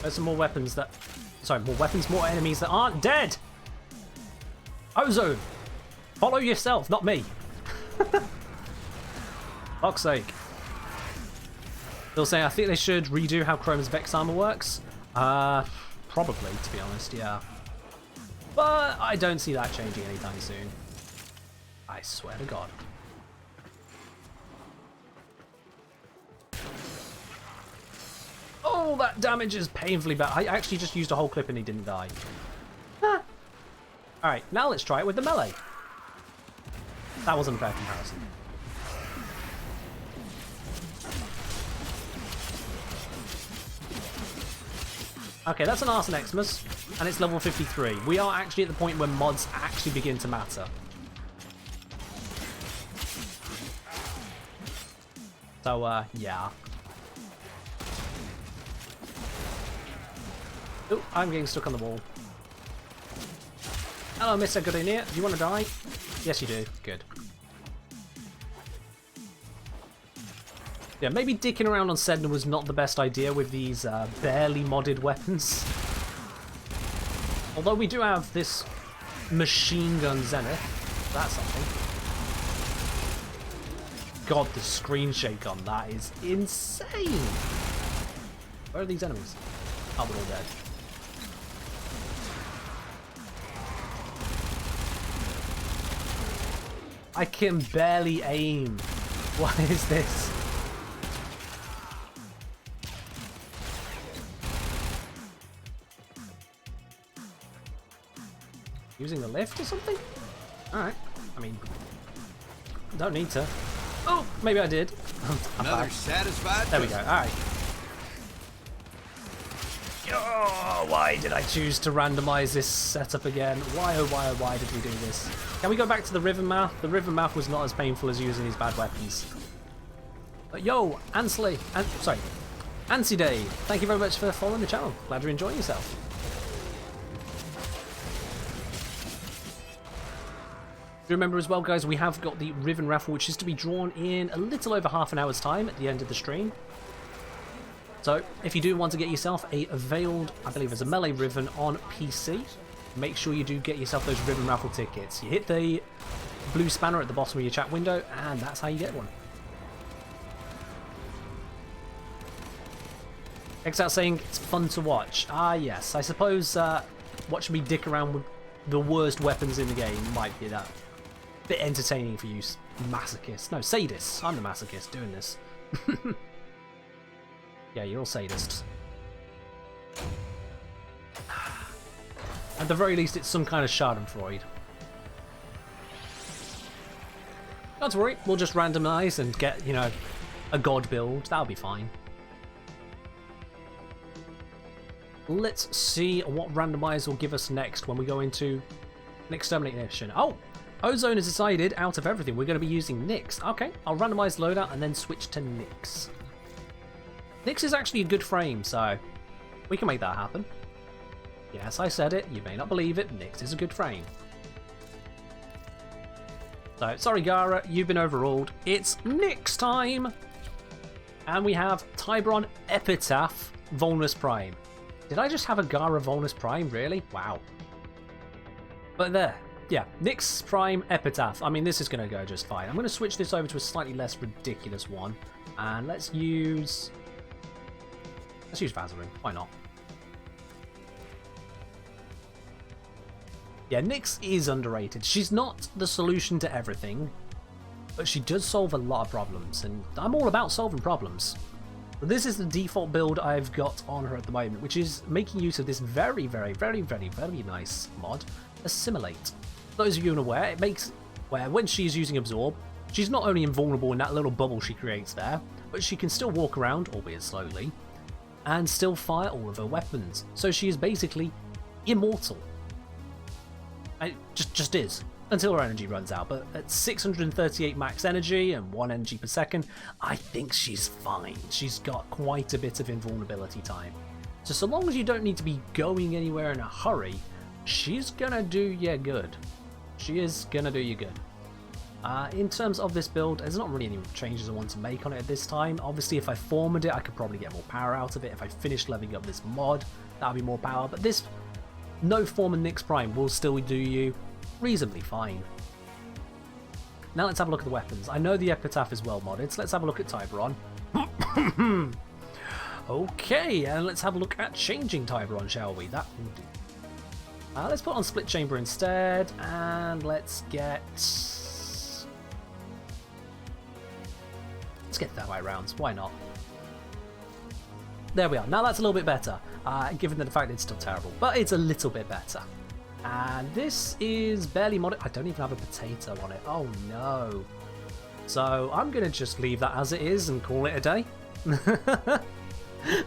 There's some more weapons that... Sorry, more weapons, more enemies that aren't dead! Ozone! Follow yourself, not me. Fuck's sake. They'll say, I think they should redo how Chrome's Vex armor works. Probably, to be honest, yeah. But I don't see that changing anytime soon. I swear to God. Oh, that damage is painfully bad. I actually just used a whole clip and he didn't die. Huh. Alright, now let's try it with the melee. That wasn't a fair comparison. Okay, that's an Arson Xmas, and it's level 53. We are actually at the point where mods actually begin to matter. So, yeah. Oh, I'm getting stuck on the wall. Hello, Mr. Goodinier. Do you want to die? Yes, you do. Good. Yeah, maybe dicking around on Sedna was not the best idea with these barely modded weapons. Although we do have this machine gun Zenith. That's something. God, the screen shake on that is insane. Where are these enemies? Oh, we're all dead. I can barely aim. What is this? Using the lift or something? Alright. I mean, don't need to. Oh, maybe I did. Another satisfied. There we go. Alright. Oh, why did I choose to randomize this setup again? Why, oh why did we do this? Can we go back to the riven mouth? The riven mouth was not as painful as using these bad weapons. But yo, Ansley, sorry, Ansi Day, thank you very much for following the channel. Glad you're enjoying yourself. Remember as well, guys, we have got the Riven raffle, which is to be drawn in a little over half an hour's time at the end of the stream. So, if you do want to get yourself a veiled, I believe it's a melee Riven on PC, make sure you do get yourself those Riven raffle tickets. You hit the blue spanner at the bottom of your chat window, and that's how you get one. X out saying it's fun to watch. Ah, yes. I suppose watching me dick around with the worst weapons in the game might be that bit entertaining for you masochists. No, sadists. I'm the masochist doing this. Yeah, you're all sadists. At the very least, it's some kind of schadenfreude. Not to worry, we'll just randomize and get, you know, a god build. That'll be fine. Let's see what randomize will give us next when we go into an extermination. Oh! Ozone has decided, out of everything, we're going to be using Nyx. Okay, I'll randomize loadout and then switch to Nyx. Nyx is actually a good frame, so we can make that happen. Yes, I said it. You may not believe it. Nyx is a good frame. So, sorry Gara, you've been overruled. It's Nyx time! And we have Tybron Epitaph Volnus Prime. Did I just have a Gara Volnus Prime? Really? Wow. But there. Yeah, Nyx Prime Epitaph. I mean, this is going to go just fine. I'm going to switch this over to a slightly less ridiculous one. And let's use Vazarin. Why not? Yeah, Nyx is underrated. She's not the solution to everything, but she does solve a lot of problems, and I'm all about solving problems. But this is the default build I've got on her at the moment, which is making use of this very, very, very, very, very nice mod, Assimilate. those of you unaware, it makes where when she's using Absorb, she's not only invulnerable in that little bubble she creates there, but she can still walk around, albeit slowly, and still fire all of her weapons. So she is basically immortal. It just is. Until her energy runs out, but at 638 max energy and 1 energy per second, I think she's fine. She's got quite a bit of invulnerability time. So long as you don't need to be going anywhere in a hurry, she's gonna do you good. She is gonna do you good. In terms of this build, there's not really any changes I want to make on it at this time. Obviously, if I formed it, I could probably get more power out of it. If I finished leveling up this mod, that'll be more power. But this no form and Nyx Prime will still do you reasonably fine. Now let's have a look at the weapons. I know the Epitaph is well modded, so let's have a look at Tiburon. Okay, and let's have a look at changing Tiburon, shall we? That will do. Let's put on Split Chamber instead, and let's get thermite rounds. Why not? There we are. Now that's a little bit better, given the fact it's still terrible, but it's a little bit better. And this is barely modded. I don't even have a potato on it. Oh no. So I'm going to just leave that as it is and call it a day. I'm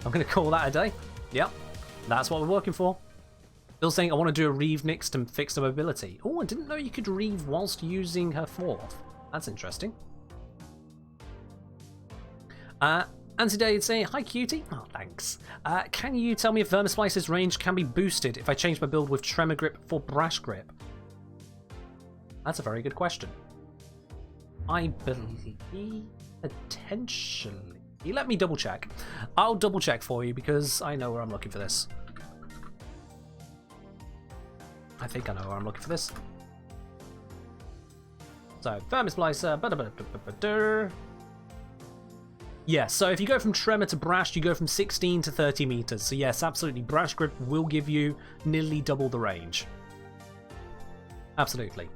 going to call that a day. Yep. That's what we're working for. Still saying I want to do a Reeve Nyx to fix the mobility. Oh, I didn't know you could Reeve whilst using her fourth. That's interesting. Anti-Day saying, hi cutie. Oh, thanks. Can you tell me if Vermisplice's range can be boosted if I change my build with Tremor Grip for Brash Grip? That's a very good question. I believe potentially. Let me double check. I'll double check for you because I know where I'm looking for this. I think I know where I'm looking for this. So, Vermisplicer. Yeah, so if you go from Tremor to Brash, you go from 16 to 30 meters. So yes, absolutely, Brash Grip will give you nearly double the range. Absolutely.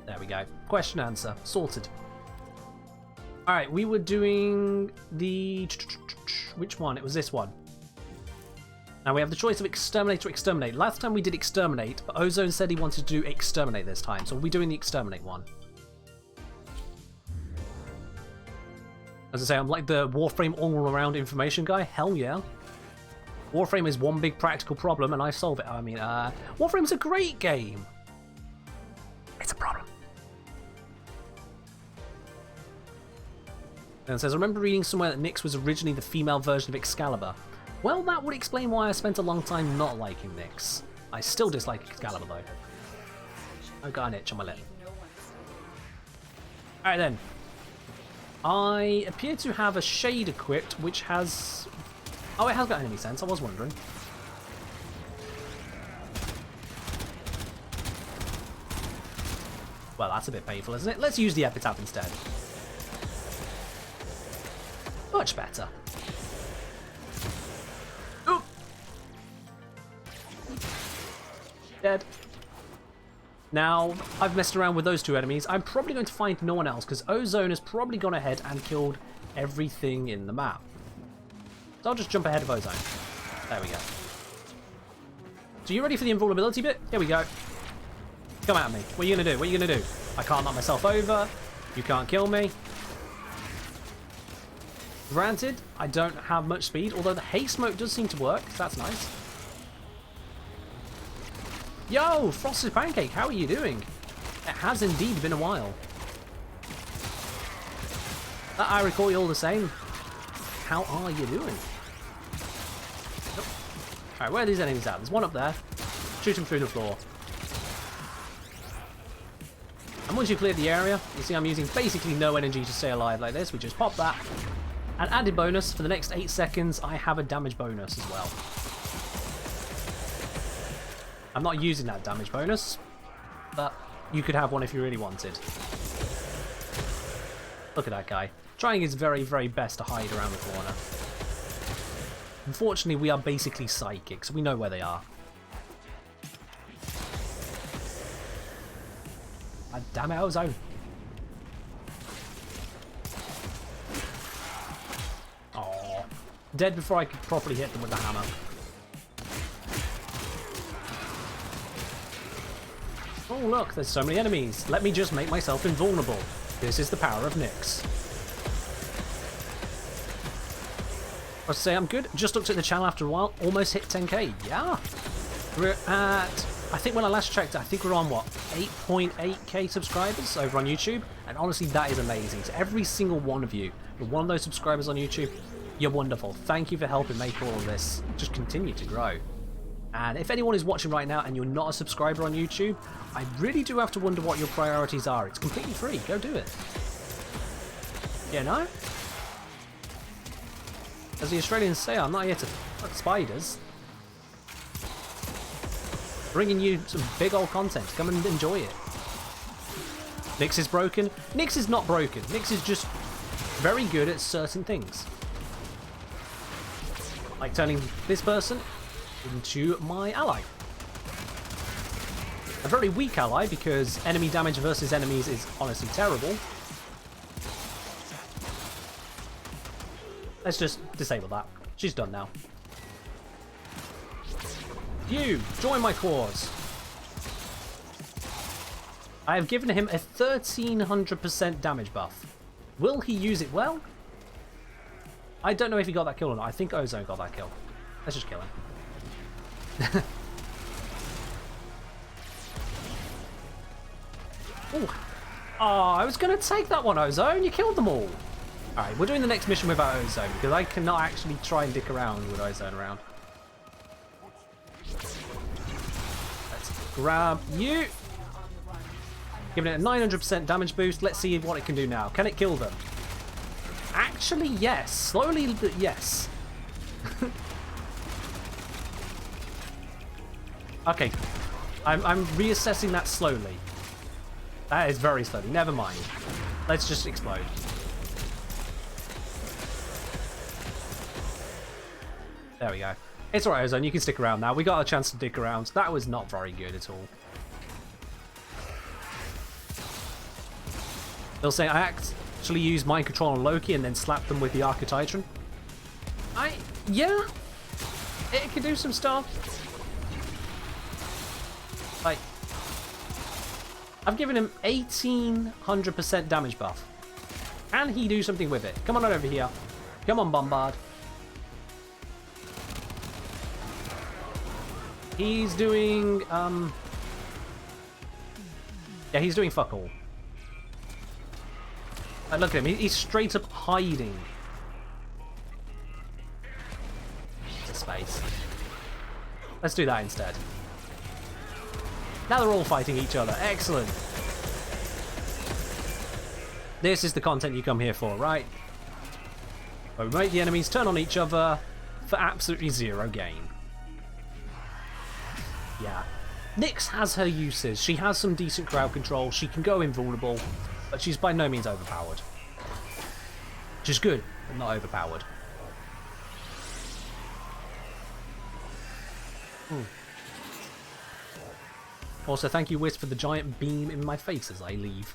There we go. Question answer. Sorted. Alright, we were doing the... Which one? It was this one. Now we have the choice of Exterminate or Exterminate. Last time we did Exterminate, but Ozone said he wanted to do Exterminate this time. So we'll be doing the Exterminate one. As I say, I'm like the Warframe all-around information guy. Hell yeah. Warframe is one big practical problem, and I solve it. I mean, Warframe's a great game. It's a problem. And it says, I remember reading somewhere that Nyx was originally the female version of Excalibur. Well, that would explain why I spent a long time not liking Nyx. I still dislike Excalibur, though. I've got an itch on my lip. Alright then. I appear to have a shade equipped, which has... Oh, it has got enemy sense, I was wondering. Well, that's a bit painful, isn't it? Let's use the Epitaph instead. Much better. Oop! Dead. Now, I've messed around with those two enemies. I'm probably going to find no one else, because Ozone has probably gone ahead and killed everything in the map. So I'll just jump ahead of Ozone. There we go. So you ready for the invulnerability bit? Here we go. Come at me. What are you going to do? What are you going to do? I can't knock myself over. You can't kill me. Granted, I don't have much speed, although the haste smoke does seem to work, so that's nice. Yo, Frosted Pancake, how are you doing? It has indeed been a while. I recall you all the same. How are you doing? Nope. Alright, where are these enemies at? There's one up there. Shoot him through the floor. And once you clear the area, you see I'm using basically no energy to stay alive like this. We just pop that. And added bonus, for the next 8 seconds, I have a damage bonus as well. I'm not using that damage bonus, but you could have one if you really wanted. Look at that guy. Trying his very, very best to hide around the corner. Unfortunately, we are basically psychics. We know where they are. God damn it, Ozone. Oh, dead before I could properly hit them with the hammer. Oh look, there's so many enemies. Let me just make myself invulnerable. This is the power of Nyx. I was to say I'm good. Just looked at the channel after a while. Almost hit 10k. Yeah. We're at, I think when I last checked, I think we're on what, 8.8k subscribers over on YouTube. And honestly, that is amazing. So every single one of you, you're one of those subscribers on YouTube, you're wonderful. Thank you for helping make all of this just continue to grow. And if anyone is watching right now and you're not a subscriber on YouTube, I really do have to wonder what your priorities are. It's completely free. Go do it. You know? As the Australians say, I'm not here to fuck spiders. Bringing you some big old content. Come and enjoy it. Nyx is broken. Nyx is not broken. Nyx is just very good at certain things. Like turning this person into my ally. A very weak ally because enemy damage versus enemies is honestly terrible. Let's just disable that. She's done now. You, join my cause. I have given him a 1300% damage buff. Will he use it well? I don't know if he got that kill or not. I think Ozone got that kill. Let's just kill him. Ooh. Oh, I was going to take that one, Ozone. You killed them all. Alright, we're doing the next mission without Ozone because I cannot actually try and dick around with Ozone around. Let's grab you. Giving it a 900% damage boost. Let's see what it can do now. Can it kill them? Actually, yes. Slowly, but yes. Okay. I'm reassessing that slowly. That is very slowly. Never mind. Let's just explode. There we go. It's alright, Ozone. You can stick around now. We got a chance to dick around. That was not very good at all. They'll say I actually used mind control on Loki and then slapped them with the Archititron. Yeah. It can do some stuff. Like, I've given him 1800% damage buff. Can he do something with it? Come on over here. Come on, Bombard. He's doing, yeah, he's doing fuck all. Look at him, he's straight up hiding. It's a space. Let's do that instead. Now they're all fighting each other. Excellent. This is the content you come here for, right? Where we make the enemies turn on each other for absolutely zero gain. Yeah. Nyx has her uses. She has some decent crowd control. She can go invulnerable, but she's by no means overpowered. Which is good, but not overpowered. Also, thank you, Wisp, for the giant beam in my face as I leave.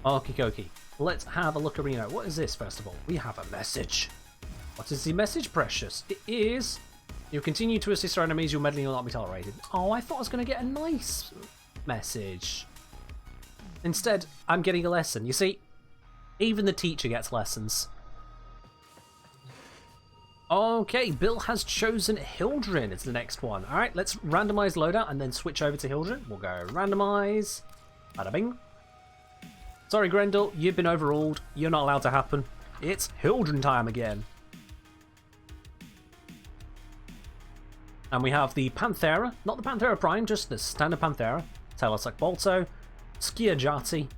Okie dokie. Let's have a look at Reno. What is this, first of all? We have a message. What is the message, Precious? It is... You continue to assist our enemies, your meddling will not be tolerated. Oh, I thought I was going to get a nice message. Instead, I'm getting a lesson. You see, even the teacher gets lessons. Okay, Bill has chosen Hildren as the next one. Alright, let's randomize loadout and then switch over to Hildren. We'll go randomize. Bada bing. Sorry, Grendel, you've been overruled. You're not allowed to happen. It's Hildren time again. And we have the Panthera, not the Panthera Prime, just the standard Panthera. Telesec Bolto, Skiajati.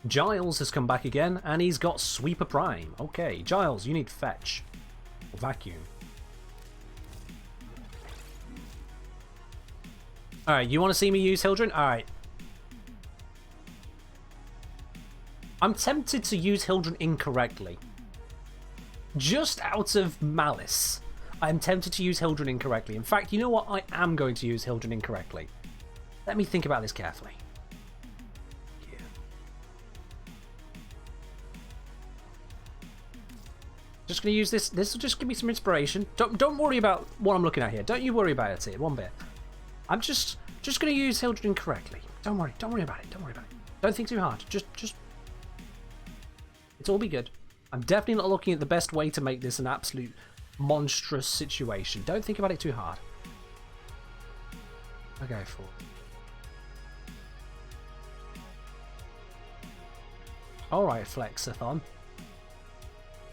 Giles has come back again, and he's got Sweeper Prime. Okay, Giles, you need Fetch. Or Vacuum. Alright, you want to see me use Hildren? Alright. I'm tempted to use Hildren incorrectly. Just out of malice. I'm tempted to use Hildren incorrectly. In fact, you know what? I am going to use Hildren incorrectly. Let me think about this carefully. Yeah. Just gonna use this. This will just give me some inspiration. Don't worry about what I'm looking at here. Don't you worry about it here, one bit. I'm just gonna use Hildren correctly. Don't worry about it. Don't worry about it. Don't think too hard. Just it's all be good. I'm definitely not looking at the best way to make this an absolute monstrous situation. Don't think about it too hard. I'll go for it. Alright, Flexathon.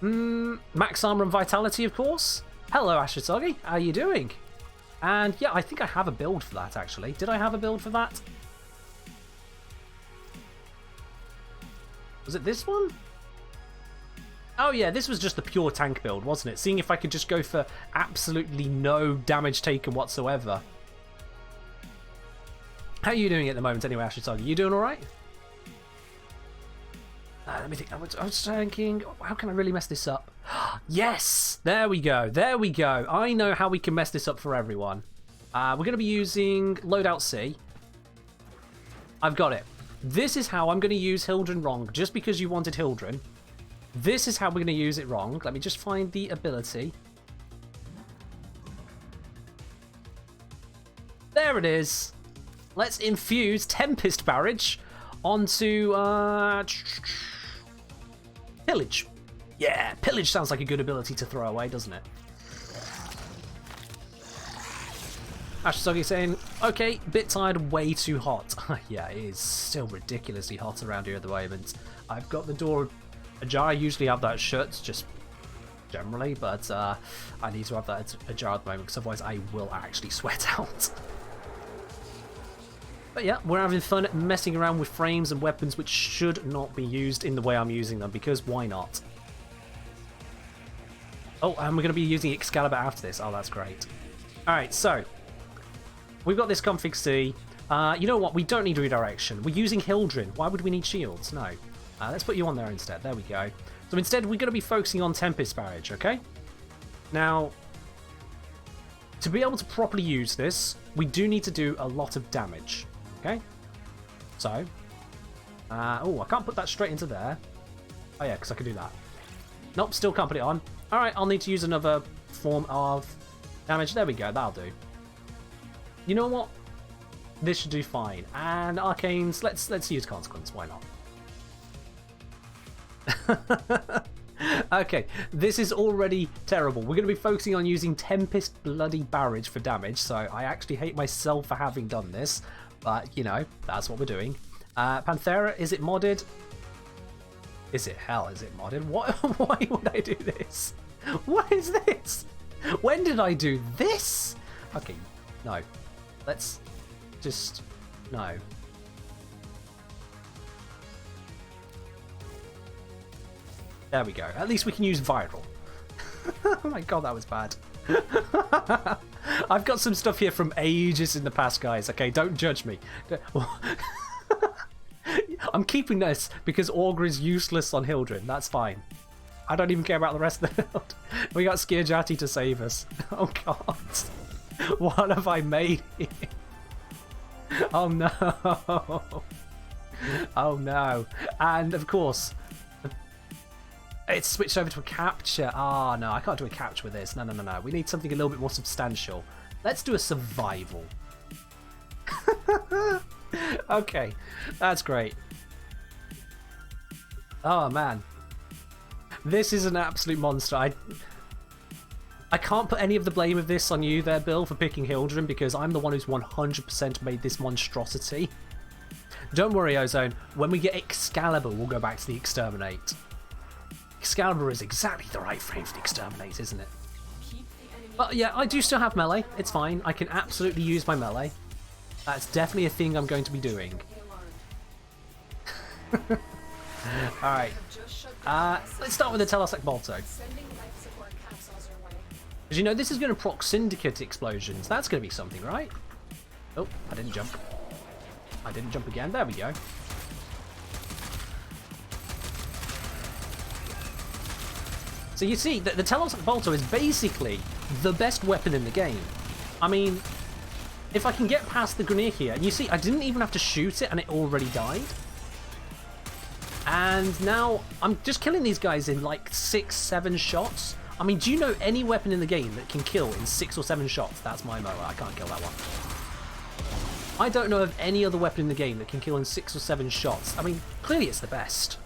Max armor and vitality, of course. Hello, Ashitagi. How are you doing? And yeah, I think I have a build for that, actually. Did I have a build for that? Was it this one? Oh yeah, this was just the pure tank build, wasn't it? Seeing if I could just go for absolutely no damage taken whatsoever. How are you doing at the moment anyway, Ashitagi? You doing alright? Let me think. I was thinking, how can I really mess this up? Yes! There we go. There we go. I know how we can mess this up for everyone. We're going to be using loadout C. I've got it. This is how I'm going to use Hildren wrong, just because you wanted Hildren. This is how we're going to use it wrong. Let me just find the ability. There it is. Let's infuse Tempest Barrage onto Pillage. Yeah, Pillage sounds like a good ability to throw away, doesn't it? Ashitagi saying, okay, bit tired, way too hot. Yeah, it is still ridiculously hot around here at the moment. I've got the door ajar. I usually have that shut, just generally, but I need to have that ajar at the moment because otherwise I will actually sweat out. But yeah, we're having fun messing around with frames and weapons which should not be used in the way I'm using them, because why not? Oh, and we're going to be using Excalibur after this. Oh, that's great. Alright, so we've got this config C. You know what? We don't need redirection. We're using Hildren. Why would we need shields? No. Let's put you on there instead. There we go. So instead, we're going to be focusing on Tempest Barrage, okay? Now, to be able to properly use this, we do need to do a lot of damage. Okay, so, oh, I can't put that straight into there. Oh yeah, because I can do that. Nope, still can't put it on. Alright, I'll need to use another form of damage. There we go, that'll do. You know what? This should do fine. And Arcanes, let's use Consequence, why not? Okay, this is already terrible. We're going to be focusing on using Tempest Bloody Barrage for damage, so I actually hate myself for having done this. But, you know, that's what we're doing. Panthera, is it modded? Is it? Hell, is it modded? What? Why would I do this? What is this? When did I do this? Okay, no. Let's just... No. There we go. At least we can use viral. Oh my god, that was bad. I've got some stuff here from ages in the past, guys. Okay, don't judge me. I'm keeping this because Augur is useless on Hildren. That's fine. I don't even care about the rest of the build. We got Skirjati to save us. Oh god. What have I made here? Oh no. Oh no. And of course, it's switched over to a capture. Ah, no, I can't do a capture with this. No. We need something a little bit more substantial. Let's do a survival. Okay, that's great. Oh, man. This is an absolute monster. I can't put any of the blame of this on you there, Bill, for picking Hildren, because I'm the one who's 100% made this monstrosity. Don't worry, Ozone. When we get Excalibur, we'll go back to the Exterminate. Excalibur is exactly the right frame for the Exterminate, isn't it? But yeah, I do still have melee. It's fine. I can absolutely use my melee. That's definitely a thing I'm going to be doing. Alright. Let's start with the Telesec Bolto. Because you know, this is going to proc Syndicate explosions. That's going to be something, right? Oh, I didn't jump. I didn't jump again. There we go. So you see, the Telesec Bolto is basically the best weapon in the game. I mean, if I can get past the Grenadier here, and you see, I didn't even have to shoot it and it already died. And now I'm just killing these guys in like 6-7 shots. I mean, do you know any weapon in the game that can kill in 6 or 7 shots? That's my mower. I can't kill that one. I don't know of any other weapon in the game that can kill in 6 or 7 shots. I mean, clearly it's the best.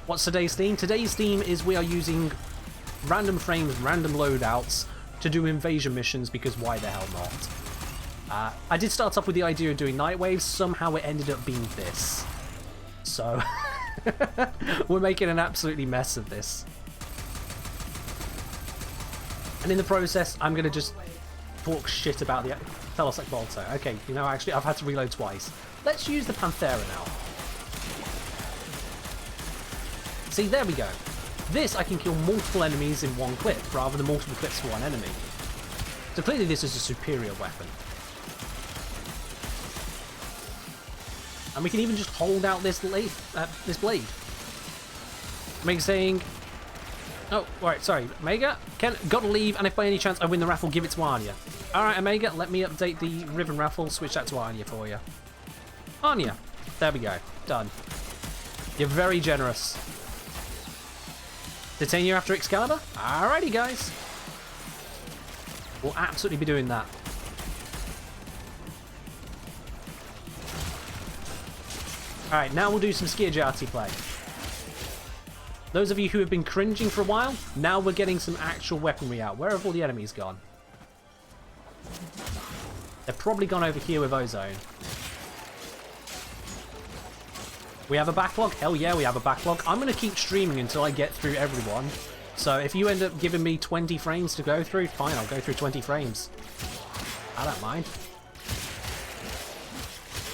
What's today's theme? Today's theme is we are using random frames, random loadouts to do invasion missions, because why the hell not? I did start off with the idea of doing night waves. Somehow it ended up being this. So, we're making an absolutely mess of this. And in the process, I'm going to just talk shit about the Telos Volta. Okay, you know, actually, I've had to reload twice. Let's use the Panthera now. See, there we go. This, I can kill multiple enemies in one clip, rather than multiple clips for one enemy. So clearly this is a superior weapon. And we can even just hold out this blade. Meg saying... Oh, right, sorry. Omega, gotta leave, and if by any chance I win the raffle, give it to Anya. Alright, Omega, let me update the Riven raffle, switch that to Anya for you. Anya. There we go. Done. You're very generous. Detain you after Excalibur? Alrighty, guys. We'll absolutely be doing that. Alright, now we'll do some Skiajati play. Those of you who have been cringing for a while, now we're getting some actual weaponry out. Where have all the enemies gone? They're probably gone over here with Ozone. We have a backlog? Hell yeah, we have a backlog. I'm going to keep streaming until I get through everyone. So if you end up giving me 20 frames to go through, fine, I'll go through 20 frames. I don't mind.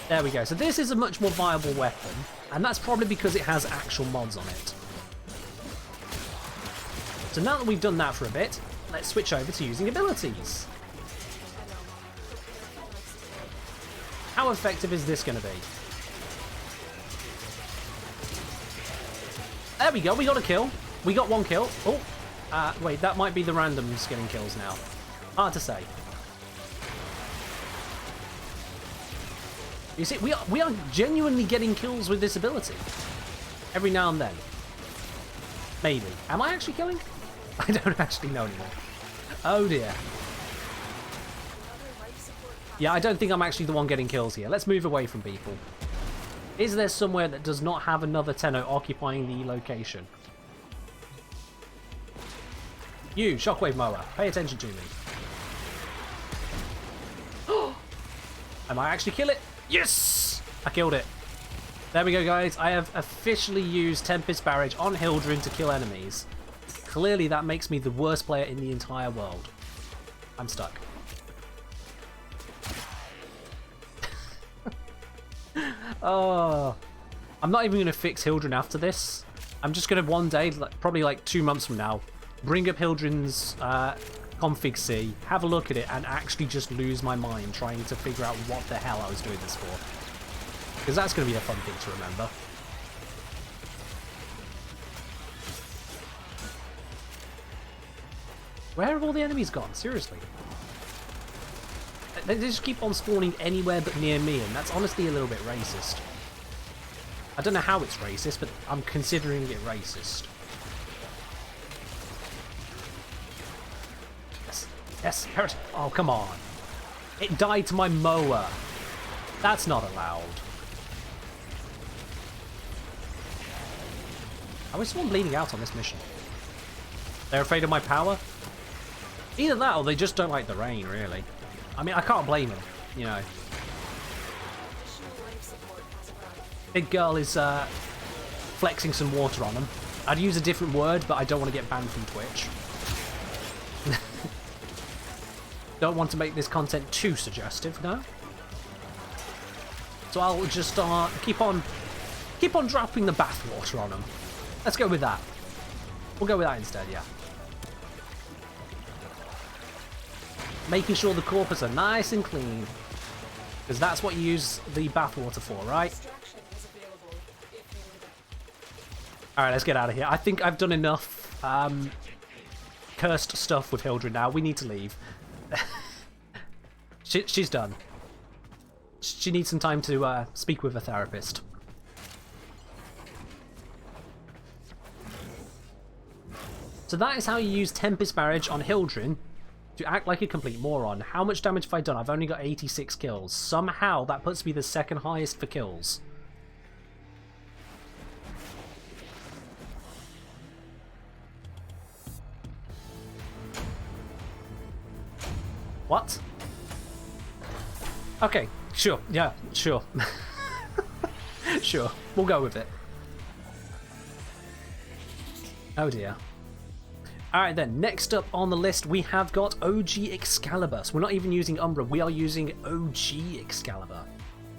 There we go. So this is a much more viable weapon, and that's probably because it has actual mods on it. So now that we've done that for a bit, let's switch over to using abilities. How effective is this going to be? There we go, we got a kill. We got one kill. Oh, wait, that might be the randoms getting kills now. Hard to say. You see, we are genuinely getting kills with this ability. Every now and then. Maybe. Am I actually killing? I don't actually know anymore. Oh dear. Yeah, I don't think I'm actually the one getting kills here. Let's move away from people. Is there somewhere that does not have another Tenno occupying the location? You, Shockwave Mower, pay attention to me. Am I actually kill it? Yes! I killed it. There we go, guys. I have officially used Tempest Barrage on Hildryn to kill enemies. Clearly that makes me the worst player in the entire world. I'm stuck. Oh, I'm not even going to fix Hildryn after this. I'm just going to one day, probably like 2 months from now, bring up Hildryn's config C, have a look at it, and actually just lose my mind trying to figure out what the hell I was doing this for. Because that's going to be a fun thing to remember. Where have all the enemies gone? Seriously. They just keep on spawning anywhere but near me, and that's honestly a little bit racist. I don't know how it's racist, but I'm considering it racist. Yes, yes, Parrot. Oh, come on. It died to my mower. That's not allowed. I wish someone bleeding out on this mission. They're afraid of my power? Either that or they just don't like the rain, really. I mean, I can't blame them, you know. Big girl is flexing some water on them. I'd use a different word, but I don't want to get banned from Twitch. Don't want to make this content too suggestive, no? So I'll just keep on dropping the bathwater on them. Let's go with that. We'll go with that instead, yeah. Making sure the corpus are nice and clean. Because that's what you use the bathwater for, right? Alright, let's get out of here. I think I've done enough cursed stuff with Hildryn now. We need to leave. She's done. She needs some time to speak with a therapist. So that is how you use Tempest Barrage on Hildren to act like a complete moron. How much damage have I done? I've only got 86 kills. Somehow that puts me the second highest for kills. What? Okay, sure. Yeah, sure. Sure, we'll go with it. Oh dear. Alright then, next up on the list we have got OG Excalibur. So we're not even using Umbra, we are using OG Excalibur.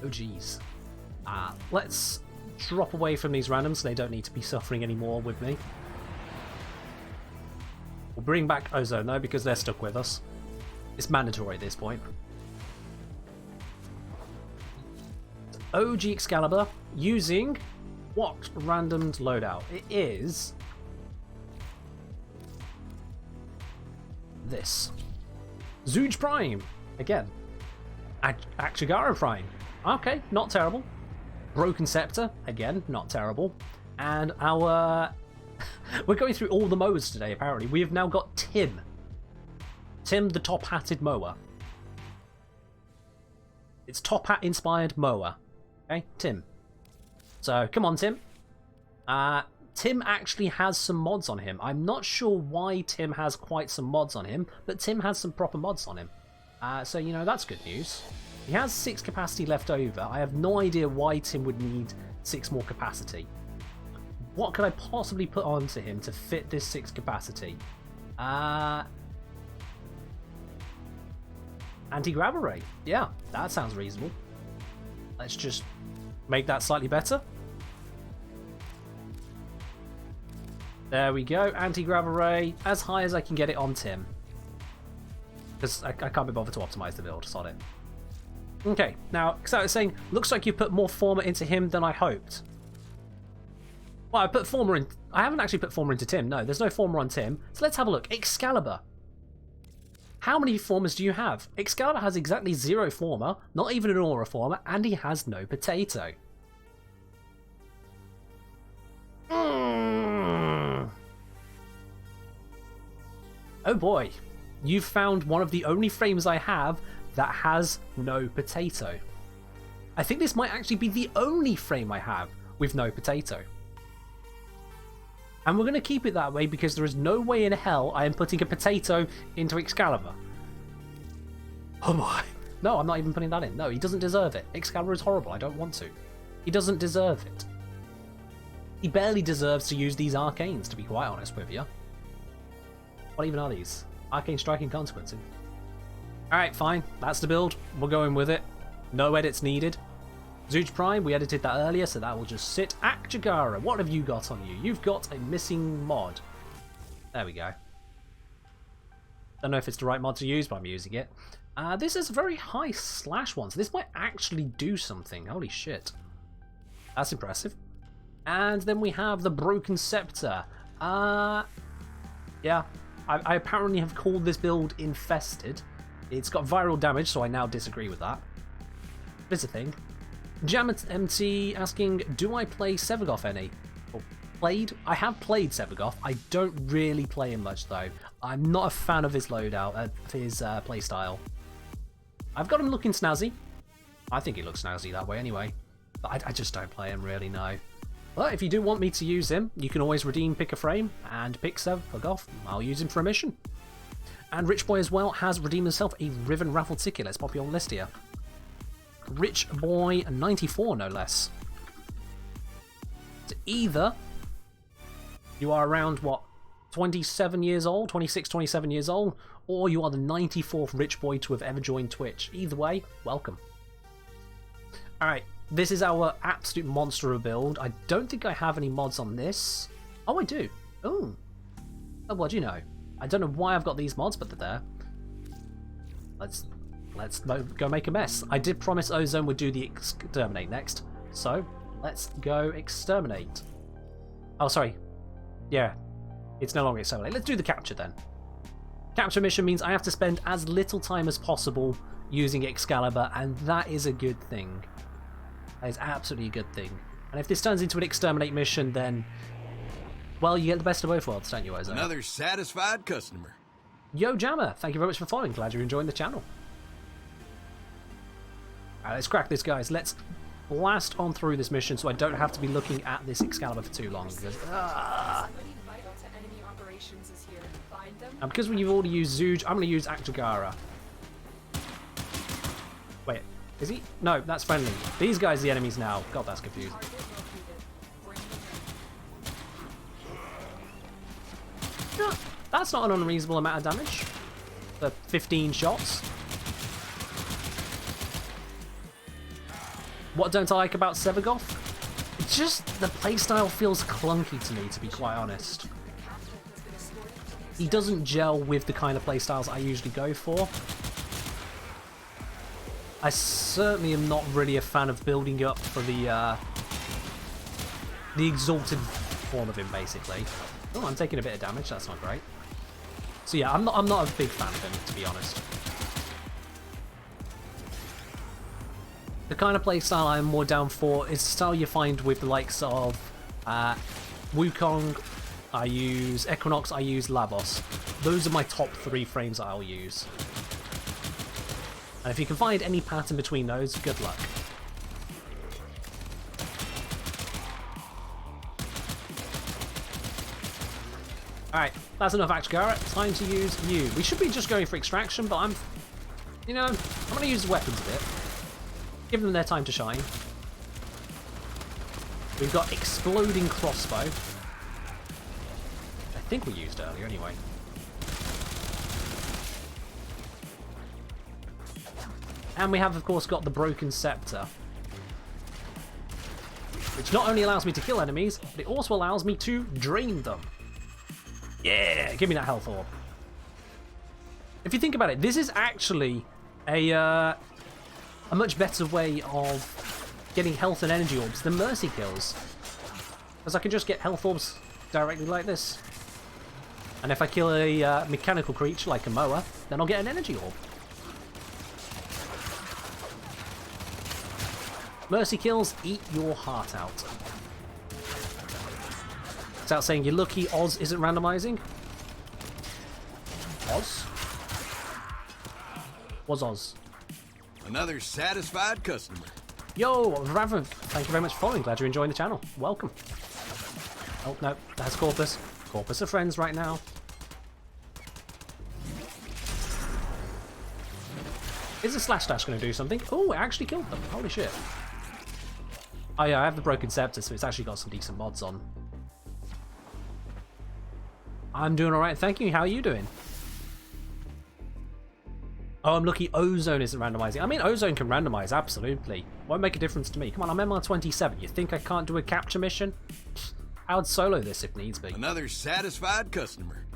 OGs. Let's drop away from these randoms, they don't need to be suffering anymore with me. We'll bring back Ozone though, because they're stuck with us. It's mandatory at this point. OG Excalibur using what randomed loadout? It is this. Zuj Prime again. Akshigara Prime. Okay, not terrible. Broken Scepter again, not terrible. And our we're going through all the modes today. Apparently, we have now got Tim. Tim, the top-hatted mower. It's top hat inspired mower. Okay, Tim. So, come on, Tim. Tim actually has some mods on him. I'm not sure why Tim has quite some mods on him, but Tim has some proper mods on him. So, you know, that's good news. He has 6 capacity left over. I have no idea why Tim would need 6 more capacity. What could I possibly put onto him to fit this 6 capacity? Anti-grav array. Yeah, that sounds reasonable. Let's just make that slightly better. There we go. Anti-grav array. As high as I can get it on Tim. Because I can't be bothered to optimize the build. Sod it. Okay, now, because I was saying, looks like you put more forma into him than I hoped. Well, I put forma in... I haven't actually put forma into Tim. No, there's no forma on Tim. So let's have a look. Excalibur. How many formas do you have? Excalibur has exactly 0 forma, not even an aura forma, and he has no potato. Oh boy, you've found one of the only frames I have that has no potato. I think this might actually be the only frame I have with no potato. And we're going to keep it that way because there is no way in hell I am putting a potato into Excalibur. Oh boy. No, I'm not even putting that in. No, he doesn't deserve it. Excalibur is horrible. I don't want to. He doesn't deserve it. He barely deserves to use these arcanes, to be quite honest with you. What even are these? Arcane Striking Consequences. Alright, fine. That's the build. We're going with it. No edits needed. Zuj Prime, we edited that earlier, so that will just sit. Akjagara, what have you got on you? You've got a missing mod. There we go. Don't know if it's the right mod to use, but I'm using it. This is a very high slash one, so this might actually do something. Holy shit. That's impressive. And then we have the Broken Scepter. Yeah. I apparently have called this build Infested. It's got viral damage, so I now disagree with that. But it's a thing. Jamet MT asking, do I play Sevagoth any? Or played? I have played Sevagoth. I don't really play him much though. I'm not a fan of his loadout, his playstyle. I've got him looking snazzy. I think he looks snazzy that way anyway. But I just don't play him really, no. But if you do want me to use him, you can always redeem Pick a Frame and pick Sevagoth. I'll use him for a mission. And Rich Boy as well has redeemed himself a Riven raffle ticket. Let's pop you on the list here. Rich Boy 94, no less. So either you are around, what, 27 years old, 26, 27 years old, or you are the 94th Rich Boy to have ever joined Twitch. Either way, welcome. Alright, this is our absolute monster of a build. I don't think I have any mods on this. Oh, I do. Oh, what do you know? I don't know why I've got these mods, but they're there. Let's go make a mess. I did promise Ozone would do the Exterminate next, so let's go Exterminate. Oh, sorry. Yeah, it's no longer Exterminate. Let's do the Capture then. Capture mission means I have to spend as little time as possible using Excalibur, and that is a good thing. That is absolutely a good thing. And if this turns into an Exterminate mission, then Well, you get the best of both worlds, don't you, Ozo? Another satisfied customer. Yo, Jammer, thank you very much for following. Glad you're enjoying the channel. Alright, let's crack this, guys. Let's blast on through this mission so I don't have to be looking at this Excalibur for too long. Because, and because you've already used Zuj, I'm going to use Actagara. Wait, is he? No, that's friendly. These guys are the enemies now. God, that's confusing. No, that's not an unreasonable amount of damage for 15 shots. What don't I like about Sevagoth? It's just the playstyle feels clunky to me, to be quite honest. He doesn't gel with the kind of playstyles I usually go for. I certainly am not really a fan of building up for the exalted form of him, basically. Oh, I'm taking a bit of damage. That's not great. So yeah, I'm not a big fan of him, to be honest. The kind of playstyle I'm more down for is the style you find with the likes of Wukong. I use Equinox. I use Lavos. Those are my top 3 frames I'll use. And if you can find any pattern between those, good luck. Alright, that's enough Actagara. Time to use you. We should be just going for extraction, but I'm going to use the weapons a bit. Give them their time to shine. We've got exploding crossbow. I think we used earlier anyway. And we have, of course, got the broken scepter, which not only allows me to kill enemies, but it also allows me to drain them. Yeah, give me that health orb. If you think about it, this is actually a much better way of getting health and energy orbs than mercy kills, because I can just get health orbs directly like this. And if I kill a mechanical creature like a Moa, then I'll get an energy orb. Mercy kills, eat your heart out. Without saying you're lucky Oz isn't randomizing. Oz? Was Oz? Another satisfied customer. Yo, Raven, thank you very much for following. Glad you're enjoying the channel. Welcome. Oh, no, that's Corpus. Corpus are friends right now. Is the slash dash going to do something? Oh, it actually killed them. Holy shit. Oh yeah, I have the broken scepter, so it's actually got some decent mods on. I'm doing alright, thank you. How are you doing? Oh, I'm lucky Ozone isn't randomizing. I mean, Ozone can randomize, absolutely. Won't make a difference to me. Come on, I'm MR27. You think I can't do a capture mission? I would solo this if needs be. Another satisfied customer.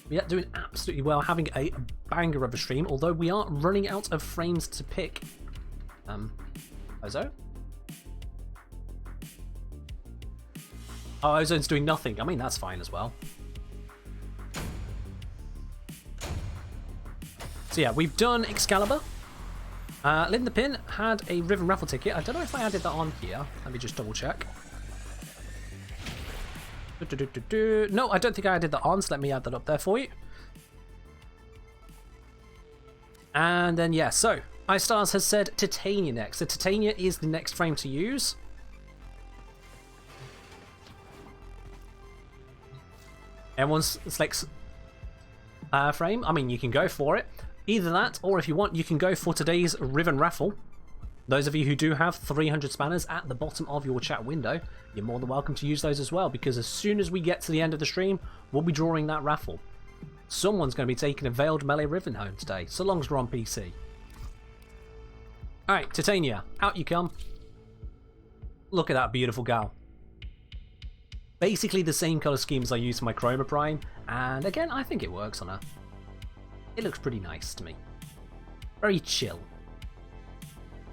Yeah, doing absolutely well, having a banger of a stream, although we are running out of frames to pick. Ozo? Oh, Ozone's doing nothing. I mean, that's fine as well. So yeah, we've done Excalibur. Linda Pin had a Riven raffle ticket. I don't know if I added that on here. Let me just double check. No, I don't think I added that on, so let me add that up there for you. And then, yeah, so iStars has said Titania next. So Titania is the next frame to use. Everyone selects frame. I mean, you can go for it. Either that, or if you want, you can go for today's Riven raffle. Those of you who do have 300 spanners at the bottom of your chat window, you're more than welcome to use those as well, because as soon as we get to the end of the stream, we'll be drawing that raffle. Someone's going to be taking a Veiled Melee Riven home today, so long as we're on PC. Alright, Titania, out you come. Look at that beautiful gal. Basically the same colour schemes I use for my Chroma Prime, and again, I think it works on her. It looks pretty nice to me. Very chill.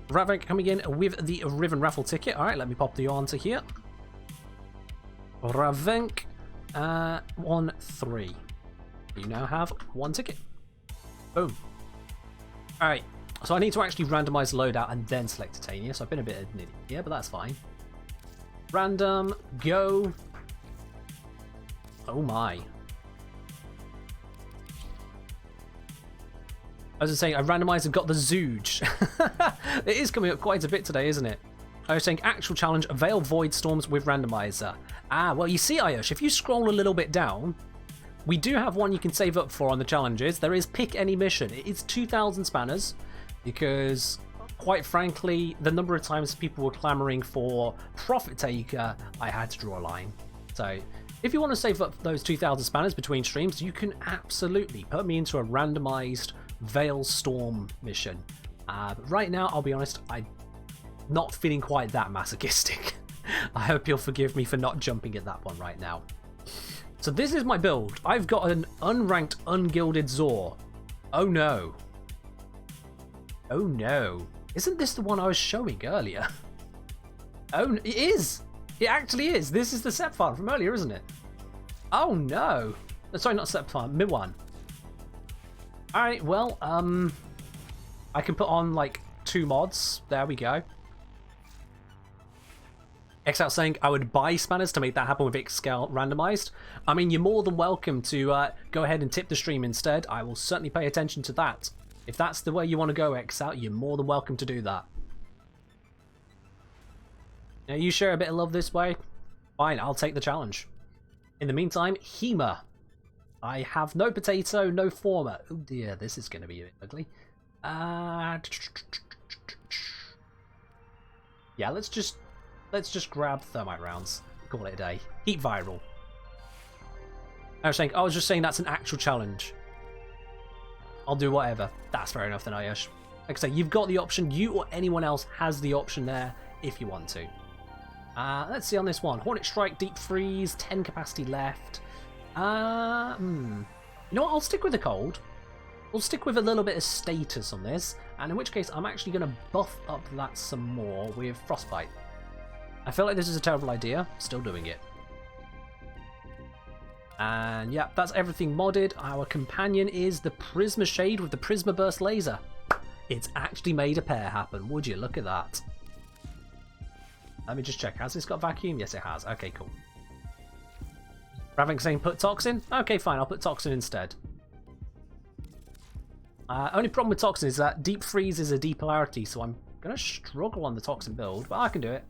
Ravik coming in with the Riven raffle ticket. Alright, let me pop the onto here. Ravik 1-3. You now have 1 ticket. Boom. Alright, so I need to actually randomize loadout and then select Titania, so I've been a bit nitty here, but that's fine. Random, go. Oh my. As I was saying, I randomized and got the Zooge. It is coming up quite a bit today, isn't it? I was saying actual challenge, Veil Void Storms with randomizer. Ah, well, you see, Ayush, if you scroll a little bit down, we do have one you can save up for on the challenges. There is pick any mission. It is 2,000 spanners because, quite frankly, the number of times people were clamoring for Profit Taker, I had to draw a line. So if you want to save up those 2,000 spanners between streams, you can absolutely put me into a randomized Veil Storm mission. But right now, I'll be honest, I'm not feeling quite that masochistic. I hope you'll forgive me for not jumping at that one right now. So this is my build. I've got an unranked, ungilded Zor. Oh no. Oh no. Isn't this the one I was showing earlier? Oh, it is. It actually is. This is the Sep farm from earlier, isn't it? Oh no. Sorry, not Sep farm, Miwan. Alright, well, I can put on like 2 mods. There we go. X-Out saying I would buy spanners to make that happen with X-Scale randomized. I mean, you're more than welcome to go ahead and tip the stream instead. I will certainly pay attention to that. If that's the way you want to go, X-Out, you're more than welcome to do that. Now, you share a bit of love this way? Fine, I'll take the challenge. In the meantime, Hema. I have no potato, no forma. Oh dear, this is going to be a bit ugly. Yeah, let's just grab thermite rounds. Call it a day. Heat viral. I was just saying that's an actual challenge. I'll do whatever. That's fair enough then, Ayush. Like I say, you've got the option. You or anyone else has the option there if you want to. Let's see on this one. Hornet Strike, Deep Freeze, 10 capacity left. You know what? I'll stick with the cold. We'll stick with a little bit of status on this. And in which case, I'm actually going to buff up that some more with Frostbite. I feel like this is a terrible idea. Still doing it. And yeah, that's everything modded. Our companion is the Prisma Shade with the Prisma Burst Laser. It's actually made a pair happen. Would you look at that? Let me just check. Has this got vacuum? Yes, it has. Okay, cool. Ravink saying put Toxin? Okay, fine. I'll put Toxin instead. Only problem with Toxin is that Deep Freeze is a deep polarity, so I'm going to struggle on the Toxin build, but I can do it.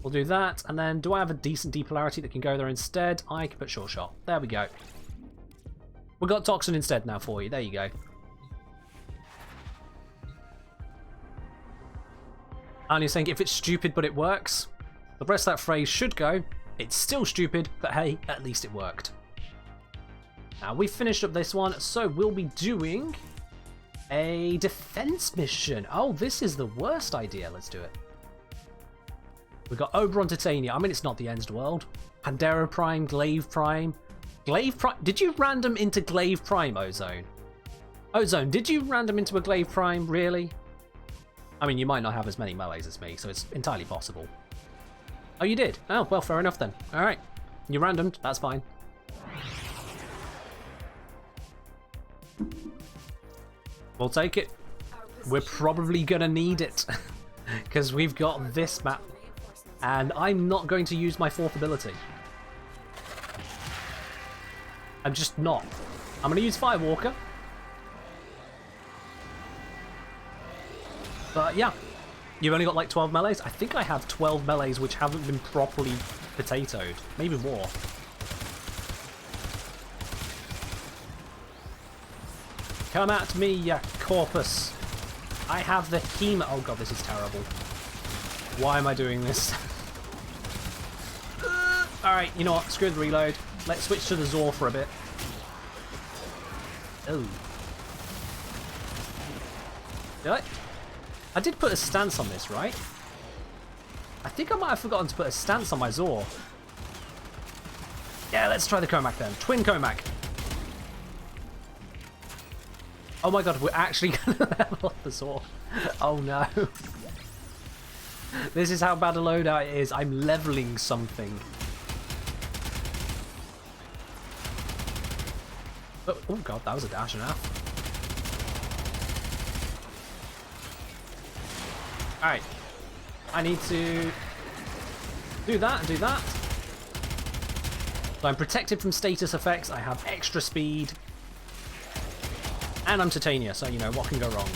We'll do that, and then do I have a decent deep polarity that can go there instead? I can put Short Shot. There we go. We've got Toxin instead now for you. There you go. And you're saying if it's stupid but it works, the rest of that phrase should go, it's still stupid, but hey, at least it worked. Now, we've finished up this one, so we'll be doing a defense mission. Oh, this is the worst idea. Let's do it. We've got Oberon Titania. I mean, it's not the end of the world. Pandera Prime, Glaive Prime. Glaive Prime? Did you random into Glaive Prime, Ozone? Ozone, did you random into a Glaive Prime? Really? I mean, you might not have as many melees as me, so it's entirely possible. Oh, you did? Oh, well, fair enough then. Alright. You randomed. That's fine. We'll take it. We're probably going to need it. Because we've got this map. And I'm not going to use my 4th ability. I'm just not. I'm going to use Firewalker. But yeah, you've only got like 12 melees. I think I have 12 melees which haven't been properly potatoed. Maybe more. Come at me, ya corpus. I have the Hema. Oh god, this is terrible. Why am I doing this? Alright, you know what? Screw the reload. Let's switch to the Zor for a bit. Oh. Did I did put a stance on this, right? I think I might have forgotten to put a stance on my Zor. Yeah, let's try the Comac then. Twin Comac. Oh my god, we're actually going to level up the Zor. Oh no. This is how bad a loadout it is. I'm leveling something. Oh god, that was a dash and a half. Alright. I need to do that and do that. So I'm protected from status effects, I have extra speed, and I'm Titania, so you know, what can go wrong?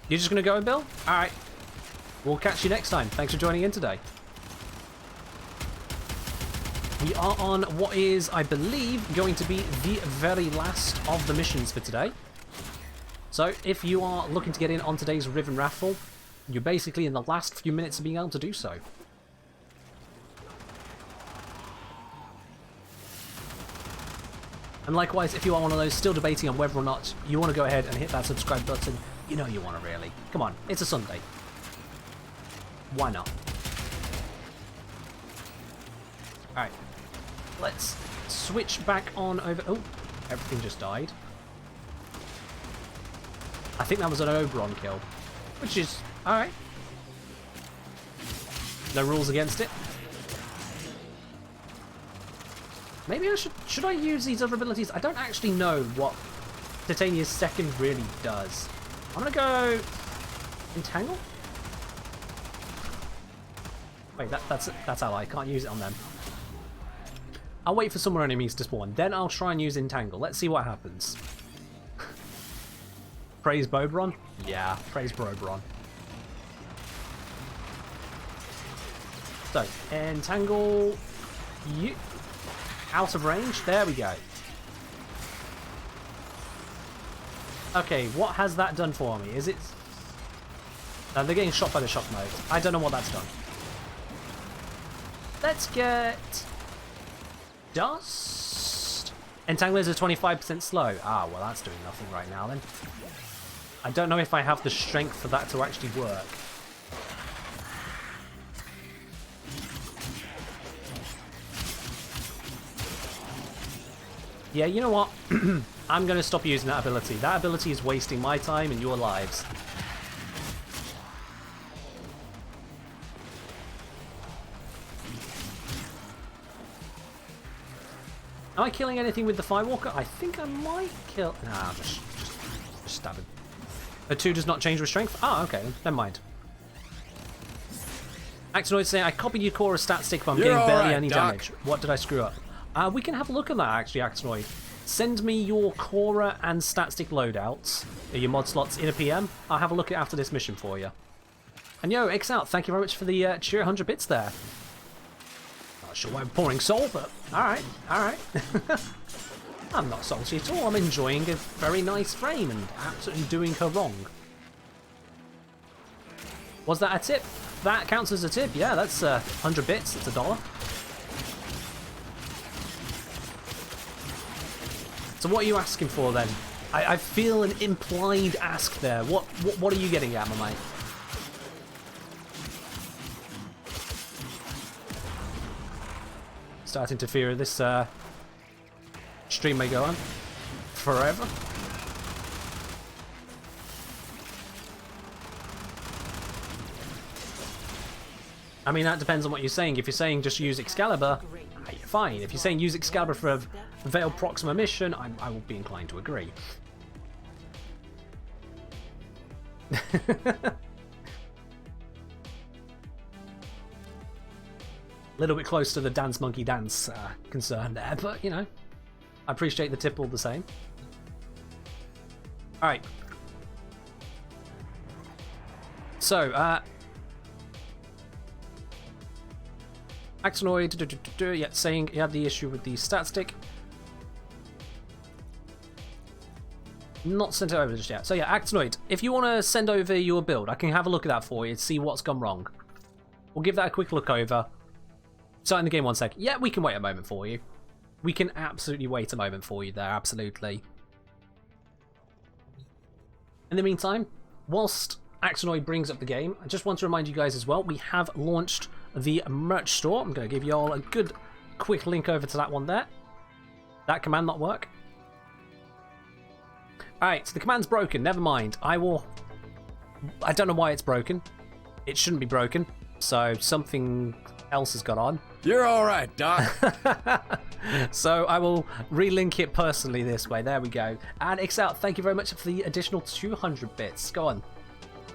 You're just going to go in, Bill? Alright. We'll catch you next time. Thanks for joining in today. We are on what is, I believe, going to be the very last of the missions for today. So, if you are looking to get in on today's Riven raffle, you're basically in the last few minutes of being able to do so. And likewise, if you are one of those still debating on whether or not you want to go ahead and hit that subscribe button, you know you want to really. Come on, it's a Sunday. Why not? Alright. Let's switch back on over... Oh, everything just died. I think that was an Oberon kill. Which is... Alright. No rules against it. Maybe I should I use these other abilities? I don't actually know what Titania's second really does. I'm gonna go Entangle? Wait, that's ally. Can't use it on them. I'll wait for some more enemies to spawn, then I'll try and use Entangle. Let's see what happens. Praise Boberon? Yeah, praise Boberon. So, Entangle you. Out of range? There we go. Okay, what has that done for me? Is it... No, they're getting shot by the shock mode. I don't know what that's done. Let's get... Dust? Entangle is a 25% slow. Ah, well that's doing nothing right now then. I don't know if I have the strength for that to actually work. Yeah, you know what? I'm going to stop using that ability. That ability is wasting my time and your lives. Am I killing anything with the Firewalker? I think I might kill... Nah, just stab him. A 2 does not change with strength? Ah, okay. Never mind. Actinoid saying, I copied your core stat stick, but I'm getting barely any damage. What did I screw up? We can have a look at that, actually, Actinoid. Send me your Cora and stat stick loadouts, your mod slots, in a PM. I'll have a look at it after this mission for you. And yo, X out, thank you very much for the cheer 100 bits there. Not sure why I'm pouring soul, but alright, alright. I'm not salty at all, I'm enjoying a very nice frame and absolutely doing her wrong. Was that a tip? That counts as a tip, yeah, that's 100 bits, that's $1. So what are you asking for then? I feel an implied ask there. What are you getting at, my mate? Starting to fear this stream may go on forever. I mean, that depends on what you're saying. If you're saying just use Excalibur, you're fine. If you're saying use Excalibur for a Veil Proxima mission, I will be inclined to agree. A little bit close to the Dance Monkey Dance concern there, but you know, I appreciate the tip all the same. Alright. So, Actinoid, yeah, saying you had the issue with the stat stick. Not sent it over just yet. So yeah, Actinoid, if you want to send over your build, I can have a look at that for you and see what's gone wrong. We'll give that a quick look over. Starting the game 1 sec. Yeah, we can wait a moment for you. We can absolutely wait a moment for you there, absolutely. In the meantime, whilst Actinoid brings up the game, I just want to remind you guys as well, we have launched the merch store. I'm going to give you all a good quick link over to that one there. That command not work. Alright, so the command's broken, never mind. I don't know why it's broken. It shouldn't be broken, so something else has got on. You're alright, Doc. So I will relink it personally this way. There we go. And Excel, thank you very much for the additional 200 bits. Go on.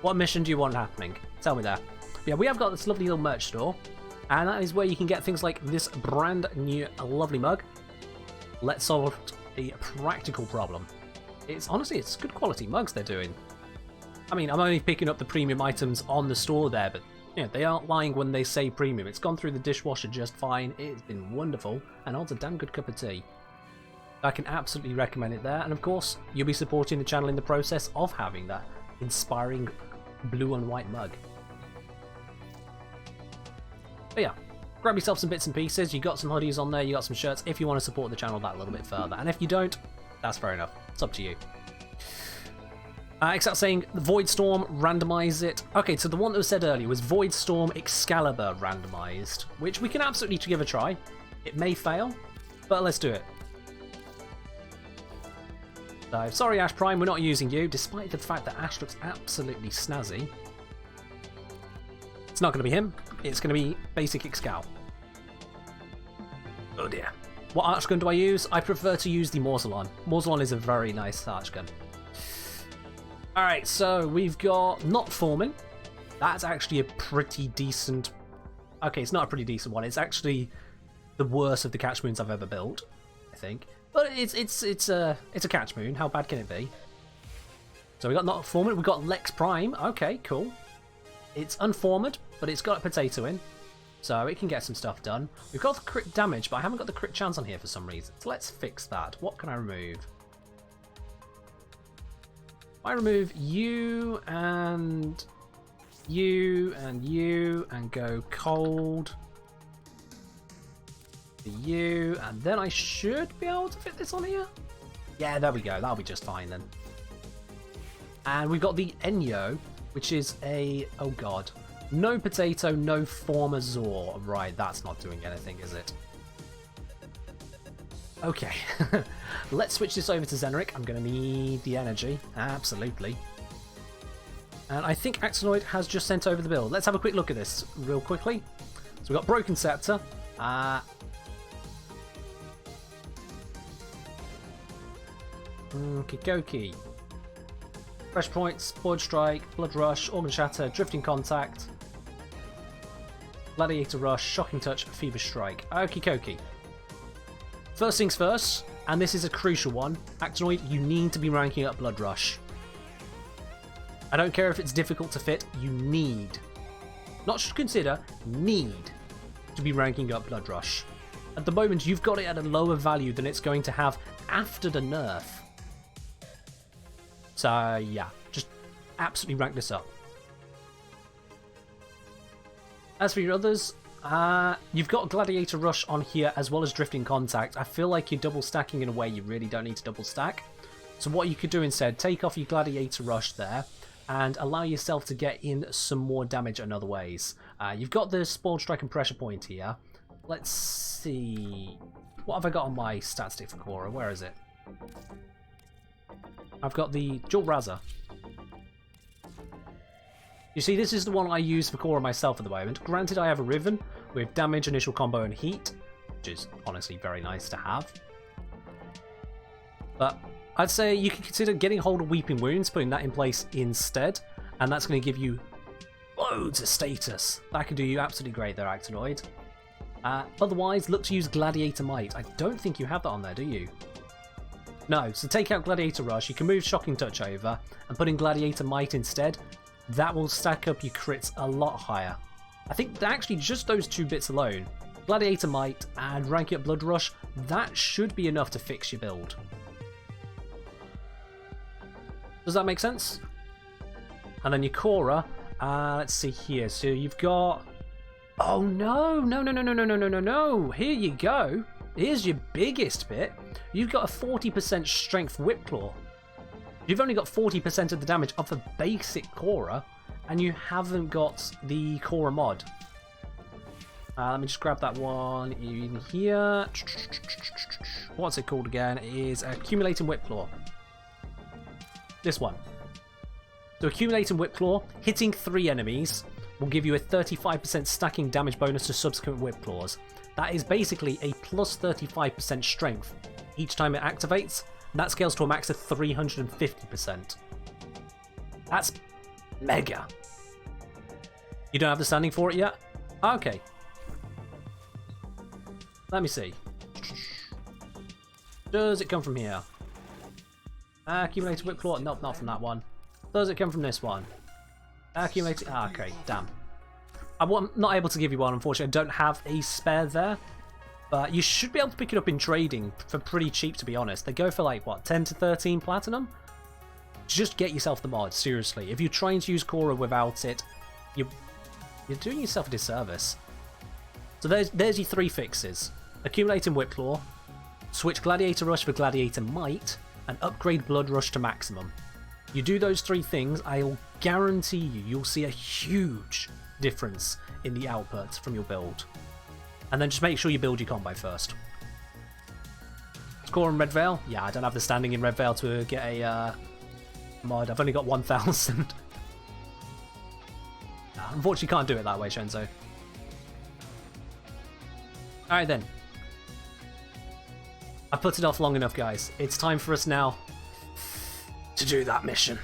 What mission do you want happening? Tell me that. Yeah, we have got this lovely little merch store. And that is where you can get things like this brand new lovely mug. Let's solve a practical problem. It's honestly, it's good quality mugs they're doing. I mean, I'm only picking up the premium items on the store there, but you know, they aren't lying when they say premium. It's gone through the dishwasher just fine. It's been wonderful, and holds a damn good cup of tea. I can absolutely recommend it there, and of course, you'll be supporting the channel in the process of having that inspiring blue and white mug. But yeah, grab yourself some bits and pieces. You got some hoodies on there, you got some shirts if you want to support the channel that little bit further. And if you don't, that's fair enough. It's up to you. Except saying Void Storm, randomize it. Okay, so the one that was said earlier was Void Storm Excalibur randomized, which we can absolutely give a try. It may fail, but let's do it. So, sorry Ash Prime, we're not using you, despite the fact that Ash looks absolutely snazzy. It's not going to be him, it's going to be basic Excal. Oh dear. What arch gun do I use? I prefer to use the Morzelon. Morzelon is a very nice arch gun. Alright, so we've got not Foreman. That's actually a pretty decent... Okay, it's not a pretty decent one. It's actually the worst of the catch moons I've ever built, I think. But it's a catch moon. How bad can it be? So we got not Foreman. We've got Lex Prime. Okay, cool. It's unformed, but it's got a potato in, so it can get some stuff done. We've got the crit damage, but I haven't got the crit chance on here for some reason. So let's fix that. What can I remove? I remove you and you and you and go cold. You, and then I should be able to fit this on here. Yeah, there we go. That'll be just fine then. And we've got the Enyo, which is a... Oh god. No potato, no forma Zor. Right, that's not doing anything, is it? Okay. Let's switch this over to Zenric. I'm going to need the energy. Absolutely. And I think Axonoid has just sent over the build. Let's have a quick look at this real quickly. So we've got Broken Scepter. Kikoki. Fresh Points, Spoiled Strike, Blood Rush, Organ Shatter, Drifting Contact, Gladiator Rush, Shocking Touch, Fever Strike. Okie dokie. First things first, and this is a crucial one. Actonoid, you need to be ranking up Blood Rush. I don't care if it's difficult to fit, you need, not should consider, need to be ranking up Blood Rush. At the moment, you've got it at a lower value than it's going to have after the nerf. So yeah, just absolutely rank this up. As for your others, you've got Gladiator Rush on here as well as Drifting Contact. I feel like you're double stacking in a way you really don't need to double stack. So what you could do instead, take off your Gladiator Rush there and allow yourself to get in some more damage in other ways. You've got the Spoiled Strike and Pressure Point here. Let's see. What have I got on my stat stick for Cora? Where is it? I've got the Dual Razor. You see, this is the one I use for Cora myself at the moment. Granted, I have a Riven with damage, initial combo, and heat, which is honestly very nice to have. But I'd say you can consider getting hold of Weeping Wounds, putting that in place instead, and that's going to give you loads of status. That can do you absolutely great there, Actonoid. Otherwise, look to use Gladiator Might. I don't think you have that on there, do you? No, so take out Gladiator Rush, you can move Shocking Touch over, and put in Gladiator Might instead. That will stack up your crits a lot higher. I think that actually just those two bits alone, Gladiator Might and ranking up Blood Rush, that should be enough to fix your build. Does that make sense? And then your Cora, let's see here, so you've got... Oh no, no. Here you go. Here's your biggest bit. You've got a 40% strength Whip Claw. You've only got 40% of the damage of the basic Cora, and you haven't got the Cora mod. Let me just grab that one in here. What's it called again? It is Accumulating Whip Claw. This one. So Accumulating Whip Claw, hitting 3 enemies, will give you a 35% stacking damage bonus to subsequent Whip Claws. That is basically a plus 35% strength each time it activates, and that scales to a max of 350%. That's mega. You don't have the standing for it yet? Okay. Let me see. Does it come from here? Accumulated whip claw? Nope, not from that one. Does it come from this one? Accumulated... Ah, okay, damn. I'm not able to give you one, unfortunately. I don't have a spare there. But you should be able to pick it up in trading for pretty cheap, to be honest. They go for like, what, 10 to 13 platinum? Just get yourself the mod, seriously. If you're trying to use Cora without it, you're doing yourself a disservice. So there's your 3 fixes. Accumulating whip claw, switch Gladiator Rush for Gladiator Might, and upgrade Blood Rush to maximum. You do those 3 things, I'll guarantee you'll see a huge difference in the output from your build. And then just make sure you build your combo first. Score in Red Veil? Yeah, I don't have the standing in Red Veil to get a mod. I've only got 1,000. Unfortunately, can't do it that way, Shenzo. Alright then. I put it off long enough, guys. It's time for us now to do that mission.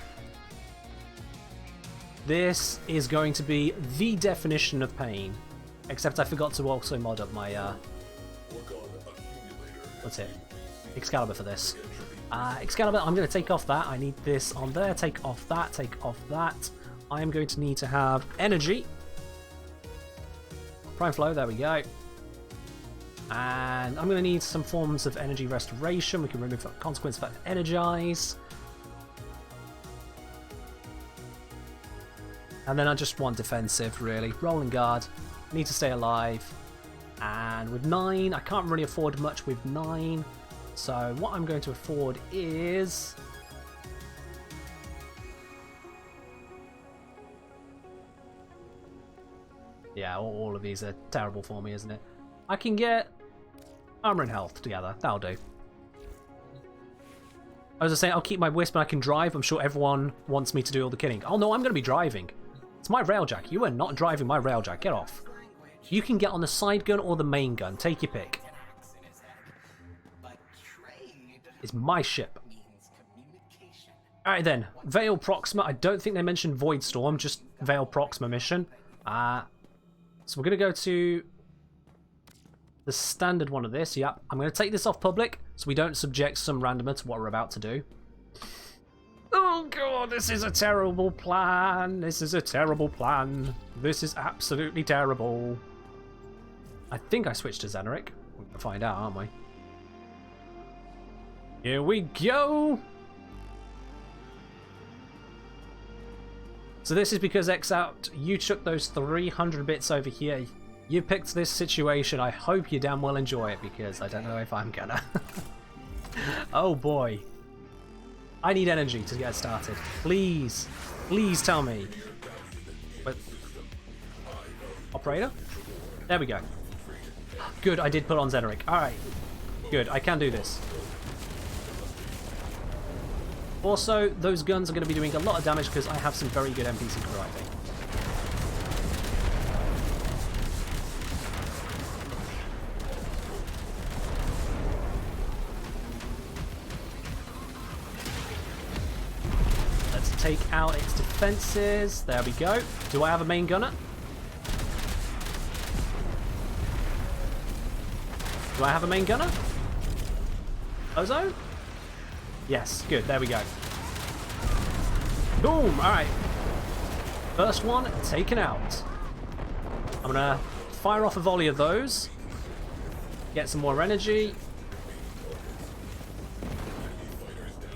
This is going to be the definition of pain. Except I forgot to also mod up my, what's it? Excalibur for this. Excalibur, I'm going to take off that. I need this on there. Take off that. Take off that. I am going to need to have energy. Prime flow, there we go. And I'm going to need some forms of energy restoration. We can remove consequence for energize. And then I just want defensive, really. Rolling guard. Need to stay alive. And with 9, I can't really afford much with 9. So what I'm going to afford is... Yeah, all of these are terrible for me, isn't it? I can get armor and health together. That'll do. I was saying, I'll keep my wisp and I can drive. I'm sure everyone wants me to do all the killing. Oh no, I'm going to be driving. It's my railjack. You are not driving my railjack. Get off. You can get on the side gun or the main gun. Take your pick. It's my ship. Alright then. Veil Proxima. I don't think they mentioned Void Storm. Just Veil Proxima mission. So we're going to go to the standard one of this. Yep. I'm going to take this off public so we don't subject some randomer to what we're about to do. Oh god, this is a terrible plan. This is a terrible plan. This is absolutely terrible. I think I switched to Xeneric. We're going to find out, aren't we? Here we go! So this is because X-Out, you took those 300 bits over here. You picked this situation. I hope you damn well enjoy it because I don't know if I'm gonna. Oh boy. I need energy to get started. Please. Please tell me. But... Operator? There we go. Good, I did put on Xeneric. Alright. Good, I can do this. Also, those guns are going to be doing a lot of damage because I have some very good NPC crew, I think. Let's take out its defenses. There we go. Do I have a main gunner? Do I have a main gunner? Ozo? Yes, good, there we go. Boom! Alright. First one taken out. I'm gonna fire off a volley of those. Get some more energy.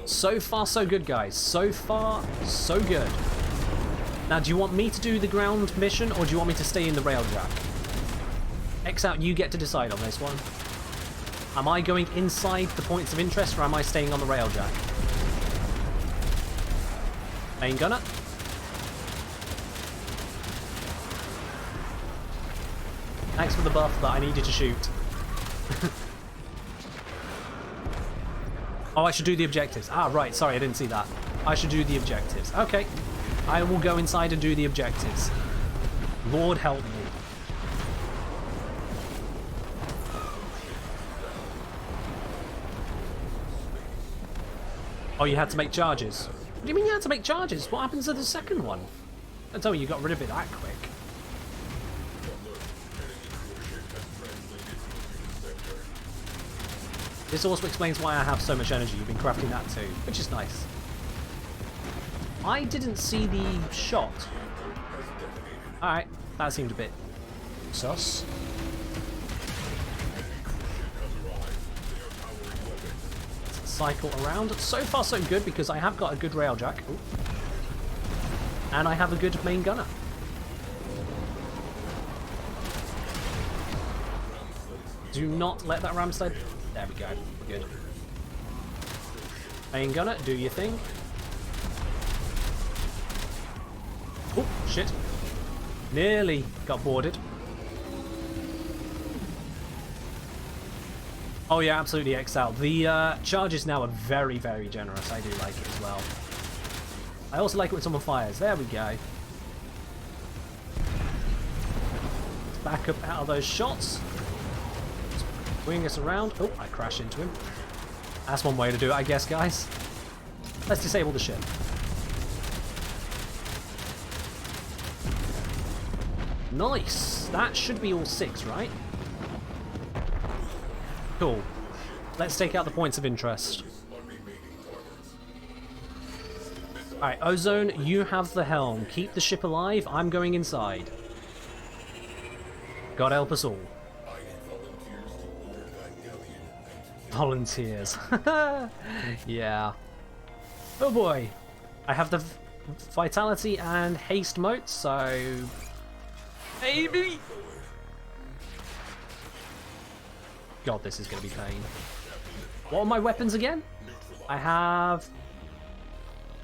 So far, so good, guys. So far, so good. Now, do you want me to do the ground mission, or do you want me to stay in the railjack? X-Out, you get to decide on this one. Am I going inside the points of interest, or am I staying on the railjack? Main gunner. Thanks for the buff, but I needed to shoot. Oh, I should do the objectives. Ah, right, sorry, I didn't see that. I should do the objectives. Okay, I will go inside and do the objectives. Lord help me. Oh, you had to make charges. What do you mean you had to make charges? What happens to the second one? Don't tell me you got rid of it that quick. This also explains why I have so much energy. You've been crafting that too, which is nice. I didn't see the shot. Alright, that seemed a bit sus. Let's cycle around. So far so good because I have got a good railjack. Ooh. And I have a good main gunner. Do not let that ram slide. There we go. We're good. Main gunner, do your thing. Oh, shit. Nearly got boarded. Oh yeah, absolutely excel. The charges now are very, very generous. I do like it as well. I also like it when someone fires. There we go. Let's back up out of those shots. Wing us around. Oh, I crashed into him. That's one way to do it, I guess, guys. Let's disable the ship. Nice. That should be all 6, right? Cool. Let's take out the points of interest. Alright, Ozone, you have the helm. Keep the ship alive. I'm going inside. God help us all. Volunteers. Yeah. Oh boy. I have the vitality and haste motes, so... Maybe! God, this is going to be pain. What are my weapons again? I have...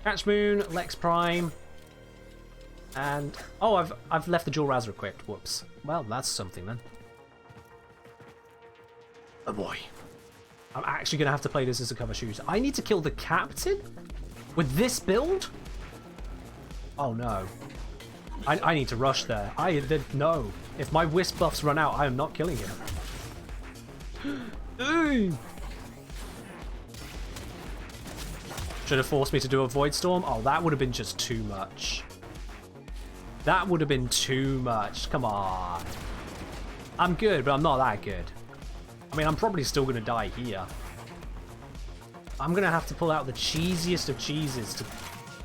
Catch Moon, Lex Prime, and... Oh, I've left the dual Razor equipped. Whoops. Well, that's something then. Oh boy. I'm actually going to have to play this as a cover shooter. I need to kill the captain? With this build? Oh no. I need to rush there. No. If my Wisp buffs run out, I am not killing him. Should have forced me to do a Void Storm. Oh, that would have been just too much. That would have been too much. Come on. I'm good, but I'm not that good. I mean, I'm probably still going to die here. I'm going to have to pull out the cheesiest of cheeses to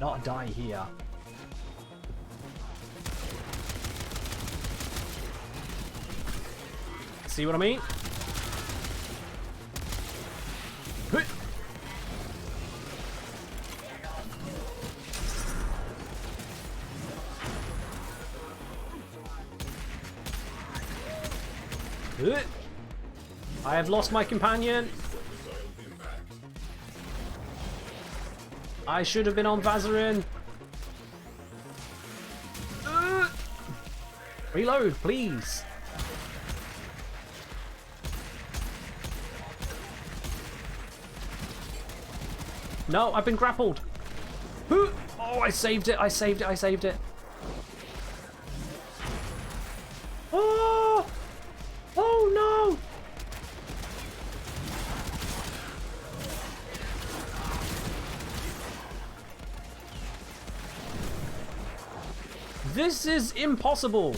not die here. See what I mean? I have lost my companion. I should have been on Vazarin. Reload, please. No, I've been grappled. Oh, I saved it. I saved it. I saved it. Oh! Oh no! This is impossible.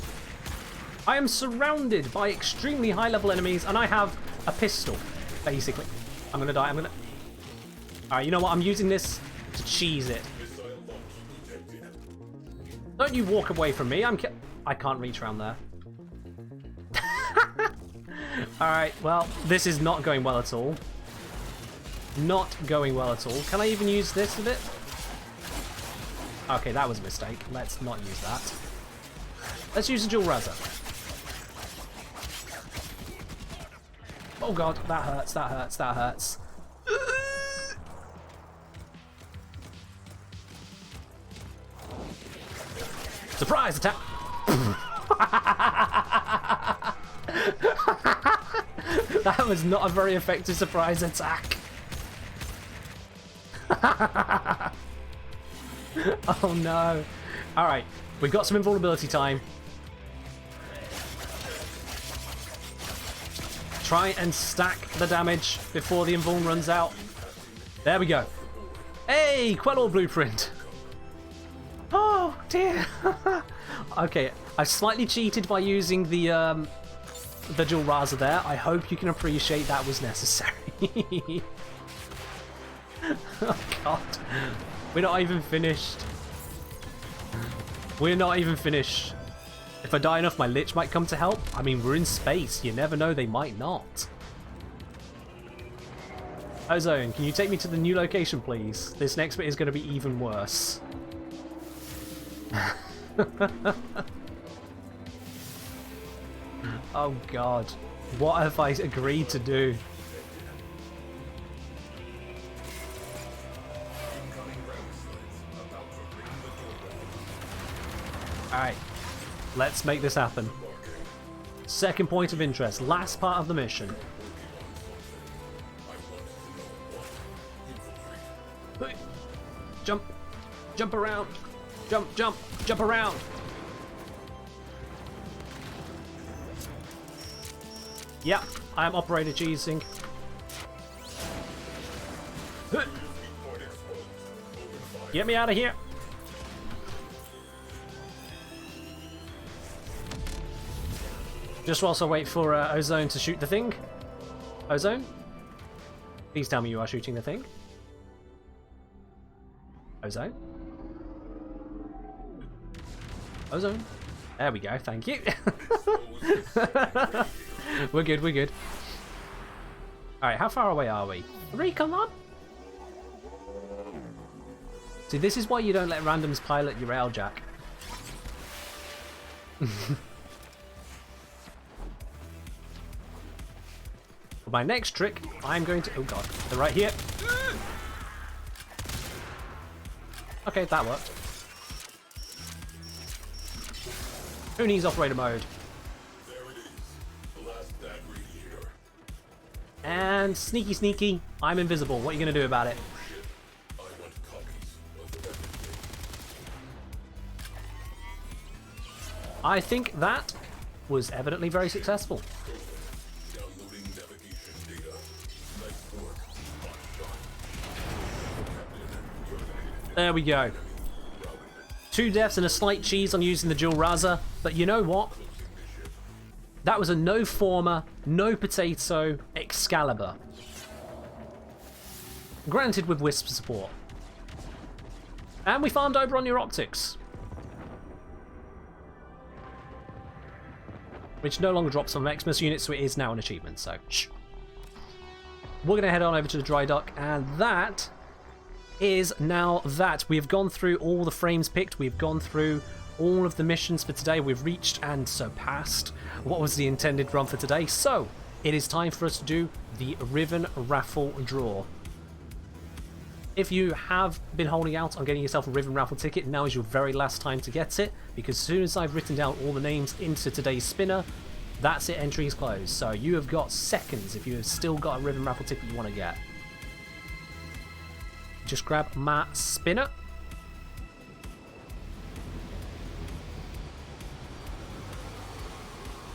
I am surrounded by extremely high level enemies and I have a pistol, basically. I'm gonna die. Alright, you know what? I'm using this to cheese it. Don't you walk away from me. I can't reach around there. Alright, well, this is not going well at all. Not going well at all. Can I even use this a bit? Okay, that was a mistake. Let's not use that. Let's use the dual Razor. Oh god, that hurts, that hurts, that hurts. Surprise attack! That was not a very effective surprise attack. Oh no. Alright, we've got some invulnerability time. Try and stack the damage before the invuln runs out. There we go. Hey, Quellor blueprint. Oh dear. Okay, I slightly cheated by using the the dual raza there. I hope you can appreciate that was necessary. Oh god. We're not even finished. We're not even finished. If I die enough, my Lich might come to help. I mean, we're in space. You never know, they might not. Ozone, can you take me to the new location, please? This next bit is going to be even worse. Oh god. What have I agreed to do? Alright. Let's make this happen. Second point of interest. Last part of the mission. Jump. Jump around. Jump, jump, jump around. Yep, I am operator cheesing. Get me out of here. Just whilst I wait for Ozone to shoot the thing. Ozone? Please tell me you are shooting the thing. Ozone? Ozone? There we go, thank you. We're good, we're good. Alright, how far away are we? Recon on? See, this is why you don't let randoms pilot your railjack. For my next trick, I'm going to... Oh god, they're right here. Okay, that worked. Who needs operator mode? There it is. The last bad radiator. And sneaky sneaky, I'm invisible. What are you going to do about it? I want copies of everything. I think that was evidently very successful. Downloading navigation data. Nice work. Hot shot. Captain, terminated. There we go. 2 deaths and a slight cheese on using the dual raza, but you know what? That was a no forma, no potato excalibur. Granted with Wisp support. And we farmed over on your optics. Which no longer drops on Xmas units, so it is now an achievement, so shh. We're going to head on over to the dry dock, and that is now that. We have gone through all the frames picked, we've gone through all of the missions for today, we've reached and surpassed what was the intended run for today, so it is time for us to do the Riven raffle draw. If you have been holding out on getting yourself a Riven raffle ticket, now is your very last time to get it, because as soon as I've written down all the names into today's spinner, that's it, entry is closed. So you have got seconds if you have still got a Riven raffle ticket you want to get. Just grab my spinner.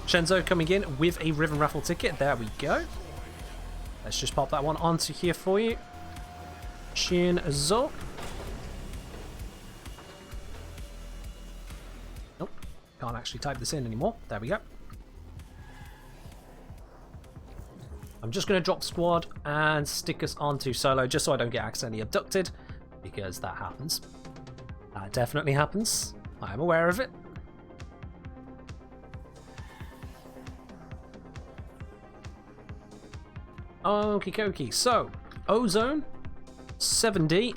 Shenzo coming in with a Riven raffle ticket. There we go. Let's just pop that one onto here for you. Shenzo. Nope. Can't actually type this in anymore. There we go. I'm just going to drop squad and stick us onto solo just so I don't get accidentally abducted, because that happens. That definitely happens. I am aware of it. Okie dokie. So, Ozone 7D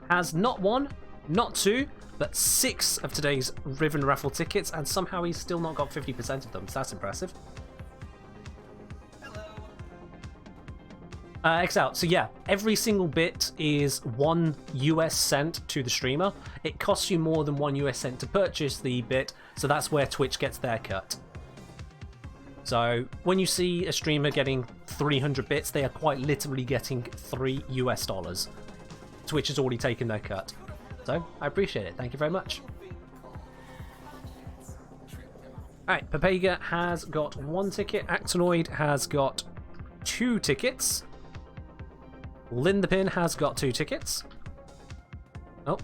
has not 1, not 2, but 6 of today's Riven raffle tickets, and somehow he's still not got 50% of them, so that's impressive. X out. So yeah, every single bit is 1 US cent to the streamer. It costs you more than 1 US cent to purchase the bit, so that's where Twitch gets their cut. So when you see a streamer getting 300 bits, they are quite literally getting $3 US. Twitch has already taken their cut. So I appreciate it. Thank you very much. Alright, Papega has got 1 ticket. Actonoid has got 2 tickets. Lindapin has got 2 tickets. Oh.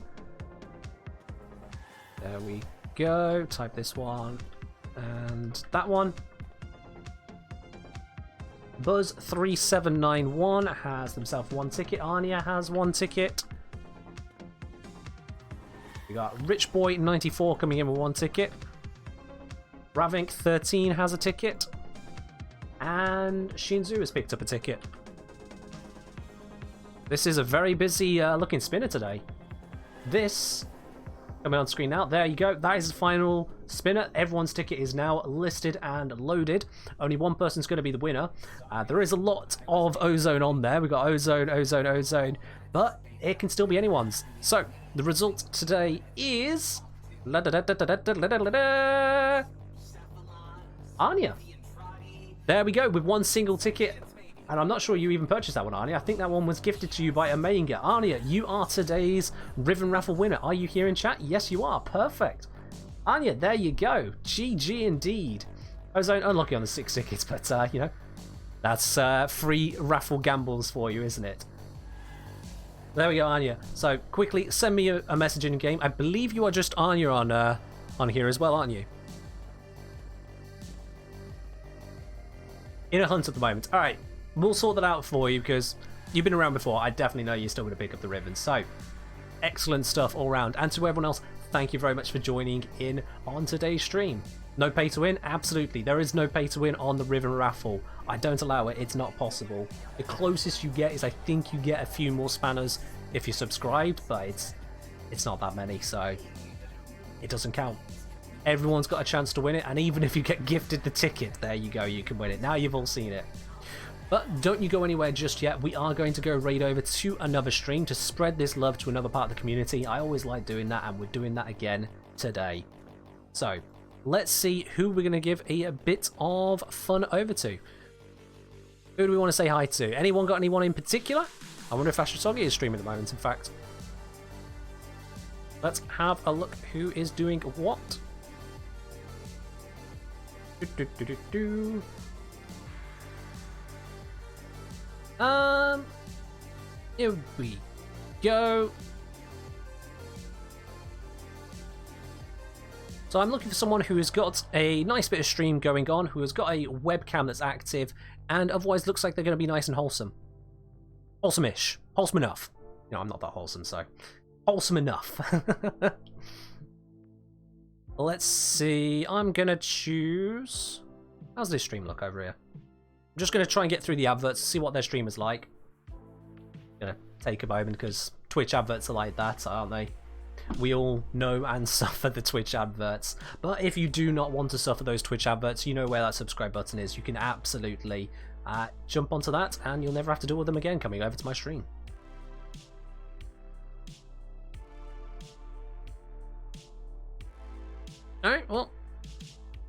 There we go. Type this one and that one. Buzz3791 has himself 1 ticket. Arnia has 1 ticket. We got Richboy94 coming in with 1 ticket. Ravink13 has a ticket. And Shinzu has picked up a ticket. This is a very busy looking spinner today. This, coming on screen now, there you go. That is the final spinner. Everyone's ticket is now listed and loaded. Only one person's going to be the winner. There is a lot of Ozone on there. We've got Ozone, Ozone, Ozone. But it can still be anyone's. So, the result today is... Anya. There we go, with 1 single ticket. And I'm not sure you even purchased that one, Anya. I think that one was gifted to you by Omega. Anya, you are today's Riven Raffle winner. Are you here in chat? Yes, you are. Perfect. Anya, there you go. GG indeed. Ozone unlucky on the 6 tickets, but, you know, that's free raffle gambles for you, isn't it? There we go, Anya. So, quickly, send me a message in game. I believe you are just Anya on here as well, aren't you? In a hunt at the moment. Alright, we'll sort that out for you because you've been around before. I definitely know you're still going to pick up the rivens. So, excellent stuff all around. And to everyone else, thank you very much for joining in on today's stream. No pay to win? Absolutely. There is no pay to win on the Riven Raffle. I don't allow it. It's not possible. The closest you get is I think you get a few more spanners if you're subscribed, but it's not that many, so it doesn't count. Everyone's got a chance to win it, and even if you get gifted the ticket, there you go, you can win it. Now you've all seen it. But don't you go anywhere just yet. We are going to go raid over to another stream to spread this love to another part of the community. I always like doing that, and we're doing that again today. So, let's see who we're going to give a bit of fun over to. Who do we want to say hi to? Anyone got anyone in particular? I wonder if Astrosogi is streaming at the moment, in fact. Let's have a look who is doing what. Here we go. So I'm looking for someone who has got a nice bit of stream going on, who has got a webcam that's active, and otherwise looks like they're going to be nice and wholesome. Wholesome-ish. Wholesome enough. You know, I'm not that wholesome, so... Wholesome enough. Let's see. I'm going to choose... How's this stream look over here? I'm just going to try and get through the adverts, see what their stream is like. Gonna take a moment, because Twitch adverts are like that, aren't they? We all know and suffer the Twitch adverts. But if you do not want to suffer those Twitch adverts, you know where that subscribe button is. You can absolutely jump onto that, and you'll never have to deal with them again coming over to my stream. Alright, well,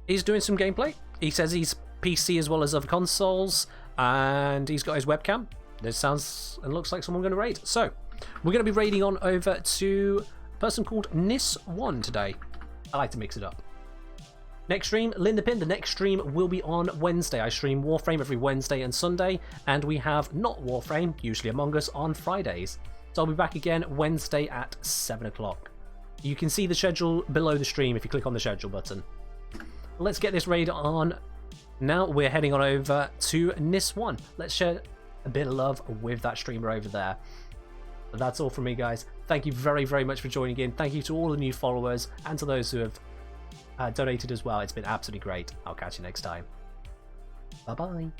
he's doing some gameplay. He says he's PC as well as other consoles, and he's got his webcam. This sounds and looks like someone going to raid. So, we're going to be raiding on over to a person called Nis1 today. I like to mix it up. Next stream, Linda Pin. The next stream will be on Wednesday. I stream Warframe every Wednesday and Sunday, and we have not Warframe, usually Among Us, on Fridays. So I'll be back again Wednesday at 7 o'clock. You can see the schedule below the stream if you click on the schedule button. Let's get this raid on. Now we're heading on over to Nis1. Let's share a bit of love with that streamer over there. But that's all from me, guys. Thank you very, very much for joining in. Thank you to all the new followers and to those who have donated as well. It's been absolutely great. I'll catch you next time. Bye-bye.